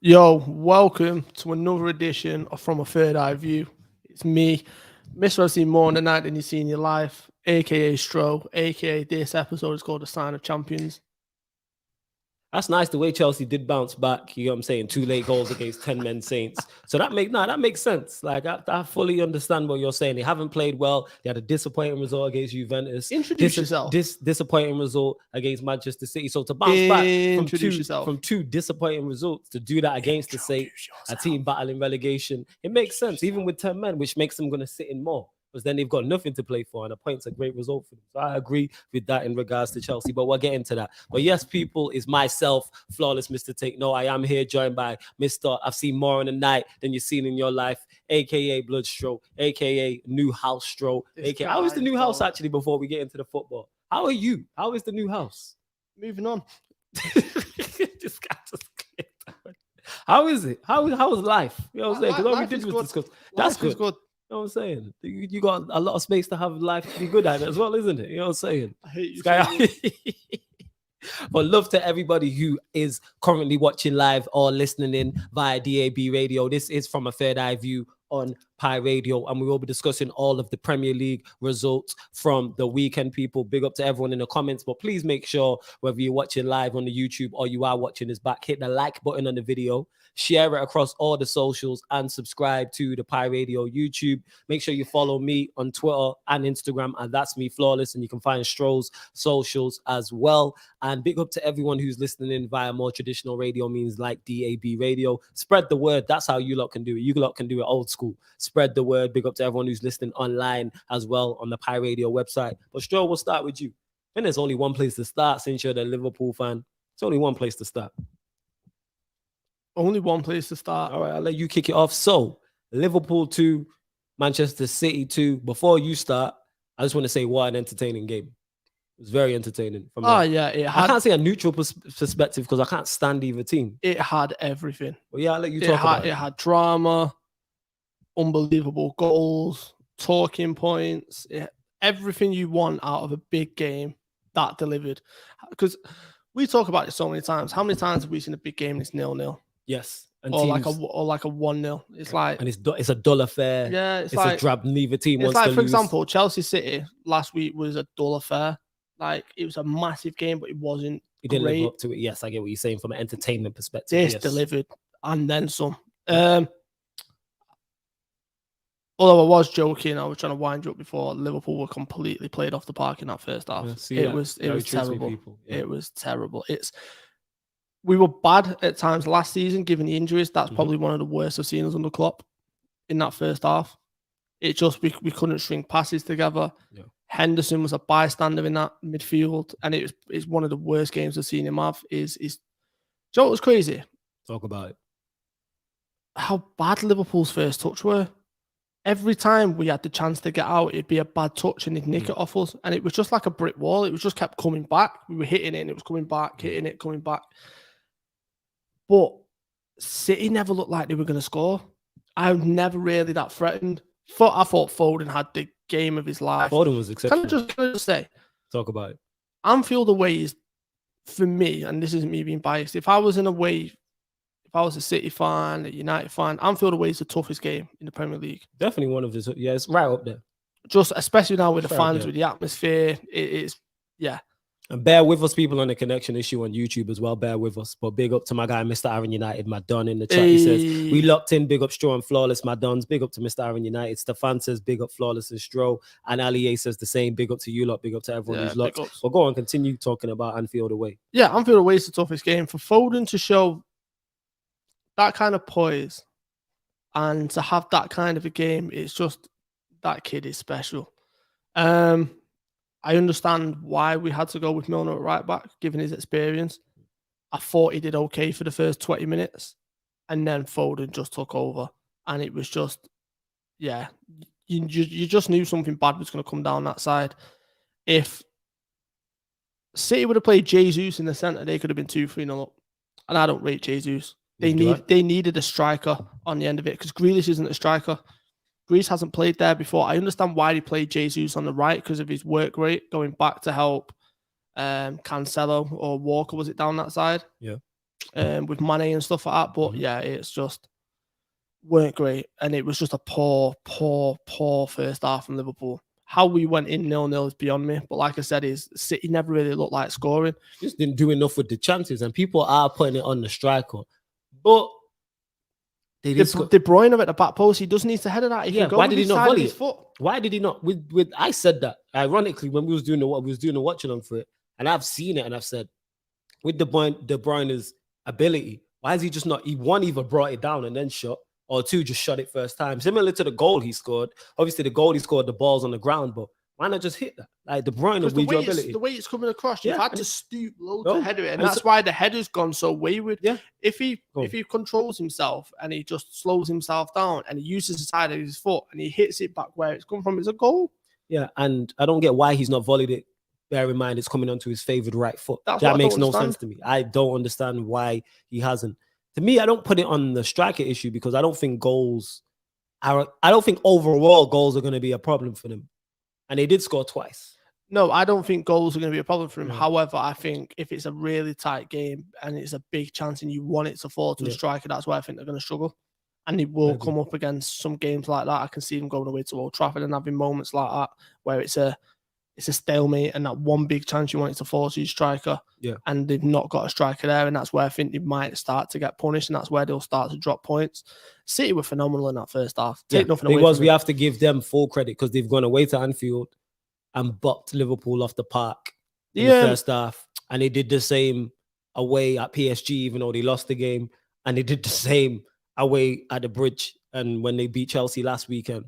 Yo, welcome to another edition of From a Third Eye View. It's me, Mr. I've seen more in the night than you've seen in your life, aka Stro, aka this episode is called The Sign of Champions. That's nice the way Chelsea did bounce back. You know what I'm saying? 2 late goals against 10 men Saints. So that makes sense. Like I fully understand what you're saying. They haven't played well. They had a disappointing result against Juventus. Introduce yourself. Disappointing result against Manchester City. So to bounce back from two disappointing results to do that against the Saints, a team battling relegation, it makes sense. Even with 10 men, which makes them gonna sit in more. Because then they've got nothing to play for, and a point's a great result for them. So I agree with that in regards to Chelsea, but we'll get into that. But yes, people, is myself, Flawless Mr. Take. No, I am here joined by Mr. I've seen more in the night than you've seen in your life, aka Bloodstroke, aka New House Stroke, aka how is the new house actually before we get into the football? How are you? How is the new house? Moving on. This guy just clicked. How is it? How is life? You know what I'm saying? Because all we did was discuss. That's good. You know what I'm saying? You got a lot of space to have life to be good at it as well, isn't it? You know what I'm saying? I hate you. But love to everybody who is currently watching live or listening in via DAB radio. This is From a Third Eye View on Pi Radio, and we will be discussing all of the Premier League results from the weekend. People, big up to everyone in the comments, but please make sure whether you're watching live on the YouTube or you are watching this back, hit the like button on the video, share it across all the socials, and subscribe to the Pi Radio YouTube. Make sure you follow me on Twitter and Instagram, and that's me, Flawless, and you can find Stroll's socials as well. And big up to everyone who's listening in via more traditional radio means like DAB radio. Spread the word. That's how you lot can do it. You lot can do it old school. Spread the word. Big up to everyone who's listening online as well on the Pi Radio website. But Stroll, we'll start with you. And there's only one place to start since you're the Liverpool fan. It's only one place to start. Only one place to start. All right, I'll let you kick it off. So, Liverpool 2, Manchester City 2. Before you start, I just want to say what an entertaining game. It was very entertaining. I can't say a neutral perspective because I can't stand either team. It had everything. Well, yeah, I'll let you talk about it. It had drama, unbelievable goals, talking points, everything you want out of a big game that delivered. Because we talk about it so many times. How many times have we seen a big game and it's 0-0? Yes. And or like a 1-0. It's like, and it's a dull affair. Yeah, it's like a drab. Neither team wants to lose. For example, Chelsea City last week was a dull affair. Like it was a massive game, but it wasn't. It didn't live up to it. Yes, I get what you're saying from an entertainment perspective. This delivered and then some. Although I was joking, I was trying to wind you up before. Liverpool were completely played off the park in that first half. It was terrible. Yeah. It was terrible. We were bad at times last season, given the injuries. That's probably one of the worst I've seen us under Klopp in that first half. It just we couldn't string passes together. Yeah. Henderson was a bystander in that midfield, and it's one of the worst games I've seen him have. Do you know what was crazy? Talk about it. How bad Liverpool's first touch were. Every time we had the chance to get out, it'd be a bad touch and they'd nick it off us. And it was just like a brick wall. It was just kept coming back. We were hitting it and it was coming back, hitting it, coming back. But City never looked like they were going to score. I was never really that threatened. I thought Foden had the game of his life. Foden was exceptional. Can I just say? Talk about it. Anfield away is, for me, and this isn't me being biased, if I was a City fan, a United fan, Anfield away is the toughest game in the Premier League. Definitely one of the, yeah, it's right up there. Just especially now with the fans, with the atmosphere, it's, yeah. And bear with us, people, on the connection issue on YouTube as well. Bear with us. But big up to my guy, Mr. Aaron United, my Don in the chat. He says, we locked in. Big up Stroh and Flawless, my Dons. Big up to Mr. Aaron United. Stefan says, big up Flawless and Stroh. And Ali A says the same. Big up to you lot. Big up to everyone who's locked. Well, go on, continue talking about Anfield away. Yeah, Anfield away is the toughest game. For Foden to show that kind of poise and to have that kind of a game, it's just, that kid is special. I understand why we had to go with Milner at right back, given his experience. I thought he did okay for the first 20 minutes, and then Foden just took over. And it was just, yeah, you just knew something bad was going to come down that side. If City would have played Jesus in the centre, they could have been 2-3-0 up. And I don't rate Jesus. They needed a striker on the end of it, because Grealish isn't a striker. Greece hasn't played there before. I understand why he played Jesus on the right, because of his work rate, going back to help Cancelo or Walker, was it down that side? Yeah. with Mane and stuff like that. But yeah, it's just weren't great, and it was just a poor first half from Liverpool. How we went in 0-0 is beyond me. But like I said, is City never really looked like scoring. Just didn't do enough with the chances, and people are putting it on the striker. But De Bruyne at the back post, he does need to head of that. Why did he not volley it? Why did he not? With I said that ironically when we was doing the watch along for it, and I've seen it, and I've said with De Bruyne's ability, why is he just not? He one either brought it down and then shot, or two just shot it first time. Similar to the goal he scored. Obviously, the goal he scored, the ball's on the ground, but why not just hit that? Like De Bruyne with your ability. The way it's coming across, you've had to stoop low to header it, and that's why the header's gone so wayward. Yeah. If he controls himself and he just slows himself down and he uses the side of his foot and he hits it back where it's come from, it's a goal. Yeah, and I don't get why he's not volleyed it. Bear in mind, it's coming onto his favored right foot. That makes no sense to me. I don't understand why he hasn't. To me, I don't put it on the striker issue because I don't think overall goals are going to be a problem for them. And they did score twice. No, I don't think goals are going to be a problem for him. However, I think if it's a really tight game and it's a big chance and you want it to fall to a striker, that's where I think they're going to struggle. And he will come up against some games like that. I can see him going away to Old Trafford and having moments like that where it's a stalemate and that one big chance you want it to fall to your striker. Yeah. And they've not got a striker there. And that's where I think they might start to get punished. And that's where they'll start to drop points. City were phenomenal in that first half. Take nothing away because we have to give them full credit because they've gone away to Anfield and bopped Liverpool off the park in the first half. And they did the same away at PSG, even though they lost the game. And they did the same away at the Bridge and when they beat Chelsea last weekend.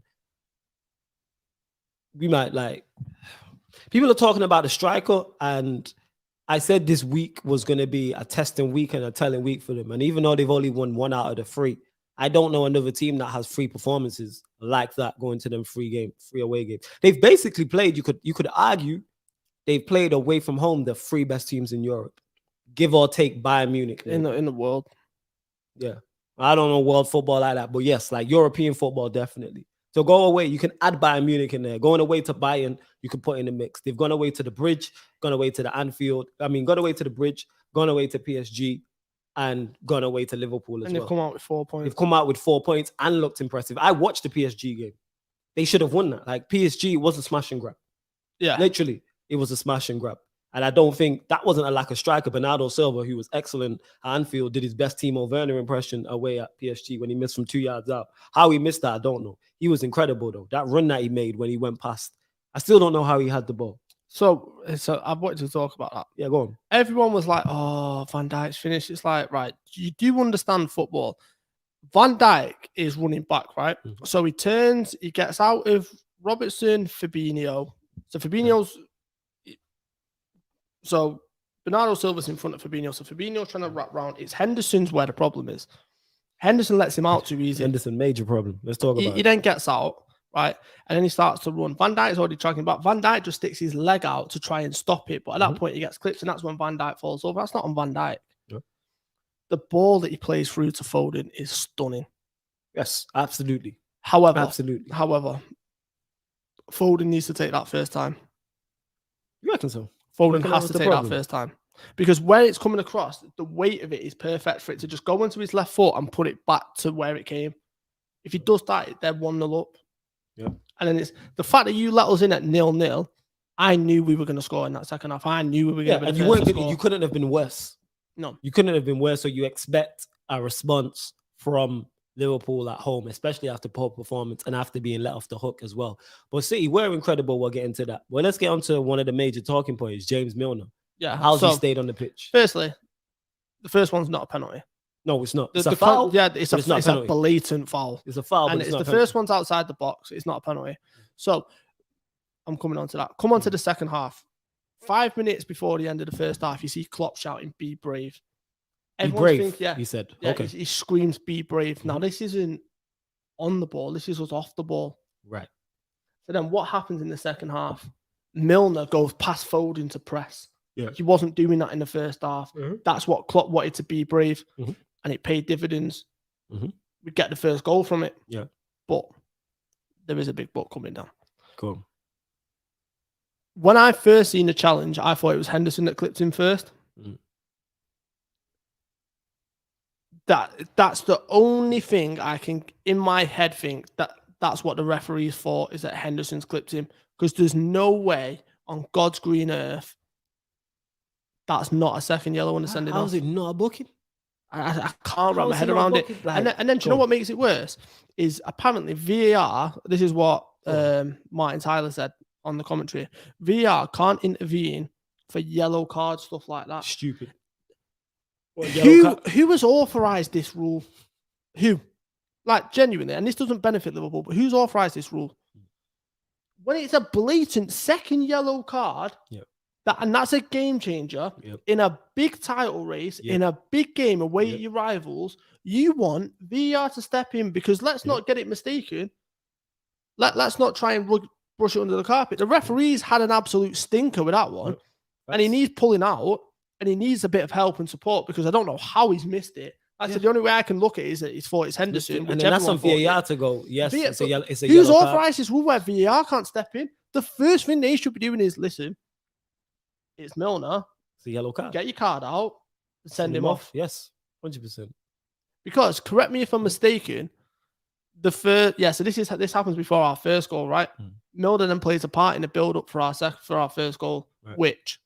We might people are talking about the striker, and I said this week was going to be a testing week and a telling week for them. And even though they've only won 1 out of the 3, I don't know another team that has 3 performances like that going to them 3 away games. They've basically played, you could argue, they've played away from home the 3 best teams in Europe, give or take Bayern Munich. In the world. Yeah. I don't know world football like that, but yes, like European football, definitely. So go away. You can add Bayern Munich in there. Going away to Bayern, you can put in the mix. They've gone away to the Bridge, gone away to the Anfield. Gone away to the Bridge, gone away to PSG, and gone away to Liverpool as well. And they've come out with 4 points. They've come out with 4 points and looked impressive. I watched the PSG game. They should have won that. Like PSG was a smash and grab. Yeah. Literally, it was a smash and grab. And I don't think that wasn't a lack of striker. Bernardo Silva, who was excellent at Anfield, did his best Timo Werner impression away at PSG when he missed from 2 yards out. How he missed that, I don't know. He was incredible, though. That run that he made when he went past, I still don't know how he had the ball. So I wanted to talk about that. Yeah, go on. Everyone was like, oh, Van Dijk's finished. It's like, right, you do understand football. Van Dijk is running back, right? Mm-hmm. So he turns, he gets out of Robertson, Fabinho. So Fabinho's... So Bernardo Silva's in front of Fabinho. So Fabinho's trying to wrap round. It's Henderson's where the problem is. Henderson lets him out too easy. Henderson, major problem. Let's talk about it. He then gets out, right? And then he starts to run. Van Dijk's already tracking back. Van Dijk just sticks his leg out to try and stop it. But at that point, he gets clipped, and that's when Van Dijk falls over. That's not on Van Dijk. Yeah. The ball that he plays through to Foden is stunning. Yes, absolutely. However, Foden needs to take that first time. You reckon so? Foden has to take that first time. Because where it's coming across, the weight of it is perfect for it to just go into his left foot and put it back to where it came. If he does that, they're 1-0 up. Yeah. And then it's the fact that you let us in at 0-0. I knew we were going to score in that second half. I knew we were going to be you couldn't have been worse. No. You couldn't have been worse. So you expect a response from Liverpool at home, especially after poor performance and after being let off the hook as well. But City were incredible. We'll get into that. Well, let's get on to one of the major talking points, James Milner. Yeah. How's he stayed on the pitch? Firstly, the first one's not a penalty. No, it's not. It's a foul. Yeah, it's a blatant foul. It's a foul. And it's the first one's outside the box. It's not a penalty. So I'm coming on to that. Come on to the second half. 5 minutes before the end of the first half, you see Klopp shouting, "Be brave." Everyone's brave, he said. Yeah, okay. He screams, "Be brave." Now, this isn't on the ball. This is us off the ball. Right. So then what happens in the second half? Milner goes past Foden to press. Yeah. He wasn't doing that in the first half. Mm-hmm. That's what Klopp wanted, to be brave. Mm-hmm. And it paid dividends. Mm-hmm. We get the first goal from it. Yeah. But there is a big but coming down. Cool. When I first seen the challenge, I thought it was Henderson that clipped him first. Mm-hmm. That's the only thing I can in my head think that's what the referee's fault is that Henderson's clipped him, because there's no way on God's green earth that's not a second yellow when they're sending off. How's it not a booking? I can't wrap my head around it. And then do you know what makes it worse? Is apparently VAR, this is what Martin Tyler said on the commentary, VAR can't intervene for yellow card stuff like that. Stupid. Who has authorised this rule? Who? Like, genuinely, and this doesn't benefit Liverpool, but who's authorised this rule? When it's a blatant second yellow card, and that's a game changer in a big title race, in a big game away at your rivals, you want VAR to step in, because let's not get it mistaken. Let's not try and brush it under the carpet. The referees had an absolute stinker with that one, and he needs pulling out, and he needs a bit of help and support, because I don't know how he's missed it. I said the only way I can look at it is that it's Henderson. And then that's on VAR to go. Yes, it's a yellow who's authorised this rule where VAR can't step in? The first thing they should be doing is, listen, it's Milner. It's a yellow card. Get your card out and send him off. Yes, 100%. Because, correct me if I'm mistaken, so this happens before our first goal, right? Milner then plays a part in the build-up for our first goal, which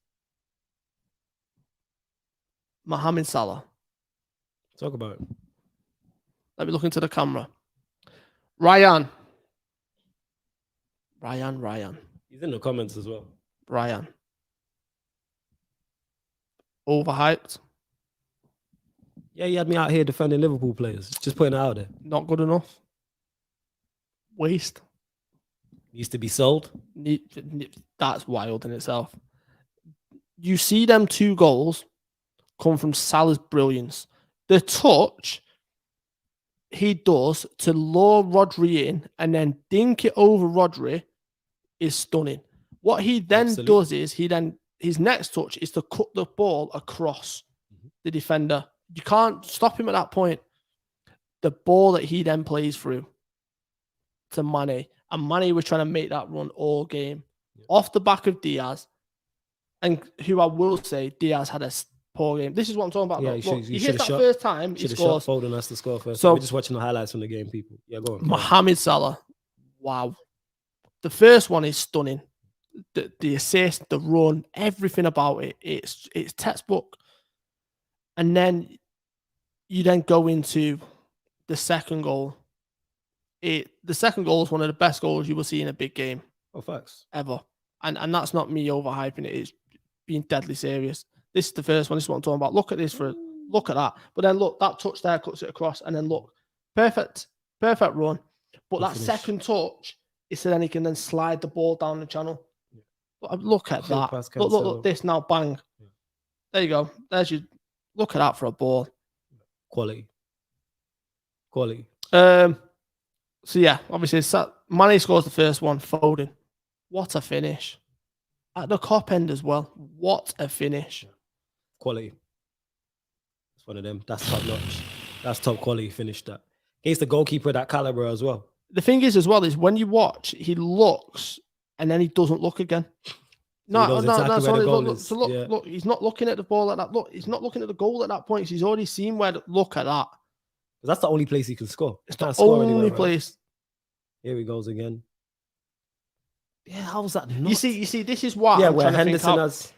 Mohamed Salah. Talk about it. Let me look into the camera. Ryan. He's in the comments as well. Ryan. Overhyped. Yeah, he had me out here defending Liverpool players. Just putting it out there. Not good enough. Waste. Needs to be sold. That's wild in itself. You see them 2 goals come from Salah's brilliance. The touch he does to lure Rodri in and then dink it over Rodri is stunning. What he then does is his next touch is to cut the ball across the defender. You can't stop him at that point. The ball that he then plays through to Mane, and Mane was trying to make that run all game off the back of Diaz, and who I will say Diaz had a poor game. This is what I'm talking about. Yeah, he hit that first time. He scores. Foden has to score first. So we're just watching the highlights from the game, people. Yeah, go on. Mohamed Salah. Wow. The first one is stunning. The assist, the run, everything about it. It's textbook. And then you then go into the second goal. The second goal is one of the best goals you will see in a big game. Oh, facts. Ever. And that's not me overhyping it. It's being deadly serious. This is the first one. This is what I'm talking about. Look at this look at that. But then look, that touch there cuts it across. And then look, perfect run. But that second touch is so then he can then slide the ball down the channel. Look at that. Look, this now, bang. There you go. There's your, look at that for a ball. Quality. So yeah, obviously Mane scores the first one. Foden. What a finish. At the top end as well. What a finish. Quality. It's one of them. That's top notch. That's top quality finish that. Against the goalkeeper of that caliber as well. The thing is as well is when you watch, he looks and then he doesn't look again. Look, he's not looking at the ball at that. Look, he's not looking at the goal at that point. He's already seen look at that. That's the only place he can score. It's the only place. Here he goes again. Yeah, how was that? Not? You see, this is why. Yeah, where Henderson has.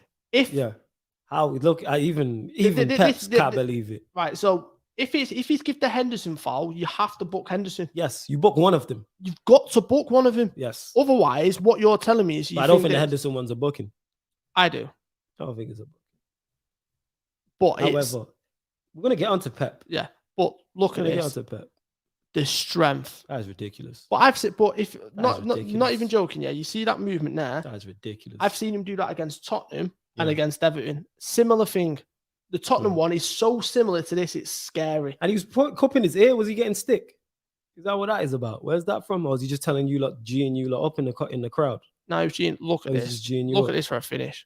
How look? Even Pep can't believe it. Right. So if he's give the Henderson foul, you have to book Henderson. Yes, you book one of them. You've got to book one of them. Yes. Otherwise, what you're telling me is I don't think the Henderson one's a booking. I do. I don't think it's a booking. But however, we're gonna get onto Pep. Yeah, but look at this. Get onto Pep. The strength. That is ridiculous. But I've seen, but if not even joking, yeah, you see that movement there. That is ridiculous. I've seen him do that against Tottenham and against Everton. Similar thing. The Tottenham one is so similar to this, it's scary. And he was cupping his ear. Was he getting stick? Is that what that is about? Where's that from? Or is he just telling you lot, G'ing you lot up in the crowd? No, he's G'ing. Look at this. Look at this for a finish.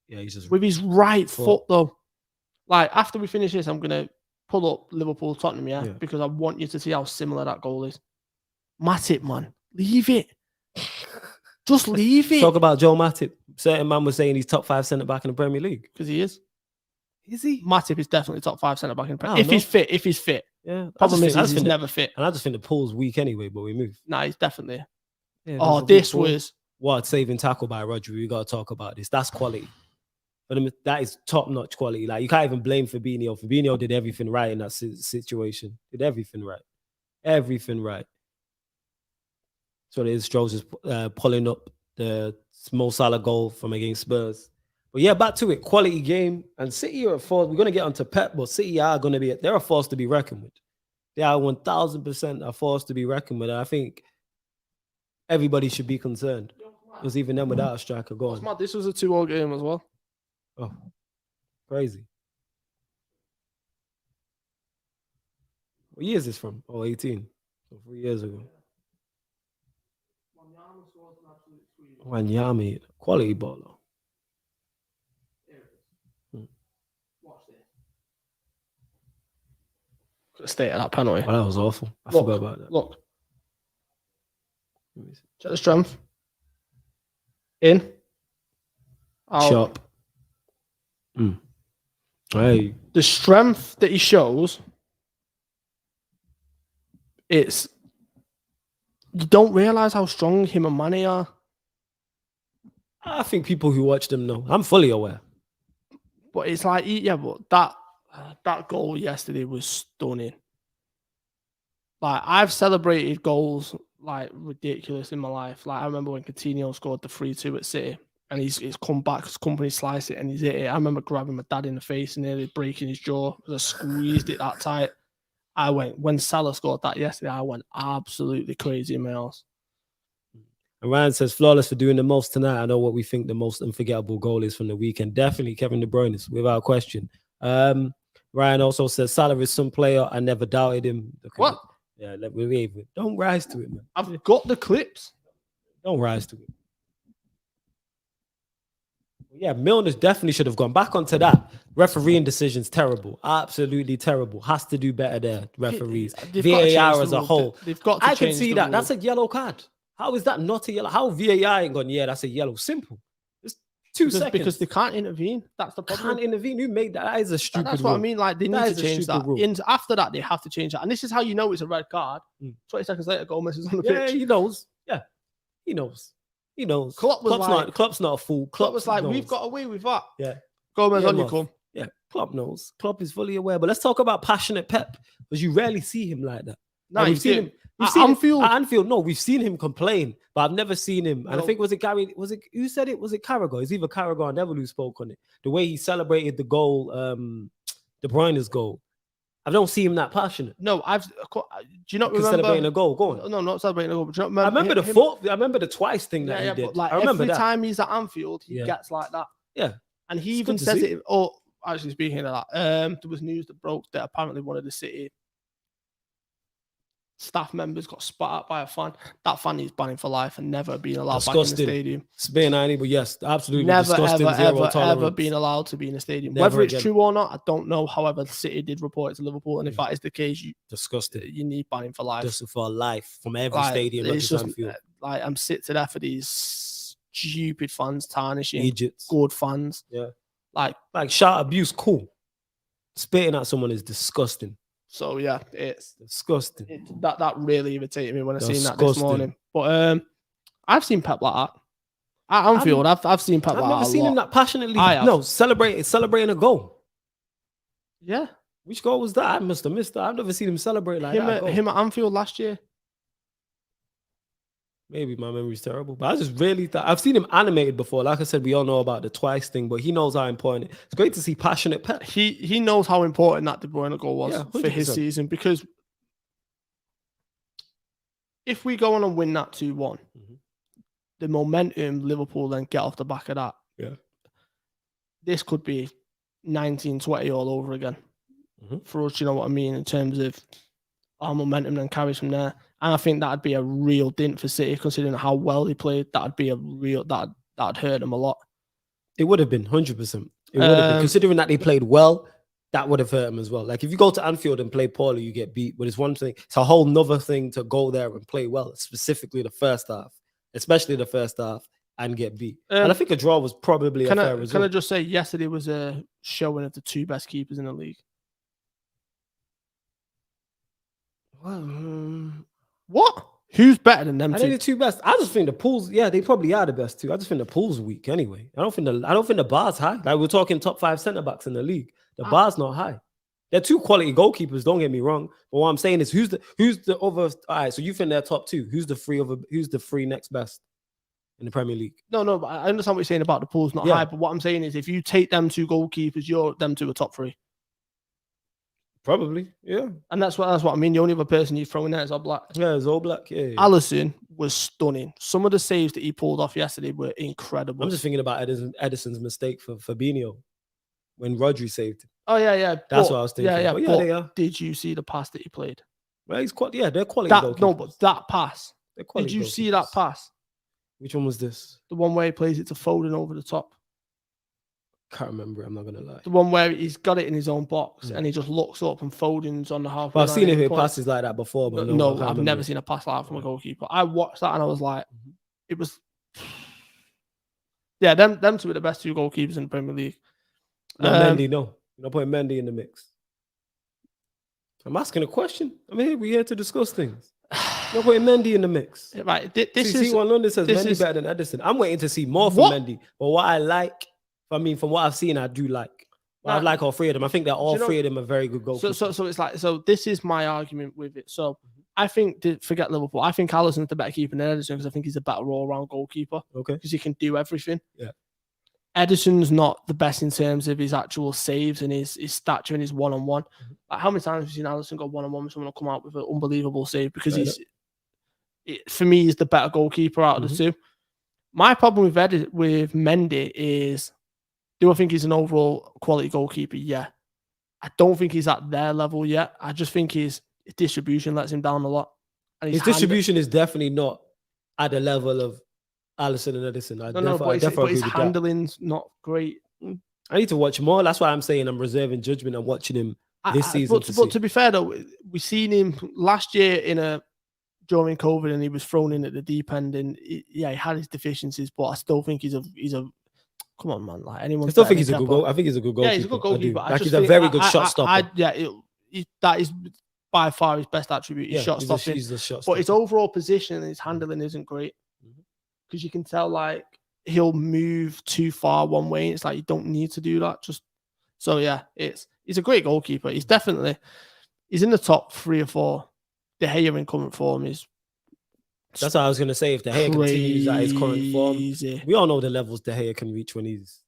He's just with his right foot though. Like after we finish this, I'm gonna pull up Liverpool Tottenham, because I want you to see how similar that goal is. Matip, man, leave it. Just leave it. Talk about Joe Matip. Certain man was saying he's top 5 centre back in the Premier League because he is. Is he? Matip is definitely top 5 centre back in the Prem. I don't If he's fit. Yeah. Problem is he's never fit. And I just think the pool's weak anyway, but we move. Nah, he's definitely. Yeah, this was what saving tackle by Rodri. We got to talk about this. That's quality. But that is top-notch quality. Like, you can't even blame Fabinho. Fabinho did everything right in that situation. Did everything right. Everything right. So there's Stroll just pulling up the Mo Salah goal from against Spurs. But yeah, back to it. Quality game. And City are a force. We're going to get onto Pep, but City are going to be, they're a force to be reckoned with. They are 1,000% a force to be reckoned with. And I think everybody should be concerned. Because even then, without a striker going. This was a 2-2 game as well. Oh, crazy. What year is this from? Oh, 18. So 3 years ago. Wanyama, quality baller. Watch this. State of that penalty. Oh, that was awful. I forgot about that. Look. Check the strength. In. Out. Chop. Hey. The strength that he shows, it's, you don't realise how strong him and Mane are. I think people who watch them know. I'm fully aware. But it's like, yeah, but that goal yesterday was stunning. Like, I've celebrated goals like ridiculous in my life. Like, I remember when Coutinho scored the 3-2 at City, and he's come back because company sliced it and he's hit it. I remember grabbing my dad in the face and nearly breaking his jaw because I squeezed it that tight. When Salah scored that yesterday, I went absolutely crazy in my house. And Ryan says, flawless for doing the most tonight. I know what we think the most unforgettable goal is from the weekend. Definitely Kevin De Bruyne, without question. Ryan also says, Salah is some player. I never doubted him. What? Yeah, don't rise to it, man. I've got the clips. Don't rise to it. Yeah, Milner's definitely should have gone back onto that. Refereeing decisions, terrible. Absolutely terrible. Has to do better there, referees. VAR as a whole. They've got to I can see that. That's a yellow card. How is that not a yellow? How VAR ain't gone, yeah, that's a yellow. Simple. It's 2 seconds. Because they can't intervene. That's the problem. Can't intervene. Who made that? That is a stupid That's what rule. I mean. Like, they need to change that. After that, they have to change that. And this is how you know it's a red card. 20 seconds later, Gomez is on the pitch. Yeah, he knows. Yeah, he knows. He knows. Klopp's not a fool. Klopp was like, we've got away with that. Yeah. Gomez on you come. Yeah, Klopp knows. Klopp is fully aware. But let's talk about passionate Pep, because you rarely see him like that. No, we've seen him. At Anfield. No, we've seen him complain, but I've never seen him. And I think, was it who said it? Was it Carragher? It's either Carragher or Neville who spoke on it. The way he celebrated the goal, De Bruyne's goal. I don't see him that passionate. No, do you not remember celebrating a goal? Go on. No, not celebrating a goal. But do you not remember I remember the twice thing that he did. But like, I remember every time he's at Anfield, he gets like that. Yeah, and he even says it. Oh, actually, speaking of that, there was news that broke that apparently one of the City staff members got spat at by a fan. That fan he's banning for life and never being allowed back in the stadium. It's being but yes, absolutely never, disgusting. ever been allowed to be in a stadium. Never Whether it's again. true or not, I don't know. However, City did report it to Liverpool, and if that is the case, you need banning for life. Just for life from every stadium. Not just Anfield. Like, I'm sick to death of these stupid fans tarnishing Idiots. Good fans. Yeah, like shout abuse, cool. Spitting at someone is disgusting. So yeah, it's disgusting. That really irritated me when I seen that this morning. But I've seen Pep like that at Anfield. I've seen Pep like that. I've never seen him that passionately. No, celebrating a goal. Yeah. Which goal was that? I must have missed that. I've never seen him celebrate like that. Him at Anfield last year. Maybe my memory's terrible, but I just really thought I've seen him animated before. Like I said, we all know about the twice thing, but he knows how important it is. It's great to see passionate Pep. He knows how important that De Bruyne goal was for his season, because if we go on and win that 2-1, the momentum Liverpool then get off the back of that. Yeah, this could be 1920 all over again for us. You know what I mean, in terms of our momentum then carries from there. And I think that'd be a real dint for City, considering how well they played. That'd be that'd hurt them a lot. It would have been 100%. It would have been, considering that they played well. That would have hurt them as well. Like, if you go to Anfield and play poorly, you get beat. But it's one thing. It's a whole nother thing to go there and play well, specifically the first half, especially the first half, and get beat. And I think a draw was probably a fair result. Can I just say, yesterday was a showing of the 2 best keepers in the league. What? Who's better than them? I think the 2 best. I just think the pools. Yeah, they probably are the best 2. I just think the pool's weak anyway. I don't think the bar's high. Like, we're talking top 5 centre backs in the league. The bar's not high. They're 2 quality goalkeepers. Don't get me wrong. But what I'm saying is, who's the other? All right. So you think they're top 2? Who's the 3 next best in the Premier League? No. But I understand what you're saying about the pool's not high. But what I'm saying is, if you take them 2 goalkeepers, them 2 are top 3. Probably, yeah. And that's what I mean. The only other person you throw in there is Oblak. Yeah, it's Oblak. Yeah. Alisson was stunning. Some of the saves that he pulled off yesterday were incredible. I'm just thinking about Edison's mistake for Fabinho when Rodri saved him. Oh yeah. That's what I was thinking. Yeah. But they are. Did you see the pass that he played? Well, he's quite. Yeah, they're quality goalkeepers. No, but that pass. Did you see that pass? Which one was this? The one where he plays it to Foden over the top. Can't remember. I'm not gonna lie. The one where he's got it in his own box and he just looks up and Foden's on the halfway. Well, I've seen him hit passes like that before, but no, I've never seen a pass like that from a goalkeeper. I watched that and I was like, it was. Yeah, them 2 are the best 2 goalkeepers in the Premier League. No, Mendy, no. You're not putting Mendy in the mix. I'm asking a question. We're here to discuss things. You're putting Mendy in the mix. Right. C1 London says Mendy better than Edison. I'm waiting to see more from Mendy. But what I like, from what I've seen, I do like. I like all 3 of them. I think that all 3 of them are very good goalkeepers. So it's like, this is my argument with it. So I think, forget Liverpool, I think Alisson's the better keeper than Edison because I think he's a better all-round goalkeeper. Okay. Because he can do everything. Yeah. Edison's not the best in terms of his actual saves and his stature and his one-on-one. Like, how many times have you seen Alisson go one-on-one with someone come out with an unbelievable save? Because for me, he's the better goalkeeper out of the 2. My problem with Mendy is, do I think he's an overall quality goalkeeper? Yeah. I don't think he's at their level yet. I just think his distribution lets him down a lot. And his distribution is definitely not at the level of Alisson and Edison. But his handling's not great. I need to watch more. That's why I'm saying I'm reserving judgment and watching him this season. But to be fair though, we seen him last year during COVID, and he was thrown in at the deep end. And he had his deficiencies, but I still think he's a. Come on, man! Like, anyone. I still think he's a good goal. I think he's a good goalkeeper. Yeah, he's a good goalkeeper. Like, he's a very good shot stopper. That is by far his best attribute. His shot stopping. He's a shot stopper. But his overall position and his handling isn't great. Because you can tell, like, he'll move too far one way. And it's like, you don't need to do that. He's a great goalkeeper. He's in the top 3 or 4. De Gea in current form is. That's what I was going to say. If De Gea continues at his current form, we all know the levels De Gea can reach when he's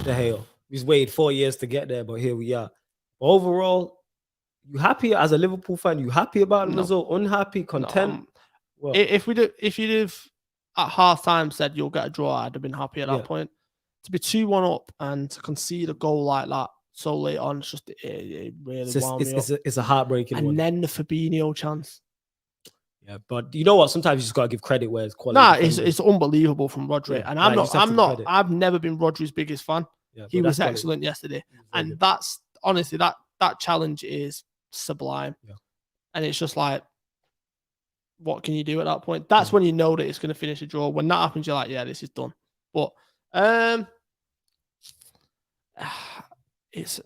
De Gea. He's waited 4 years to get there, but here we are. Overall, you happy as a Liverpool fan? You happy about the result? Unhappy? Content? If you'd have at half time said you'll get a draw, I'd have been happy at that point. To be 2-1 up and to concede a goal like that so late on, it's just it really wound me up. It's a heartbreaking one. And then the Fabinho chance. Yeah, but you know what? Sometimes you just gotta give credit where it's quality. It's unbelievable from Rodri, and I've never been Rodri's biggest fan. Yeah, he was excellent yesterday, and that's honestly that challenge is sublime. Yeah. And it's just like, what can you do at that point? That's when you know that it's going to finish a draw. When that happens, you're like, yeah, this is done. But it's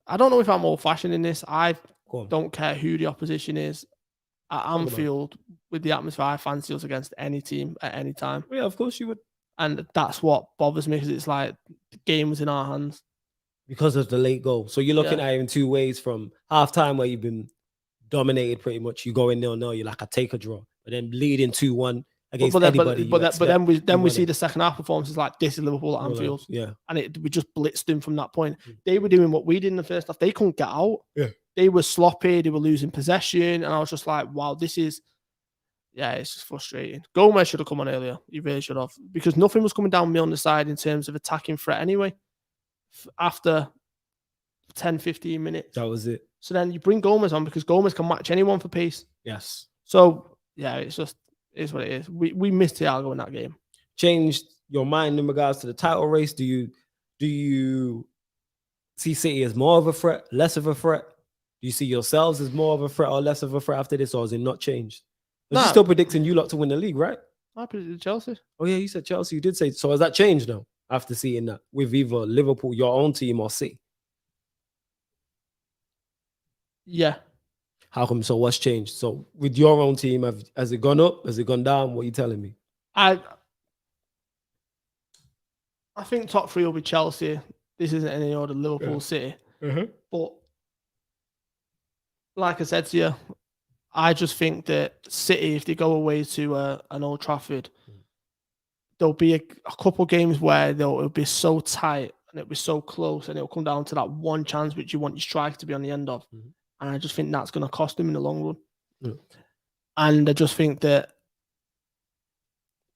I don't know if I'm old-fashioned in this. I don't care who the opposition is. At Anfield, with the atmosphere, I fancy us against any team at any time. Yeah, of course you would. And that's what bothers me, because it's like the game was in our hands. Because of the late goal. So you're looking at it in 2 ways: from half-time, where you've been dominated pretty much, you go in 0-0, you're like, I take a draw. But then leading 2-1 against anybody. But then we see the second half performances like, this is Liverpool at Anfield. Yeah. And we just blitzed them from that point. They were doing what we did in the first half. They couldn't get out. Yeah. They were sloppy. They were losing possession. And I was just like, wow, this is... Yeah, it's just frustrating. Gomez should have come on earlier. He really should have. Because nothing was coming down me on the side in terms of attacking threat anyway. After 10, 15 minutes. That was it. So then you bring Gomez on, because Gomez can match anyone for pace. Yes. So, yeah, it's what it is. We missed Thiago in that game. Changed your mind in regards to the title race? Do you see City as more of a threat, less of a threat? Do you see yourselves as more of a threat or less of a threat after this, or has it not changed? But you're still predicting you lot to win the league, right? I predicted Chelsea. Oh yeah, you said Chelsea. You did say so. Has that changed now after seeing that with either Liverpool, your own team, or City? Yeah. How come? So what's changed? So with your own team, has it gone up? Has it gone down? What are you telling me? I think top 3 will be Chelsea. This isn't any order, Liverpool, City. But like I said to you, I just think that City, if they go away to an Old Trafford, there'll be a couple games where it'll be so tight and it'll be so close and it'll come down to that one chance which you want your striker to be on the end of. And I just think that's going to cost them in the long run. And I just think that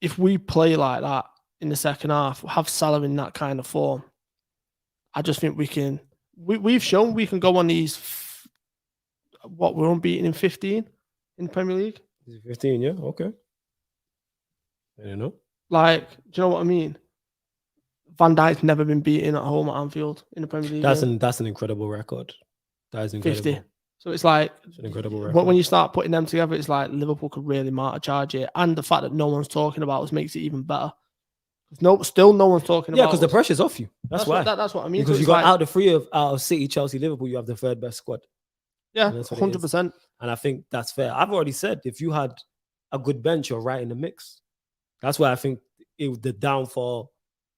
if we play like that in the second half, have Salah in that kind of form, I just think we can. We've shown we can go on these. We're unbeaten in 15 in the Premier League. 15, yeah, okay. I don't know. Like, do you know what I mean? Van Dijk's never been beaten at home at Anfield in the Premier League. That's an incredible record. That is incredible. 50. So it's like it's an incredible record. When you start putting them together, it's like Liverpool could really mark charge it, and the fact that no one's talking about us makes it even better. Still no one's talking about. Yeah, because the pressure's off you. That's why. That's what I mean. Because so you got out of City, Chelsea, Liverpool, you have the third best squad. Yeah, 100%. And I think that's fair. I've already said if you had a good bench, you're right in the mix. That's why I think the downfall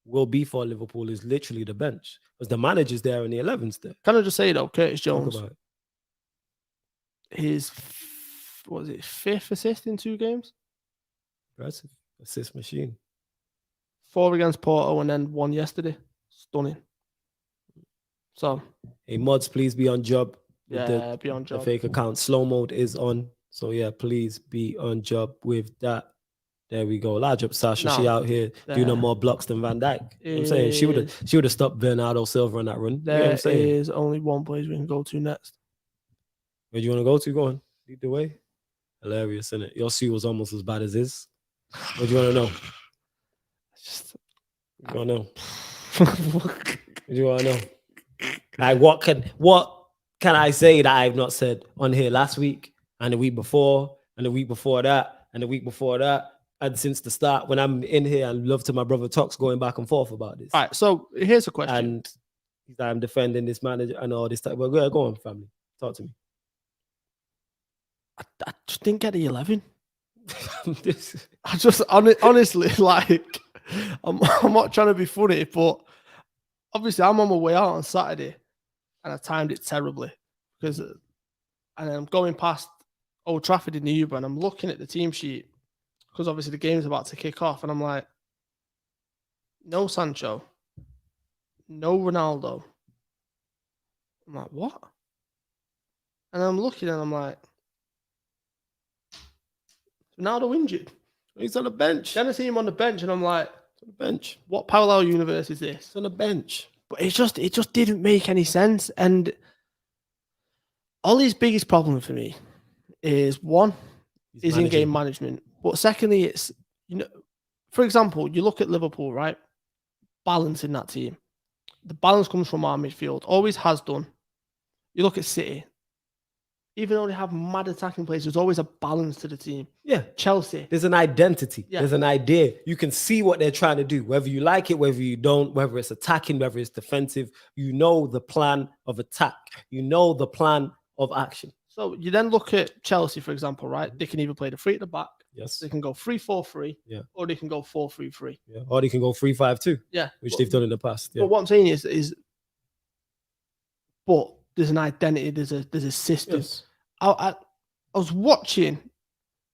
will be for Liverpool is literally the bench, because the manager's there and the 11's there. Can I just say though, Curtis Jones, his 5th assist in 2 games? Impressive. Assist machine. 4 against Porto and then 1 yesterday. Stunning. So, hey, mods, please be on job. Yeah, be on job. The fake account. Slow mode is on. So yeah, please be on job with that. There we go. Large up Sasha. She out here doing no more blocks than Van Dijk. You know what I'm saying she would have stopped Bernardo Silva on that run. There you know what I'm saying? is only one place we can go to next. Where do you want to go to? Go on. Lead the way. Hilarious, isn't it? Your suit was almost as bad as his. What do you want to know? You want to know? What do you want to know? Like what can I say that I've not said on here last week and the week before and the week before that and the week before that and since the start when I'm in here and love to my brother talks going back and forth about this. All right, so here's a question. And I'm defending this manager and all this type. Well, go on, family. Talk to me. I just didn't get the 11. I just honestly like I'm not trying to be funny, but obviously I'm on my way out on Saturday. And I timed it terribly and I'm going past Old Trafford in the Uber and I'm looking at the team sheet because obviously the game's about to kick off and I'm like, no Sancho, no Ronaldo. I'm like, what? And I'm looking and I'm like, Ronaldo injured. He's on the bench. Then I see him on the bench and I'm like, on the bench. What parallel universe is this? It's on the bench. But it just didn't make any sense. And Ollie's biggest problem for me is one, is in-game management. But secondly, it's, for example, you look at Liverpool, right? Balance in that team. The balance comes from our midfield. Always has done. You look at City. Even though they have mad attacking players, there's always a balance to the team. Yeah. Chelsea. There's an identity. Yeah. There's an idea. You can see what they're trying to do, whether you like it, whether you don't, whether it's attacking, whether it's defensive. You know the plan of attack. You know the plan of action. So you then look at Chelsea, for example, right? They can either play the 3 at the back. Yes. They can go 3-4-3. Yeah. Or they can go 4-3-3. Yeah. Or they can go 3-5-2. Yeah. Which they've done in the past. Yeah. But what I'm saying is but there's an identity, there's a system. Yes. I was watching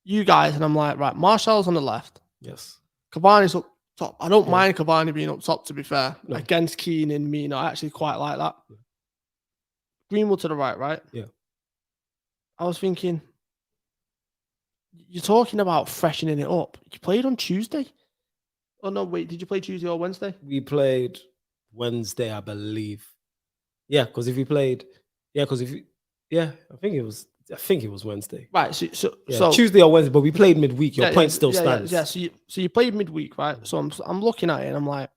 you guys and I'm like, right, Martial's on the left. Yes. Cavani's up top. I don't mind Cavani being up top, to be fair. No. Against Keane and Mina, I actually quite like that. Yeah. Greenwood to the right? Yeah. I was thinking, you're talking about freshening it up. You played on Tuesday? Oh, no, wait, did you play Tuesday or Wednesday? We played Wednesday, I believe. Yeah, because if we played, I think it was Wednesday. Right. So Tuesday or Wednesday, but we played midweek. Your point still stands. Yeah. So you played midweek, right? So I'm looking at it and I'm like,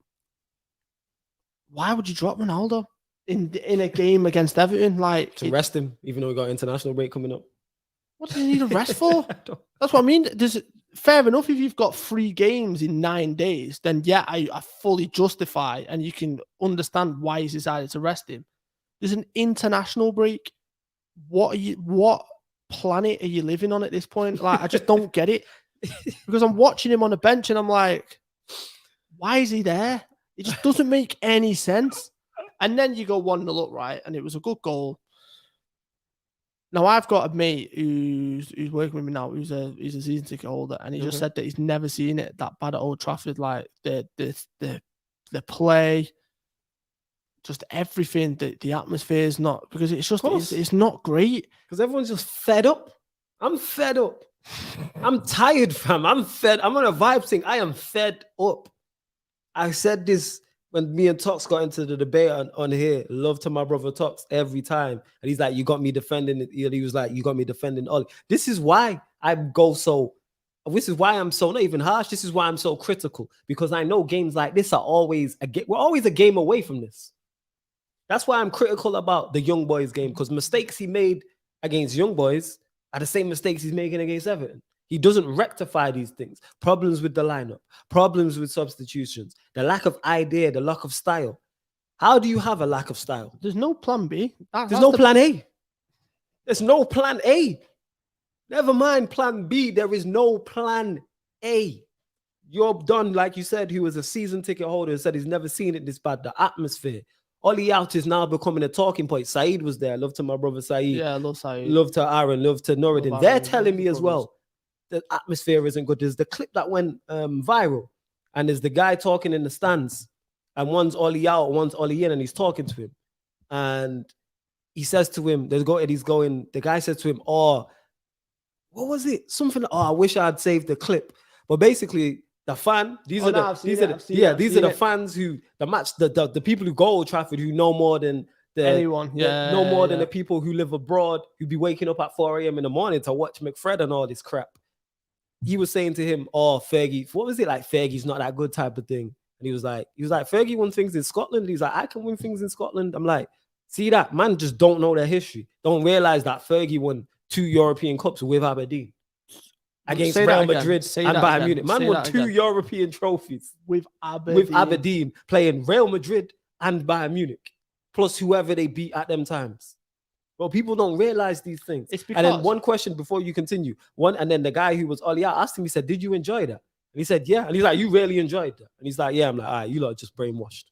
why would you drop Ronaldo in a game against Everton? Like to rest him, even though we got international break coming up. What do you need a rest for? That's what I mean. fair enough if you've got 3 games in 9 days, then yeah, I fully justify and you can understand why he's decided to rest him. There's an international break. What planet are you living on at this point? Like, I just don't get it. Because I'm watching him on the bench and I'm like, why is he there? It just doesn't make any sense. And then you go 1-0 up, right? And it was a good goal. Now I've got a mate who's working with me now. He's a season ticket holder, and he just said that he's never seen it that bad at Old Trafford. Like the play, just everything. The atmosphere is not, because it's just it's not great. Because everyone's just fed up. I'm fed up. I'm tired, fam. I'm fed. I'm on a vibe thing. I am fed up. I said this when me and Tox got into the debate on here. Love to my brother Tox every time. And he's like, you got me defending it. He was like, you got me defending Ollie. This is why I'm so not even harsh. This is why I'm so critical. Because I know games like this are always we're always a game away from this. That's why I'm critical about the Young Boys game. Because mistakes he made against Young Boys are the same mistakes he's making against Everton. He doesn't rectify these things. Problems with the lineup, problems with substitutions, the lack of idea, the lack of style. How do you have a lack of style? There's no plan B. There's no plan A. There's no plan A. Never mind plan B. There is no plan A. You're done, like you said, he was a season ticket holder and said he's never seen it this bad. The atmosphere. Ollie out is now becoming a talking point. Saeed was there. Love to my brother Saeed. Yeah, I love Saeed. Love to Aaron. Love to Nuruddin. They're telling me as well the atmosphere isn't good. There's the clip that went viral, and there's the guy talking in the stands, and one's Ollie out, one's Ollie in, and he's talking to him, and he says to him, the guy says to him, oh, what was it? Something, I wish I had saved the clip. But basically, the fan, these are the fans who the people who go Old Trafford who know more than anyone, than the people who live abroad who be waking up at 4 a.m. in the morning to watch McFred and all this crap. He was saying to him, oh, Fergie, what was it, like Fergie's not that good type of thing? And he was like, Fergie won things in Scotland. He's like, I can win things in Scotland. I'm like, see that? Man just don't know their history. Don't realize that Fergie won 2 European Cups with Aberdeen against Real Madrid and Bayern Munich. Man won 2 European trophies with Aberdeen playing Real Madrid and Bayern Munich, plus whoever they beat at them times. Well, people don't realize these things. It's because, and then one question before you continue. And then the guy who was Ollie out asked him, he said, did you enjoy that? And he said, yeah. And he's like, you really enjoyed that? And he's like, yeah. I'm like, all right, you lot just brainwashed.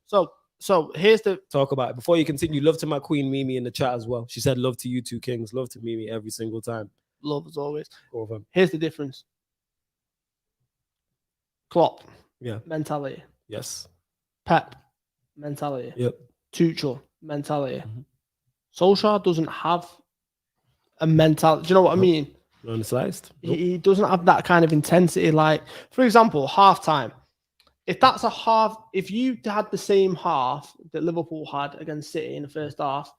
So here's the talk about it. Before you continue, love to my queen Mimi in the chat as well. She said, love to you two kings. Love to Mimi every single time. Love as always. Here's the difference. Klopp. Yeah. Mentality. Yes. Pep. Mentality. Yep. Tuchel. Mentality. Mm-hmm. Solskjaer doesn't have a mentality. Do you know what I mean? Undersized. He doesn't have that kind of intensity. Like, for example, halftime. If you had the same half that Liverpool had against City in the first half,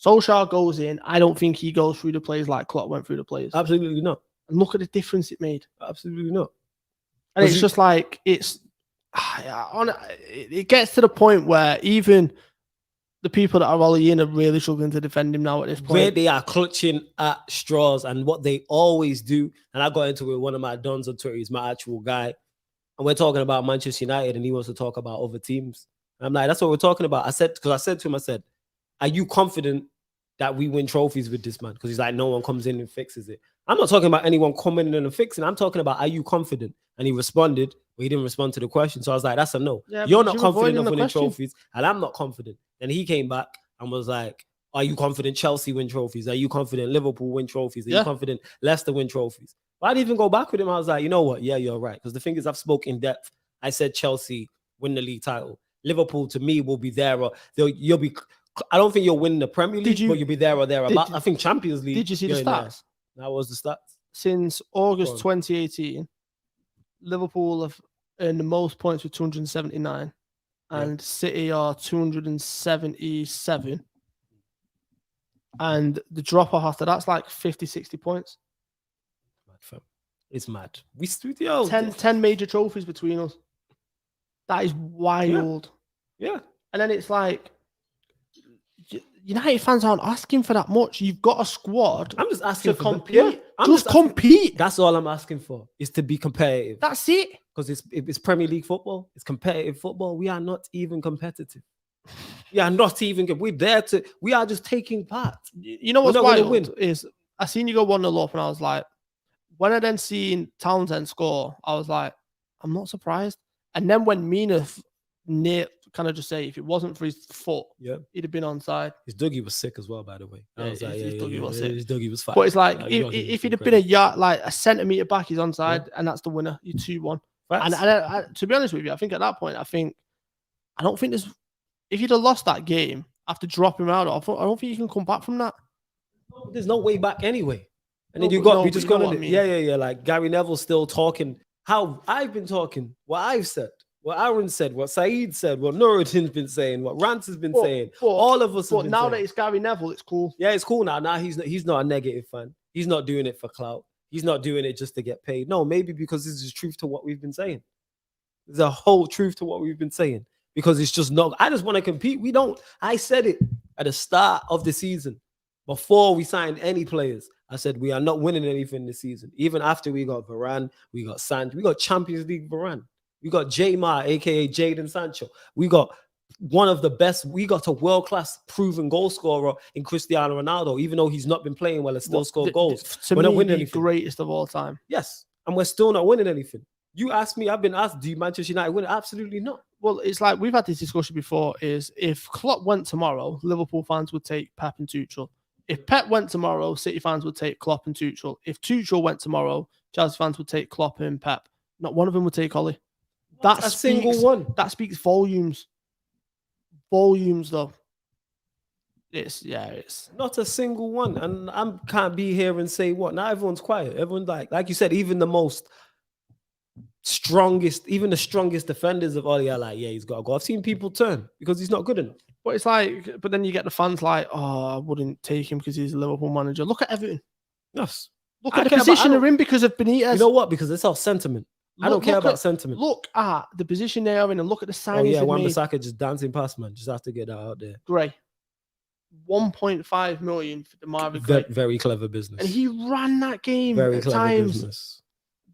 Solskjaer goes in. I don't think he goes through the plays like Klopp went through the plays. Absolutely not. And look at the difference it made. Absolutely not. And it's just like, it gets to the point where even the people that are Ollie in are really struggling to defend him now at this point. Where they are clutching at straws, and what they always do. And I got into it with one of my dons on Twitter. He's my actual guy. And we're talking about Manchester United, and he wants to talk about other teams. And I'm like, that's what we're talking about. I said to him, are you confident that we win trophies with this man? Because he's like, no one comes in and fixes it. I'm not talking about anyone coming in and fixing. I'm talking about, are you confident? And he responded, but he didn't respond to the question. So I was like, that's a no. Yeah, you're not confident of winning trophies, and I'm not confident. And he came back and was like, are you confident Chelsea win trophies? Are you confident Liverpool win trophies? Are you confident Leicester win trophies? But I didn't even go back with him. I was like, you know what? Yeah, you're right. Because the thing is, I've spoken in depth. I said Chelsea win the league title. Liverpool, to me, will be there. Or you'll be. I don't think you'll win the Premier League, but you'll be there or there. I think Champions League. Did you see the stats? That was the stats. Since August 2018, Liverpool have earned the most points with 279, and City are 277. And the drop off after that's like 50, 60 points. It's mad. We studio 10 major trophies between us. That is wild. Yeah. And then it's like, United fans aren't asking for that much. You've got a squad. I'm just asking to compete. Just compete. That's all I'm asking for, is to be competitive. That's it. Because it's Premier League football. It's competitive football. We are not even competitive. We are not even good. We are just taking part. You know what's wild is I seen you go 1-0 up and I was like, when I then seen Townsend score, I was like, I'm not surprised. And then when Mina kind of just say, if it wasn't for his foot, he'd have been onside. His Dougie was sick as well, by the way. His Dougie was fine. But it's like, if he'd have been a yard, like a centimetre back, he's onside, and that's the winner. You 2-1. And I, to be honest with you, I think at that point, I don't think there's, if you'd have lost that game after dropping him out, I don't think you can come back from that. There's no way back anyway. And then you just got on it. Yeah. Like Gary Neville's still talking how I've been talking, what I've said, what Aaron said, what Saeed said, what Nuruddin's been saying, what Rance has been saying. All of us. But now that it's Gary Neville, it's cool. Yeah, it's cool now. Now he's not a negative fan. He's not doing it for clout. He's not doing it just to get paid. No, maybe because this is truth to what we've been saying. There's a whole truth to what we've been saying. Because it's just not, I just want to compete. I said it at the start of the season, before we signed any players. I said, we are not winning anything this season. Even after we got Varane, we got Sancho, we got Champions League Varane. We got Jaymar, aka Jadon Sancho. We got one of the best, we got a world-class proven goal scorer in Cristiano Ronaldo, even though he's not been playing well and still scored goals. To me, the greatest of all time. Yes, and we're still not winning anything. You asked me, I've been asked, do Manchester United win? Absolutely not. Well, it's like we've had this discussion before, is if Klopp went tomorrow, Liverpool fans would take Pep and Tuchel. If Pep went tomorrow, City fans would take Klopp and Tuchel. If Tuchel went tomorrow, Chelsea fans would take Klopp and Pep. Not one of them would take Ollie. That's a single one. That speaks volumes. Volumes, though. It's not a single one. And I can't be here and say what. Now everyone's quiet. Everyone's like you said, even the strongest defenders of Ollie are like, yeah, he's got to go. I've seen people turn because he's not good enough. But it's like, but then you get the fans like, oh, I wouldn't take him because he's a Liverpool manager. Look at Everton. Yes. Look at the position they're in because of Benitez. You know what? Because it's all sentiment. I don't care about sentiment. Look at the position they are in and look at the signings. Oh yeah, Wan-Bissaka just dancing past, man. Just have to get that out there. Gray. 1.5 million for Damari Gray. Very clever business. And he ran that game very at clever times. Business.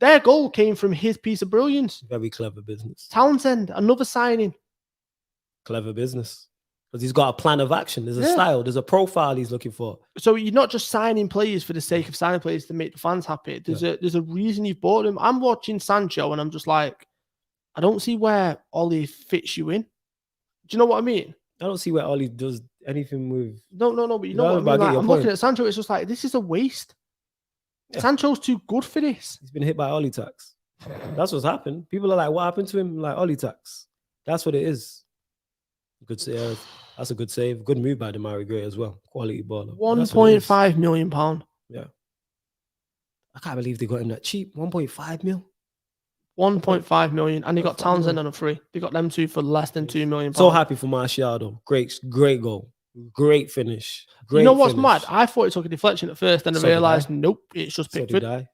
Their goal came from his piece of brilliance. Very clever business. Townsend, another signing. Clever business. Because he's got a plan of action. There's a style. There's a profile he's looking for. So you're not just signing players for the sake of signing players to make the fans happy. There's a reason you've bought him. I'm watching Sancho and I'm just like, I don't see where Ollie fits you in. Do you know what I mean? I don't see where Ollie does anything with. No. But you know what I mean? Like, I'm looking at Sancho. It's just like, this is a waste. Yeah. Sancho's too good for this. He's been hit by Ollie tax. That's what's happened. People are like, what happened to him? Like, Ollie tax. That's what it is. Good save. That's a good save. Good move by Damari Gray as well. Quality baller. £1.5 million. Yeah. I can't believe they got him that cheap. 1.5 mil. 1.5 million. And they got Townsend on a free. They got them two for less than £2 million. So happy for Martial though. Great goal. Great finish. You know what's mad? I thought it took a deflection at first, and I realised, nope, it's just Pickford.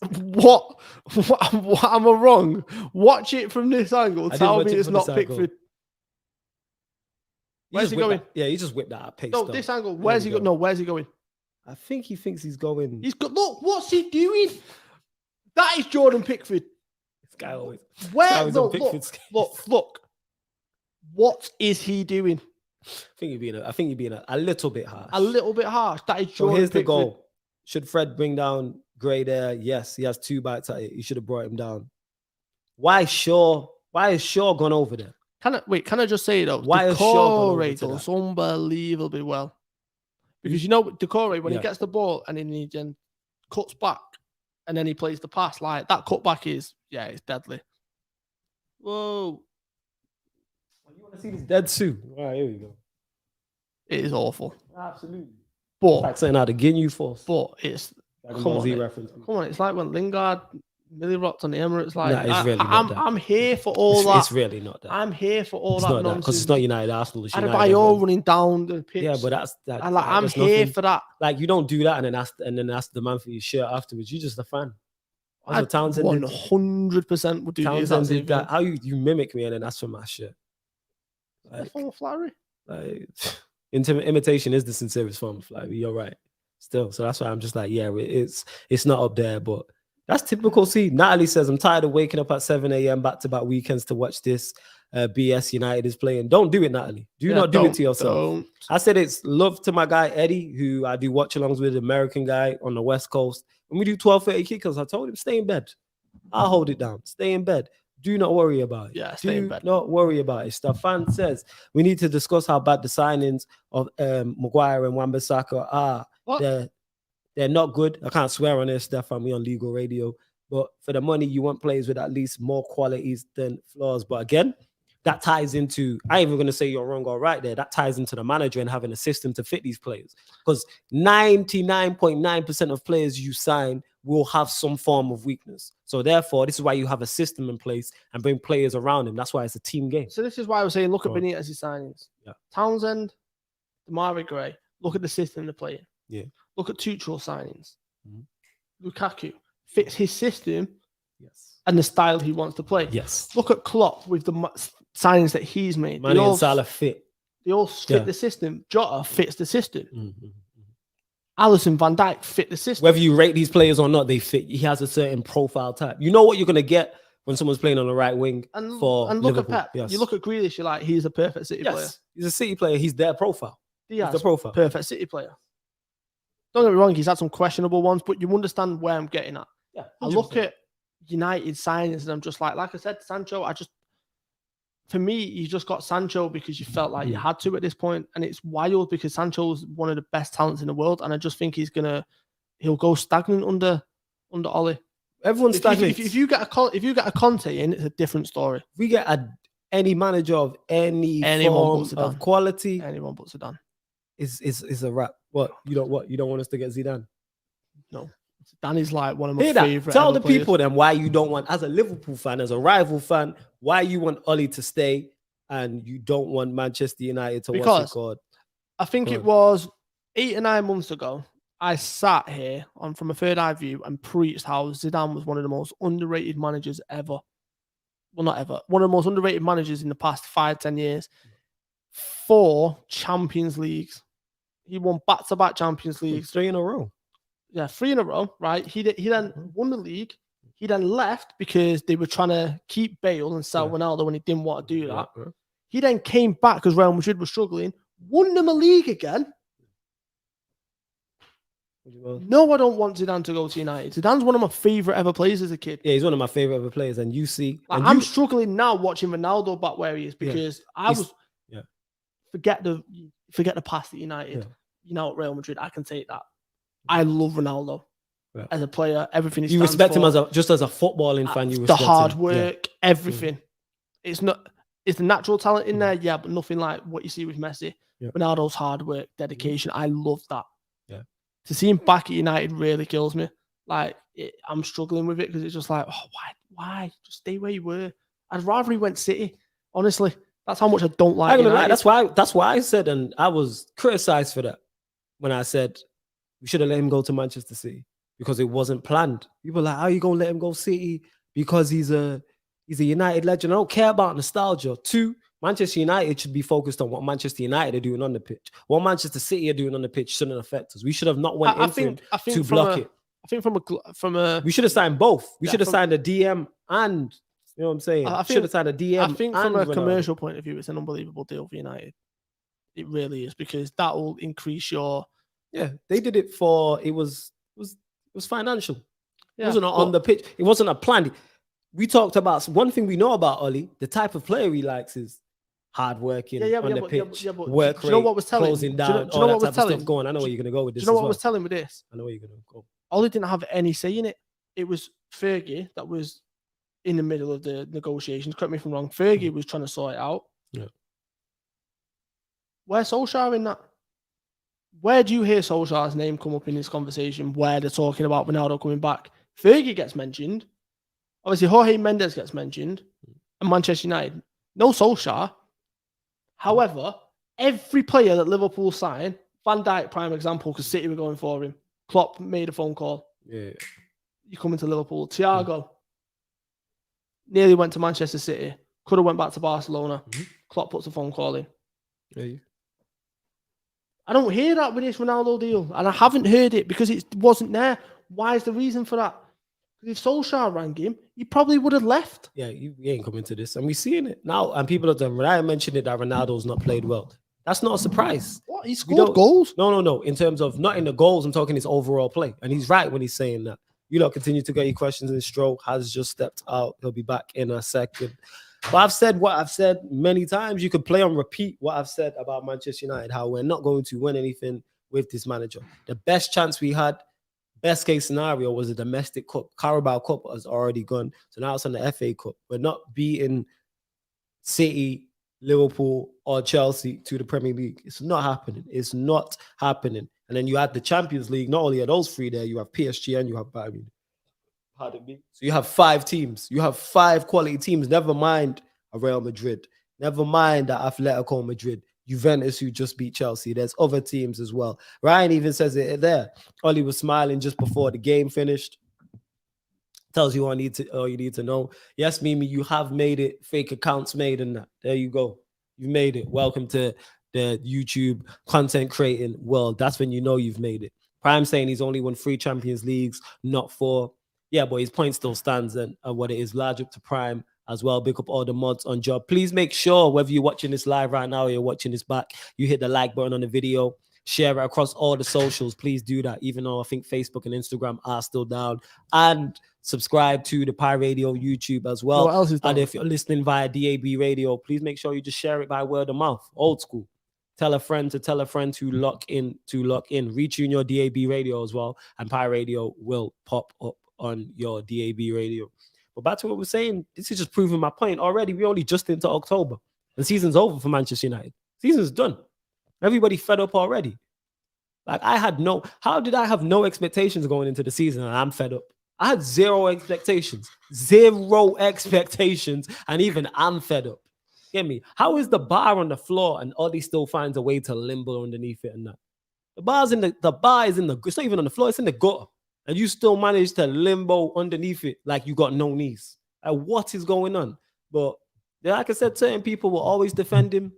What am I wrong? Watch it from this angle. Tell me it's not Pickford. Where's he going? Yeah, he just whipped that at pace. No, this angle. Where's he going? No, where's he going? I think he thinks he's going. He's got. Look, what's he doing? That is Jordan Pickford. This guy always. Where? No, look. What is he doing? I think you're being a little bit harsh. A little bit harsh. That is Jordan. So here's Pickford. The goal. Should Fred bring down Gray there? Yes, he has 2 bites at it. You should have brought him down. Why is Shaw gone over there? Can I just say though? Why is Shaw does unbelievably well? Because you know Decore, when he gets the ball and then he then cuts back and then he plays the pass, like that cutback is it's deadly. Whoa. You want to see this dead Sue? All right, here we go. It is awful. Absolutely. But like saying out of Ginyu Force. But it's come on, it's like when Lingard Millie rocked on the Emirates. Like I'm here for all that. It's really not that. I'm here for all that nonsense. Because it's not United Arsenal. It's United. Adebayor running down the pitch. Yeah, but that's that. And like I'm here for that. Like you don't do that and then ask the man for your shirt afterwards. You're just a fan. That's what Townsend 100% would do. Townsend did that. How you mimic me and then ask for my shirt. Like, form of flattery. Like imitation is the sincerest form of flattery. You're right. Still. So that's why I'm just like, yeah, it's not up there, but that's typical. See, Natalie says, I'm tired of waking up at 7 a.m. back-to-back weekends to watch this BS United is playing. Don't do it, Natalie. Do not do it to yourself. Don't. I said it's love to my guy, Eddie, who I do watch-alongs with, American guy on the West Coast. When we do 12:30 kickers, I told him, stay in bed. I'll hold it down. Stay in bed. Do not worry about it. Yeah, stay in bed. Do not worry about it. Stefan says, we need to discuss how bad the signings of Maguire and Wan-Bissaka are. What? They're not good. I can't swear on this stuff. I'm on legal radio. But for the money, you want players with at least more qualities than flaws. But again, that ties into, I ain't even going to say you're wrong or right there. That ties into the manager and having a system to fit these players. Because 99.9% of players you sign will have some form of weakness. So therefore, this is why you have a system in place and bring players around them. That's why it's a team game. So this is why I was saying, look at Benitez's signings. Yeah. Townsend, Damari Gray. Look at the system they're playing. Yeah. Look at Tuchel signings. Lukaku fits his system. Yes. And the style he wants to play. Yes. Look at Klopp with the signings that he's made. Mane and Salah fit. They all fit the system. Jota fits the system. Alisson, Van Dijk fit the system. Whether you rate these players or not, they fit. He has a certain profile type. You know what you're going to get when someone's playing on the right wing and for look Liverpool. at Pep. Yes. You look at Grealish, you're like, he's a perfect City player. He's a City player. He's their profile. He's the profile. Perfect City player. Don't get me wrong, he's had some questionable ones, but you understand where I'm getting at. Yeah, I look at United signings and I'm just like I said, Sancho, for me, you just got Sancho because you felt like you had to at this point. And it's wild because Sancho's one of the best talents in the world. And I just think he'll go stagnant under Ollie. Everyone's stagnant. If you get a Conte in, it's a different story. If we get any manager of anyone form of quality, anyone but Zidane. Is a wrap. What? You don't want us to get Zidane? No. Zidane is like one of my favorite. Tell the players. people then why you don't want, as a Liverpool fan, as a rival fan, why you want Ollie to stay and you don't want Manchester United to because what's it called? I think it was 8 or 9 months ago. I sat here from a third eye view and preached how Zidane was one of the most underrated managers ever. Well, not ever. One of the most underrated managers in the past 5-10 years. 4 Champions Leagues. He won back-to-back Champions Leagues. 3 in a row. Yeah, 3 in a row, right? He then won the league. He then left because they were trying to keep Bale and sell Ronaldo when he didn't want to do that. Yeah. He then came back because Real Madrid was struggling, won them a league again. No, I don't want Zidane to go to United. Zidane's one of my favorite ever players as a kid. Yeah, he's one of my favorite ever players. And you see, I'm struggling now watching Ronaldo back where he is because forget the past at United. Yeah. You know, at Real Madrid, I can take that. I love Ronaldo as a player. Everything he stands respect for, him as a footballing fan. You the respect hard him. work, everything. It's the natural talent in there, but nothing like what you see with Messi. Yeah. Ronaldo's hard work, dedication. I love that. Yeah. To see him back at United really kills me. Like I'm struggling with it because it's just like, why? Just stay where you were. I'd rather he went City. Honestly, that's how much I don't like United. That's why I said, and I was criticized for that when I said we should have let him go to Manchester City because it wasn't planned. People were like, how are you gonna let him go City? Because he's a United legend. I don't care about nostalgia. 2, Manchester United should be focused on what Manchester United are doing on the pitch. What Manchester City are doing on the pitch shouldn't affect us. We should have not went to block it. I think from a we should have signed both. We should have signed a DM and you know what I'm saying. I should have signed a DM. I think from a commercial point of view, it's an unbelievable deal for United. It really is because that will increase your. Yeah, they did it for it was financial. It wasn't on the pitch. It wasn't a plan. We talked about one thing we know about Ollie. The type of player he likes is hardworking on the pitch, work rate, you know what was telling? closing down, all that type of stuff going. I know where you're going to go with this. Do you know what was telling with this? I know where you're going to go. Ollie didn't have any say in it. It was Fergie that was in the middle of the negotiations. Correct me if I'm wrong. Fergie was trying to sort it out. Yeah. Where's Solskjaer in that? Where do you hear Solskjaer's name come up in this conversation where they're talking about Ronaldo coming back? Fergie gets mentioned. Obviously, Jorge Mendes gets mentioned. And Manchester United. No Solskjaer. However, every player that Liverpool signed, Van Dijk, prime example, because City were going for him. Klopp made a phone call. Yeah. You come into Liverpool. Thiago nearly went to Manchester City. Could have went back to Barcelona. Klopp puts a phone call in. Yeah. I don't hear that with this Ronaldo deal, and I haven't heard it because it wasn't there. Why is the reason for that? If Solskjaer rang him, he probably would have left. Yeah, you ain't coming to this, and we're seeing it now. And people are done. When I mentioned it that Ronaldo's not played well, that's not a surprise. What? He scored goals? No. In terms of not in the goals, I'm talking his overall play, and he's right when he's saying that. You lot continue to get your questions in. Stroke has just stepped out. He'll be back in a second. But I've said what I've said many times. You could play on repeat what I've said about Manchester United, how we're not going to win anything with this manager. The best chance we had, best case scenario, was a domestic cup. Carabao Cup has already gone. So now it's on the FA Cup. We're not beating City, Liverpool, or Chelsea to the Premier League. It's not happening. It's not happening. And then you add the Champions League. Not only are those three there, you have PSG and you have Bayern. Pardon me. So you have 5 teams. You have 5 quality teams. Never mind a Real Madrid. Never mind that Atletico Madrid. Juventus, who just beat Chelsea. There's other teams as well. Ryan even says it there. Ollie was smiling just before the game finished. Tells you all you need to know. Yes, Mimi, you have made it. Fake accounts made and that. There you go. You made it. Welcome to the YouTube content creating world. That's when you know you've made it. Prime saying he's only won 3 Champions Leagues, not 4. Yeah, but his point still stands and what it is. Large up to Prime as well. Pick up all the mods on job. Please make sure whether you're watching this live right now or you're watching this back, you hit the like button on the video. Share it across all the socials. Please do that, even though I think Facebook and Instagram are still down. And subscribe to the Pi Radio YouTube as well. What else is down? And if you're listening via DAB Radio, please make sure you just share it by word of mouth. Old school. Tell a friend to tell a friend to lock in. Retune your DAB Radio as well. And Pi Radio will pop up on your DAB Radio. But back to what we're saying, this is just proving my point. Already, we're only just into October. The season's over for Manchester United. Season's done. Everybody fed up already. Like how did I have no expectations going into the season and I'm fed up? I had 0 expectations. 0 expectations. And even I'm fed up. Get me? How is the bar on the floor and Ollie still finds a way to limbo underneath it and that? The bar is it's not even on the floor, it's in the gutter. And you still manage to limbo underneath it like you got no knees. What is going on? But like I said, certain people will always defend him.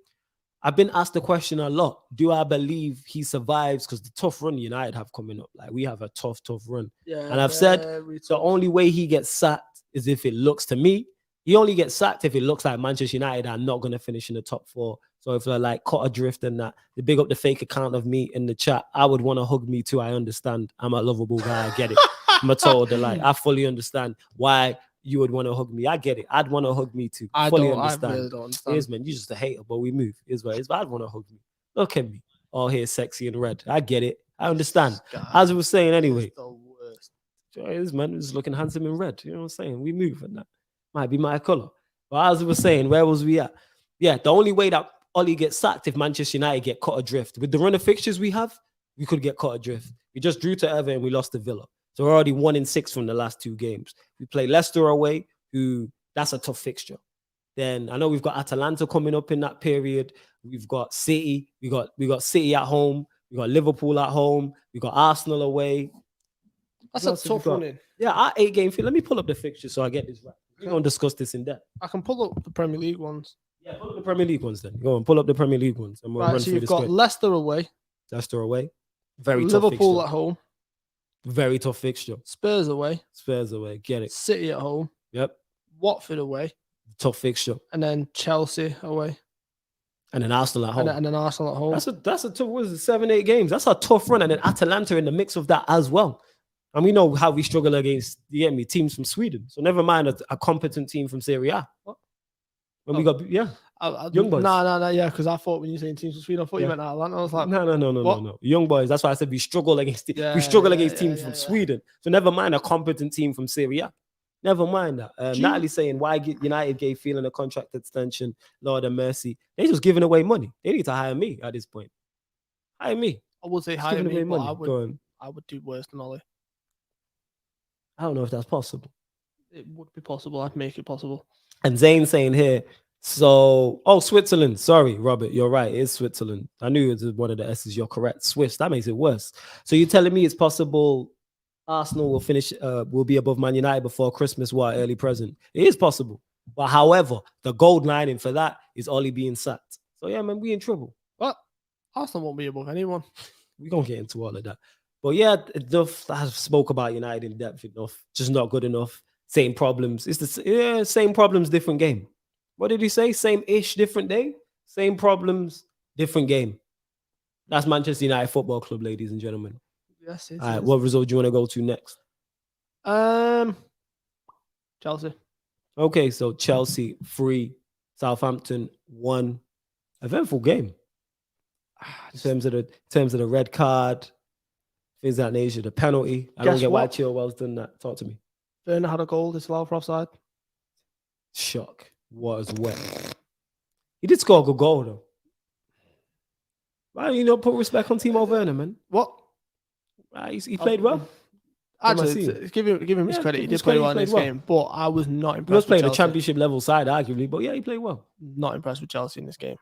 I've been asked the question a lot. Do I believe he survives? Because the tough run United have coming up. Like, we have a tough run. Yeah, and I've said the only way he gets sacked is if it looks to me. He only gets sacked if it looks like Manchester United are not going to finish in the top 4. So if they're like caught adrift and that, they big up the fake account of me in the chat. I would want to hug me too. I understand. I'm a lovable guy. I get it. I'm a total delight. I fully understand why you would want to hug me. I get it. I'd want to hug me too. I really don't understand. Here's, man, you just a hater, but we move. Here's what it is. But I'd want to hug me. Look at me. All here sexy and red. I get it. I understand. As I was saying anyway. This man is looking handsome in red. You know what I'm saying? We move and that. Might be my color. But as I was saying, where was we at? Yeah, the only way that Ollie gets sacked if Manchester United get caught adrift. With the run of fixtures we have, we could get caught adrift. We just drew to Everton and we lost to Villa. So we're already 1-6 from the last 2 games. We play Leicester away, that's a tough fixture. Then I know we've got Atalanta coming up in that period. We've got City. We got City at home. We got Liverpool at home. We got Arsenal away. That's a tough one. Yeah, our 8-game field. Let me pull up the fixture so I get this right. We're going to discuss this in depth. I can pull up the Premier League ones. Yeah, pull up the Premier League ones then. Go on, pull up the Premier League ones. And we'll run so through you've got Leicester away. Leicester away. Very tough Liverpool fixture. At home. Very tough fixture. Spurs away. Get it. City at home. Yep. Watford away. Tough fixture. And then Chelsea away. And then Arsenal at home. And then Arsenal at home. That's a tough, what is it, 7-8 games? That's a tough run. And then Atalanta in the mix of that as well. And we know how we struggle against teams from Sweden. So never mind a competent team from Serie A. What? When we got, young boys. No, yeah, because I thought when you saying teams from Sweden, I thought you meant Atalanta. I was like, no. Young boys. That's why I said we struggle against teams from Sweden. So never mind a competent team from Serie A. Never mind that. Natalie's saying, why United gave Phelan a contract extension? Lord have mercy. They're just giving away money. They need to hire me at this point. Hire me. I would say hire me, but I would do worse than Ollie. I don't know if that's possible. It would be possible. I'd make it possible. And Zane saying here, Switzerland. Sorry, Robert, you're right. It is Switzerland. I knew it was one of the S's. You're correct. Swiss. That makes it worse. So you're telling me it's possible Arsenal will be above Man United before Christmas? What, early present? It is possible. But however, the gold lining for that is Ollie being sacked. So yeah, man, we in trouble. What? Arsenal won't be above anyone. We're going to get into all of that. But yeah, enough. I've spoke about United in depth enough. Just not good enough. Same problems. It's the same problems, different game. What did he say? Same-ish, different day? Same problems, different game. That's Manchester United Football Club, ladies and gentlemen. Yes, it All right, is. what result do you want to go to next? Chelsea. Okay, so Chelsea 3, Southampton 1. Eventful game. In terms of the red card, things of that nature, the penalty. I don't get why Chilwell's done that. Talk to me. Werner had a goal disallowed for offside. Shock. Was wet. He did score a good goal though. Why don't you not put respect on Timo Werner, man? What? He played well. Actually, give him his credit. He did play well in this game, but I was not impressed. He was playing a championship level side, arguably, but yeah, he played well. Not impressed with Chelsea in this game.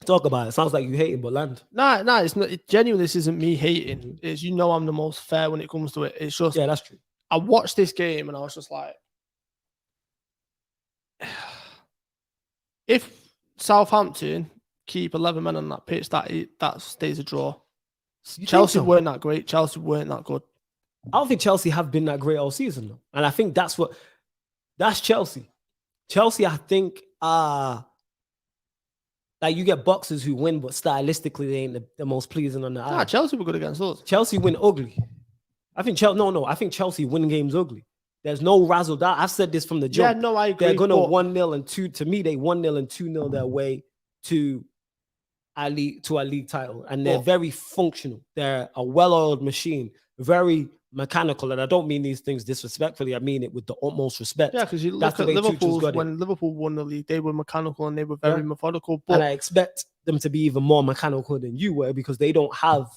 Talk about it. Sounds like you hate him, but land. Nah, it's not. Genuinely, this isn't me hating. It's, you know, I'm the most fair when it comes to it. It's just, yeah, that's true. I watched this game and I was just like, if Southampton keep 11 men on that pitch, that stays a draw. Chelsea weren't that great. Chelsea weren't that good. I don't think Chelsea have been that great all season, though. And I think that's Chelsea. Chelsea, I think, like you get boxers who win, but stylistically they ain't the most pleasing on the eye. Chelsea were good against us. Chelsea win ugly. I think I think Chelsea win games ugly. There's no razzle dazzle. I've said this from the jump. Yeah, no, I agree. They're gonna 1-0 and 2. To me, they 1-0 and 2-0 their way to a league title, and they're very functional. They're a well-oiled machine, very mechanical, and I don't mean these things disrespectfully. I mean it with the utmost respect. Yeah, because you look at Liverpool, when Liverpool won the league, they were mechanical and they were very methodical. But and I expect them to be even more mechanical than you were, because they don't have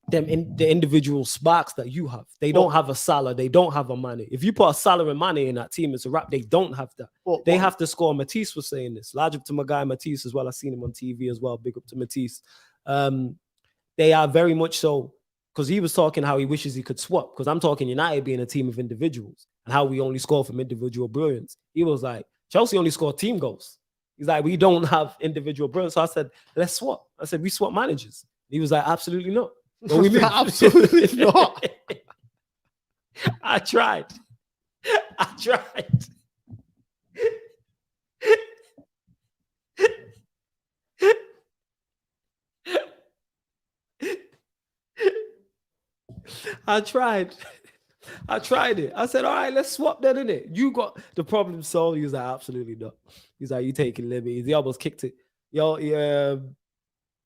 them in the individual sparks that you have. They don't have a Salah. They don't have a Mane. If you put a Salah and Mane in that team, it's a wrap. They don't have that. They have to score. Matisse was saying this. Large up to my guy Matisse as well. I've seen him on TV as well. Big up to Matisse. They are very much so, because he was talking how he wishes he could swap, because I'm talking United being a team of individuals and how we only score from individual brilliance. He was like, Chelsea only score team goals. He's like, we don't have individual brilliance. So I said, let's swap. I said, we swap managers. He was like, absolutely not. What we mean? Absolutely not. I tried. I tried it. I said, all right, let's swap that in it. You got the problem solved. He was like, absolutely not. He's like, you taking liberties. He almost kicked it.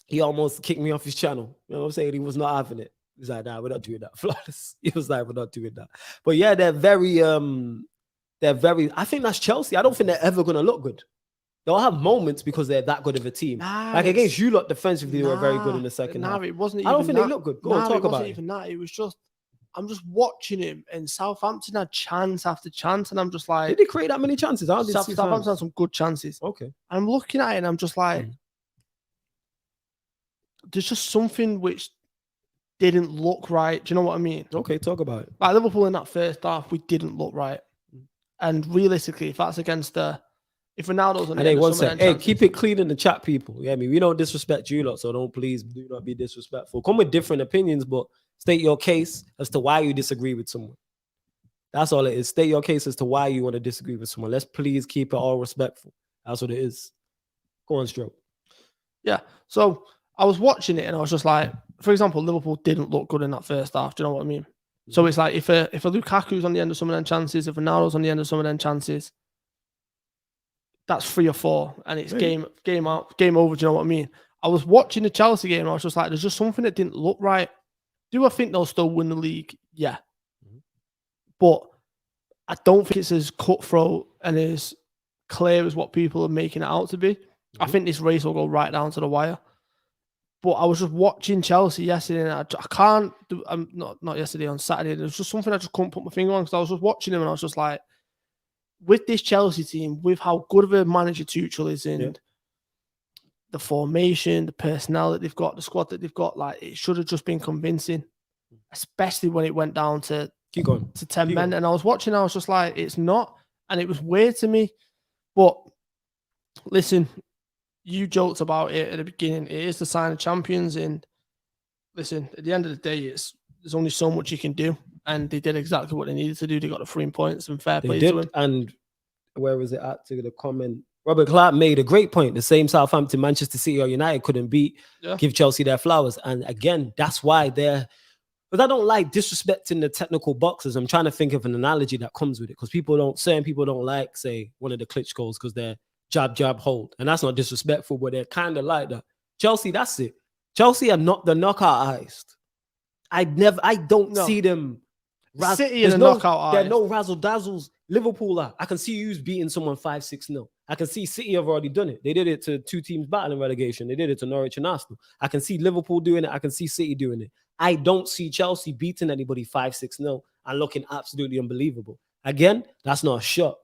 He almost kicked me off his channel. You know what I'm saying? He was not having it. He's like, nah, we're not doing that. Flawless. He was like, we're not doing that. But yeah, they're very, I think that's Chelsea. I don't think they're ever going to look good. They'll have moments because they're that good of a team. Like against you lot defensively, they were very good in the second half. It wasn't even I don't think they look good. Go on, talk about it. Even that. It was just, I'm just watching him, and Southampton had chance after chance, and I'm just like, did they create that many chances? Southampton had some good chances. Okay. I'm looking at it, and I'm just like, there's just something which didn't look right. Do you know what I mean? Okay, talk about it. Like Liverpool in that first half, we didn't look right. And realistically, if that's against if Ronaldo's on the end of some of them chances, keep it clean in the chat, people. Yeah, I mean, we don't disrespect you lot, so do not be disrespectful. Come with different opinions, but state your case as to why you disagree with someone. That's all it is. State your case as to why you want to disagree with someone. Let's please keep it all respectful. That's what it is. Go on, Stroke. Yeah. So I was watching it and I was just like, for example, Liverpool didn't look good in that first half. Do you know what I mean? Mm-hmm. So it's like if a Lukaku's on the end of some of them chances, if Ronaldo's on the end of some of them chances, that's 3 or 4, and it's game out, game over. Do you know what I mean? I was watching the Chelsea game and I was just like, there's just something that didn't look right. Do I think they'll still win the league? Yeah. Mm-hmm. But I don't think it's as cutthroat and as clear as what people are making it out to be. Mm-hmm. I think this race will go right down to the wire. But I was just watching Chelsea yesterday, and I can't do. I'm not yesterday, on Saturday. There was just something I just couldn't put my finger on, because I was just watching him and I was just like, with this Chelsea team, with how good of a manager Tuchel is in, the formation, the personnel that they've got, the squad that they've got, like it should have just been convincing, especially when it went down to 10 men. And I was watching, I was just like, it's not, and it was weird to me. But listen, you joked about it at the beginning. It is the sign of champions. And listen, at the end of the day, there's only so much you can do. And they did exactly what they needed to do. They got the 3 points and fair play to him. And where was it at to the comment? Robert Clark made a great point. The same Southampton, Manchester City, or United couldn't beat. Yeah. Give Chelsea their flowers. And again, that's why they're. But I don't like disrespecting the technical boxers. I'm trying to think of an analogy that comes with it because certain people don't like, say, one of the Klitschko's because they're jab, hold. And that's not disrespectful, but they're kind of like that. Chelsea, that's it. Chelsea are not the knockout-ized. I don't see them. City in a knockout. There are no razzle-dazzles. Liverpool are. I can see you beating someone 5-6-0. I can see City have already done it. They did it to 2 teams battling relegation. They did it to Norwich and Arsenal. I can see Liverpool doing it. I can see City doing it. I don't see Chelsea beating anybody 5-6-0 and looking absolutely unbelievable. Again, that's not a shot.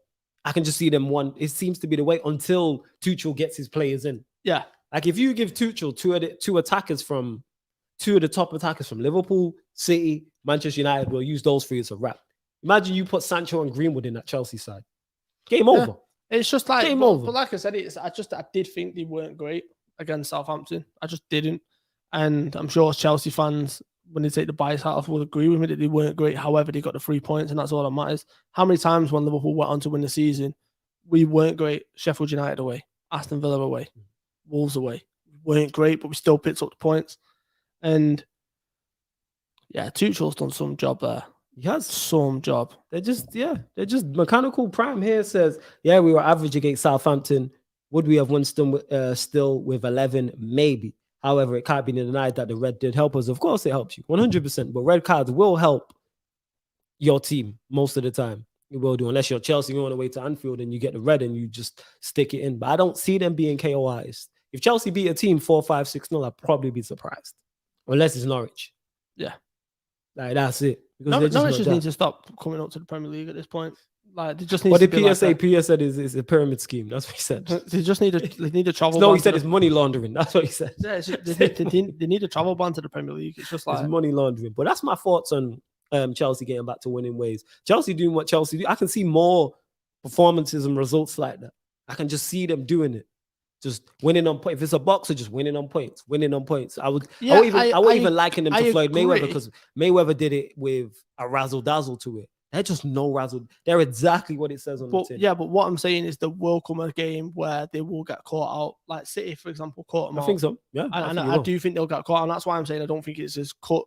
I can just see them one. It seems to be the way until Tuchel gets his players in. Yeah. Like if you give Tuchel two of the top attackers from Liverpool, City, Manchester United, we'll use those 3 as a wrap. Imagine you put Sancho and Greenwood in that Chelsea side. Game over. It's just like game over. But like I said, I did think they weren't great against Southampton. I just didn't. And I'm sure Chelsea fans, when they take the bias out of, will agree with me that they weren't great. However, they got the 3 points, and that's all that matters. How many times when Liverpool went on to win the season, we weren't great? Sheffield United away, Aston Villa away, Wolves away. We weren't great, but we still picked up the points. And yeah, Tuchel's done some job there. He has some job. They're just mechanical. Prime here says, yeah, we were average against Southampton. Would we have won still with 11? Maybe. However, it can't be denied that the red did help us. Of course, it helps you 100%. But red cards will help your team most of the time. It will do, unless you're Chelsea, you're on the way to Anfield and you get the red and you just stick it in. But I don't see them being KOIs. If Chelsea beat a team 4-5-6-0, I'd probably be surprised. Unless it's Norwich. Yeah. Like, that's it. Norwich just need to stop coming up to the Premier League at this point. Like, they just need. What did PS say? PS said is a pyramid scheme. That's what he said. They just need a travel. No, he said it's money laundering. That's what he said. Yeah, they need a travel ban to the Premier League. It's just like it's money laundering. But that's my thoughts on Chelsea getting back to winning ways. Chelsea doing what Chelsea do. I can see more performances and results like that. I can just see them doing it. Just winning on points. If it's a boxer, just winning on points. I wouldn't even liken them to Floyd Mayweather because Mayweather did it with a razzle dazzle to it. They're just no razzle. They're exactly what it says on the tin. Yeah, but what I'm saying is there will come a game where they will get caught out. Like City, for example, caught them out. I think so. Yeah, I do think they'll get caught out. And that's why I'm saying I don't think it's as cut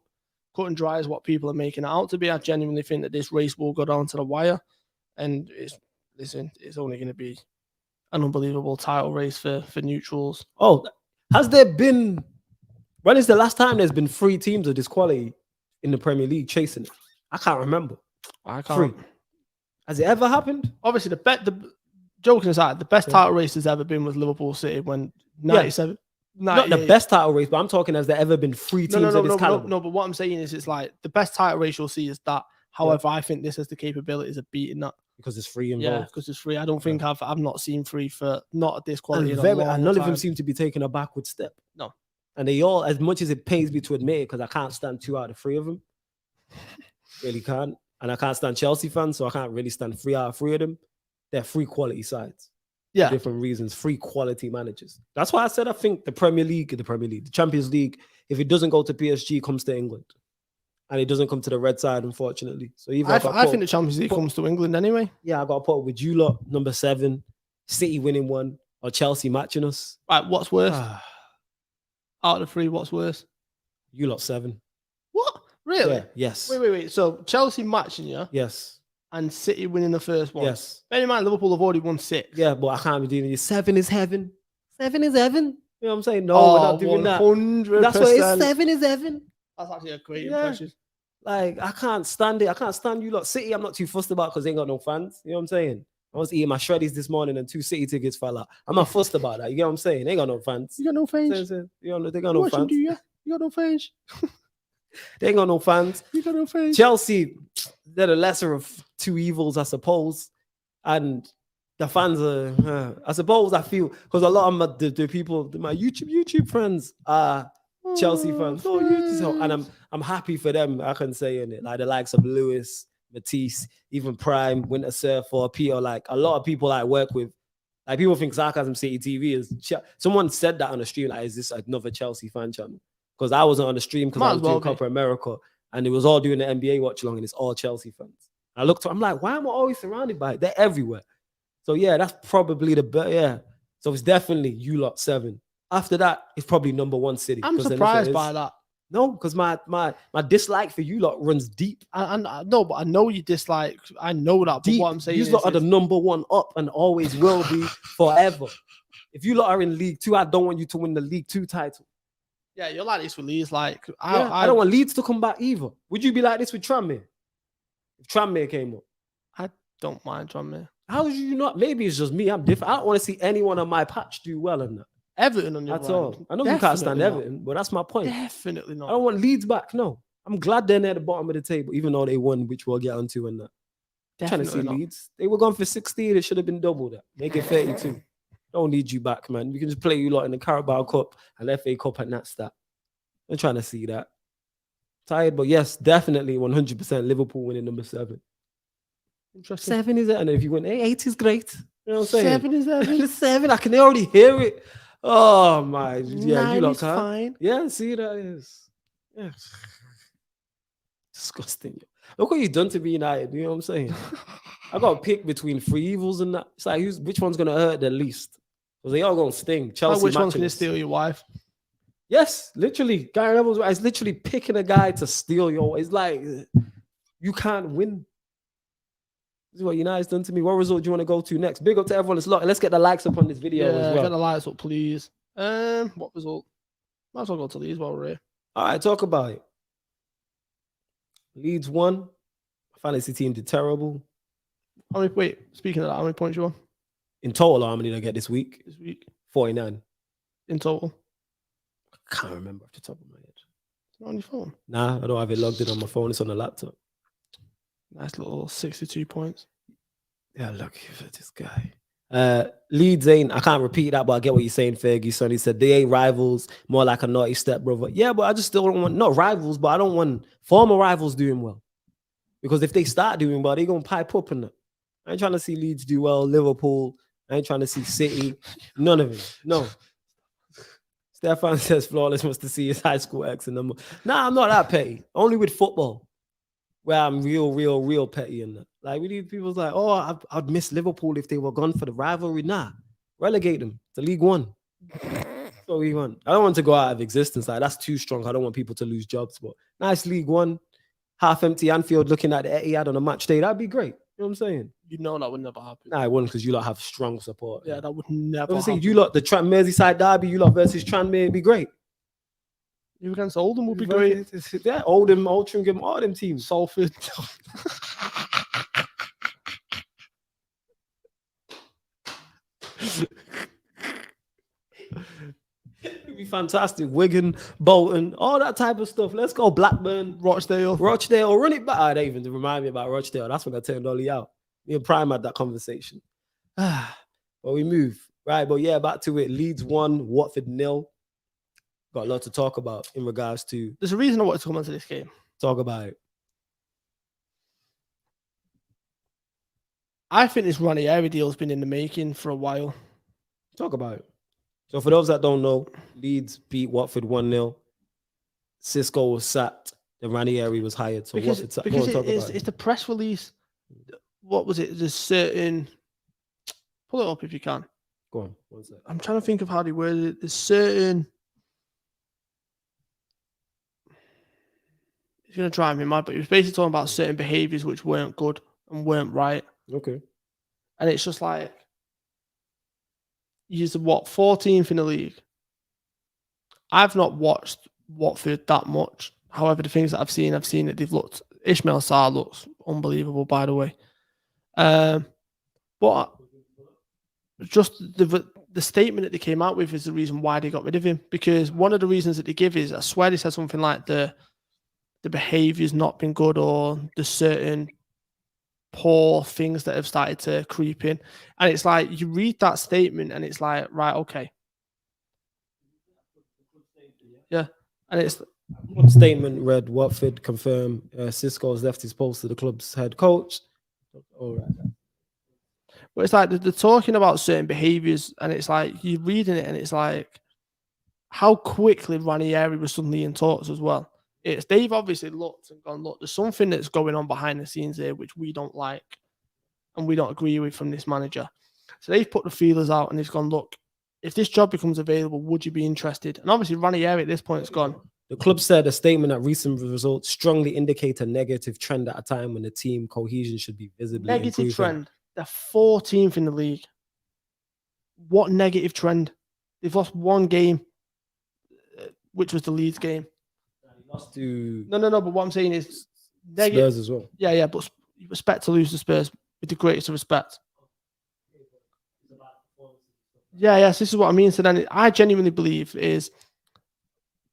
and dry as what people are making it out to be. I genuinely think that this race will go down to the wire. And it's only going to be an unbelievable title race for neutrals. Oh, has there been? When is the last time there's been 3 teams of this quality in the Premier League chasing it? I can't remember. I can't. 3. Has it ever happened? Obviously, the joking aside, the best title race has ever been with Liverpool City when 97. Not the best title race, but I'm talking, has there ever been 3 teams of this caliber? No, but what I'm saying is it's like the best title race you'll see is that. However, I think this has the capabilities of beating that. Because it's 3 involved. Yeah, because it's 3. I don't think I've not seen 3 for not at this quality. And none of them seem to be taking a backward step. No. And they all, as much as it pains me to admit it, because I can't stand 2 out of 3 of them. Really can't. And I can't stand Chelsea fans, so I can't really stand 3 out of 3 of them. They're 3 quality sides. Yeah. For different reasons, 3 quality managers. That's why I said I think the the Champions League, if it doesn't go to PSG, comes to England. And it doesn't come to the red side, unfortunately. So I think the Champions League comes to England anyway. Yeah, I got to put it with you lot, number 7, City winning 1, or Chelsea matching us. Right, what's worse? Out of the 3, what's worse? You lot 7. What? Really? Yeah, yes. Wait. So Chelsea matching you? Yes. And City winning the first one? Yes. Bear in mind, Liverpool have already won 6. Yeah, but I can't be doing it. 7 is heaven. 7 is heaven. You know what I'm saying? No, we're not doing 100%. That. That's what it is. 7 is heaven. That's actually a great impression. Like, I can't stand it. I can't stand you lot. City, I'm not too fussed about because they ain't got no fans. You know what I'm saying? I was eating my shreddies this morning and 2 City tickets fell out. I'm not fussed about that. You get what I'm saying? They ain't got no fans. You got no fans? They got no fans. You got no fans? They ain't got no fans. You got no fans? Chelsea, they're the lesser of 2 evils, I suppose. And the fans are, I suppose I feel, because a lot of the people, my YouTube friends are Chelsea fans. And I'm happy for them, I can say, in it. Like the likes of Lewis, Matisse, even Prime, Winter Surf, or Peter, like a lot of people I work with Like people think Sarcasm City TV is. Someone said that on the stream. Like, is this another Chelsea fan channel? Because I wasn't on the stream because I was doing Copa America, and it was all doing the NBA watch along, and it's all Chelsea fans. I looked, I'm like, why am I always surrounded by it? They're everywhere. So yeah, that's probably the best. Yeah. So it's definitely you lot 7. After that, it's probably number 1 City. I'm surprised by that. No, because my dislike for you lot runs deep. I know, but I know you dislike. I know that. Deep. But what I'm saying you lot are the number 1 up and always will be forever. If you lot are in League 2, I don't want you to win the League 2 title. Yeah, you're like this with Leeds. Like I don't want Leeds to come back either. Would you be like this with Tranmere? If Tranmere came up, I don't mind Tranmere. How would you not? Maybe it's just me. I'm different. I don't want to see anyone on my patch do well in that. Everton on your That's all. I know you can't stand Everton, but that's my point. Definitely not. I don't want Leeds back. No, I'm glad they're near the bottom of the table, even though they won, which we'll get onto in that. Trying to see Leeds. They were gone for 16. It should have been double that. Make it 32. Don't need you back, man. We can just play you lot in the Carabao Cup and FA Cup and that's that. I'm trying to see that. Tired, but yes, definitely 100% Liverpool winning number 7. Interesting. 7 is it? And if you win 8 is great. You know what I'm saying? 7 is that? 7. I can already hear it. Oh my, yeah, 9 you lot is can't. fine. Yeah, see that is. Yeah. Disgusting. Look what you've done to me, United. You know what I'm saying? I got to pick between 3 evils and that. It's like, which one's going to hurt the least? Because they all going to sting. Chelsea, which one's going to steal your wife? Yes, literally. Gary Neville's right. It's literally picking a guy to steal your. It's like, you can't win. This is what United's done to me. What result do you want to go to next? Big up to everyone that's locked. Let's get the likes up on this video as well. Get the likes up, please. What result? Might as well go to Leeds while we're here. All right, talk about it. Leeds won. Fantasy team did terrible. Speaking of that, how many points you won? In total, how many did I get this week? 49. In total? I can't remember off the top of my head. It's not on your phone? Nah, I don't have it logged in on my phone. It's on the laptop. Nice little 62 points. Yeah, look at this guy. Leeds ain't, I can't repeat that, but I get what you're saying, Fergie. Son, he said they ain't rivals, more like a naughty stepbrother. Yeah, but I just still don't want, not rivals, but I don't want former rivals doing well. Because if they start doing well, they're going to pipe up in it. I ain't trying to see Leeds do well, Liverpool. I ain't trying to see City. None of it. No. Stefan says Flawless wants to see his high school ex and number. Nah, I'm not that petty. Only with football, where I'm real petty in that. Like, we need people's like, oh, I'd miss Liverpool if they were gone for the rivalry. Nah, relegate them to League One. So we want. I don't want to go out of existence. Like, that's too strong. I don't want people to lose jobs. But nice League One, half empty Anfield looking at the Etihad on a match day. That'd be great. You know what I'm saying? You know that would never happen. Nah, it wouldn't, because you lot have strong support. Yeah, that would never happen. You lot, the Merseyside derby, you lot versus Tranmere, it'd be great. You against Oldham would be great. Yeah, Oldham, Altrincham, all them teams. Salford. It'd be fantastic. Wigan, Bolton, all that type of stuff. Let's go. Blackburn, Rochdale, run it back. I don't even remind me about Rochdale. That's when I turned Ollie out. Me and Prime had that conversation. But we move. Right, but yeah, back to it. Leeds 1, Watford 0. Got a lot to talk about in regards to. There's a reason I wanted to come onto this game. Talk about it. I think this Ranieri deal has been in the making for a while. Talk about it. So for those that don't know, Leeds beat Watford 1-0. Cisco was sacked. The Ranieri was hired. So because it's the press release. What was it? There's certain. Pull it up if you can. Go on. What's that? I'm trying to think of how they worded it. There's certain. It's going to drive me mad, but he was basically talking about certain behaviors which weren't good and weren't right. Okay. And it's just like, he's what, 14th in the league. I've not watched Watford that much. However, the things that I've seen that they've looked. Ismail Sarr looks unbelievable, by the way. But just the statement that they came out with is the reason why they got rid of him. Because one of the reasons that they give is, I swear they said something like the behaviour's not been good, or the certain poor things that have started to creep in. And it's like, you read that statement and it's like, right, okay. Yeah. And it's one statement read, Watford confirm Cisco has left his post to the club's head coach. All right. But it's like they're talking about certain behaviours, and it's like you're reading it, and it's like how quickly Ranieri was suddenly in talks as well. They've obviously looked and gone, look, there's something that's going on behind the scenes here which we don't like and we don't agree with from this manager. So they've put the feelers out and they've gone, look, if this job becomes available, would you be interested? And obviously Ranieri at this point has gone. The club said a statement that recent results strongly indicate a negative trend at a time when the team cohesion should be visibly Negative improving. trend. They're 14th in the league. What negative trend? They've lost one game, which was the Leeds game. Lost to No. But what I'm saying is Spurs as well. Yeah. But you expect to lose to Spurs with the greatest of respect. Yes, this is what I mean. So then I genuinely believe is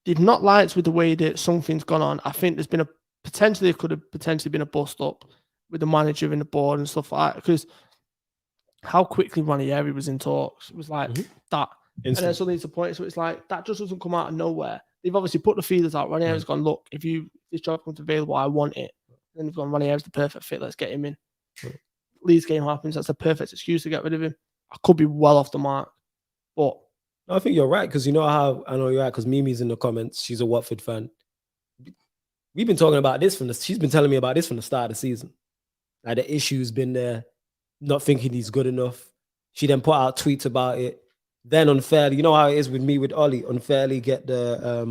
they've not liked with the way that something's gone on. I think there's been there could have potentially been a bust up with the manager and the board and stuff like that. Because how quickly Ranieri was in talks, it was like that. And then suddenly it's a point, so it's like that just doesn't come out of nowhere. They've obviously put the feelers out. Ranieri's gone, look, if this job comes available, I want it. And they've gone, Ranieri's the perfect fit, let's get him in. Leeds game happens, that's a perfect excuse to get rid of him. I could be well off the mark, but I think you're right, because you know how I know you're right, because Mimi's in the comments, she's a Watford fan. We've been talking about this she's been telling me about this from the start of the season. Like the issue's been there, not thinking he's good enough. She then put out tweets about it. Then unfairly, you know how it is with me with Ollie, unfairly get the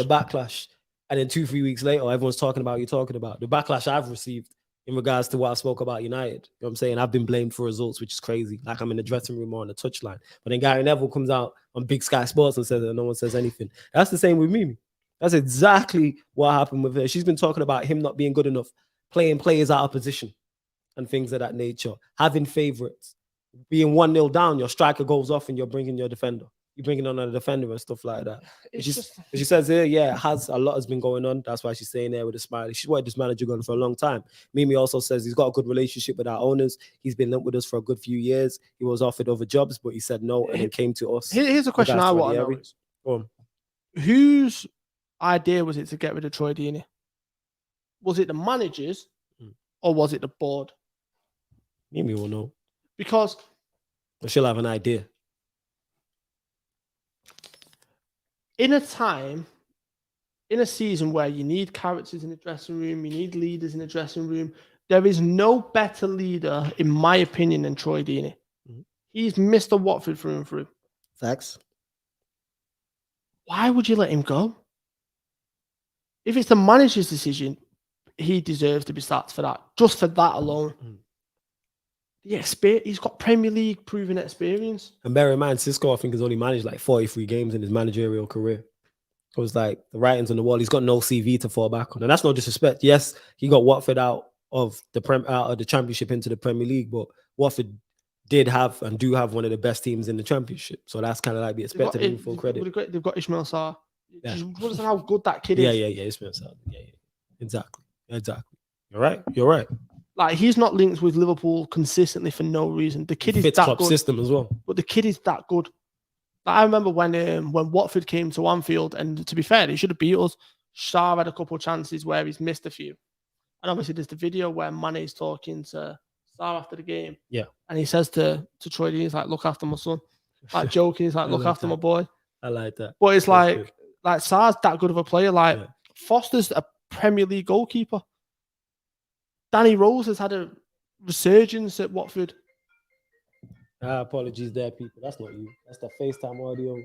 backlash. And then 2-3 weeks later, everyone's talking about the backlash I've received in regards to what I spoke about United. You know what I'm saying? I've been blamed for results, which is crazy. Like I'm in the dressing room or on the touchline. But then Gary Neville comes out on Big Sky Sports and says that no one says anything. That's the same with Mimi. That's exactly what happened with her. She's been talking about him not being good enough, playing players out of position and things of that nature, having favourites, being 1-0 down, your striker goes off and you're bringing your defender. You're bringing on a defender and stuff like that. She says here, a lot has been going on. That's why she's saying there with a smile. She's wanted this manager going for a long time. Mimi also says he's got a good relationship with our owners. He's been linked with us for a good few years. He was offered other jobs, but he said no and it came to us. Here's a question I want to know. Whose idea was it to get rid of Troy Deeney? Was it the managers or was it the board? Mimi will know. Because she'll have an idea. In a season where you need characters in the dressing room, you need leaders in the dressing room, there is no better leader, in my opinion, than Troy Deeney. He's Mr. Watford through and through. Facts. Why would you let him go? If it's the manager's decision, he deserves to be sacked for that. Just for that alone. He's got Premier League proven experience. And bear in mind, Cisco, I think, has only managed like 43 games in his managerial career. It was like the writings on the wall. He's got no CV to fall back on. And that's no disrespect. Yes, he got Watford out of the Championship into the Premier League, but Watford did have and do have one of the best teams in the Championship. So that's kind of like the expected in full credit. They've got Ismail Sarr. Yeah. Just understand how good that kid is. Yeah, Ismail Sarr. Yeah. Exactly. You're right. Like, he's not linked with Liverpool consistently for no reason. The kid is that club good. System as well. But the kid is that good. Like, I remember when Watford came to Anfield, and to be fair, they should have beat us. Sarr had a couple of chances where he's missed a few. And obviously there's the video where Mane's talking to Sarr after the game. Yeah. And he says to Troy Deeney, he's like, look after my son. Like, joking, he's like, look after my boy. I like that. But it's like Sarr's that good of a player. Like, Foster's a Premier League goalkeeper. Danny Rose has had a resurgence at Watford. Apologies there, people. That's not you. That's the FaceTime audio,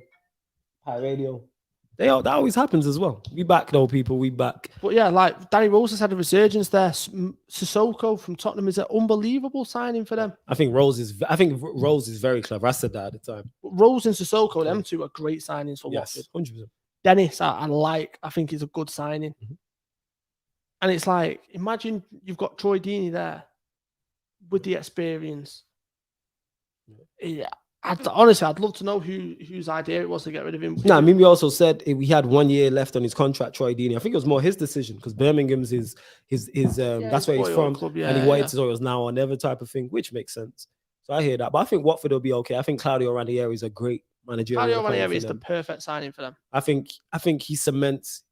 Pi Radio. That always happens as well. We back though, people. We back. But yeah, like Danny Rose has had a resurgence there. Sissoko from Tottenham is an unbelievable signing for them. I think Rose is very clever. I said that at the time. But Rose and Sissoko, them two are great signings for Watford. 100%. Dennis, I think he's a good signing. And it's like, imagine you've got Troy Deeney there with the experience. Yeah, honestly, I'd love to know whose idea it was to get rid of him. I mean, we also said we had 1 year left on his contract, Troy Deeney. I think it was more his decision because Birmingham's his that's where he's from, club, and he waited till he was now on every type of thing, which makes sense. So I hear that, but I think Watford will be okay. I think Claudio Ranieri is a great manager. Claudio Ranieri is the perfect signing for them. I think he cements.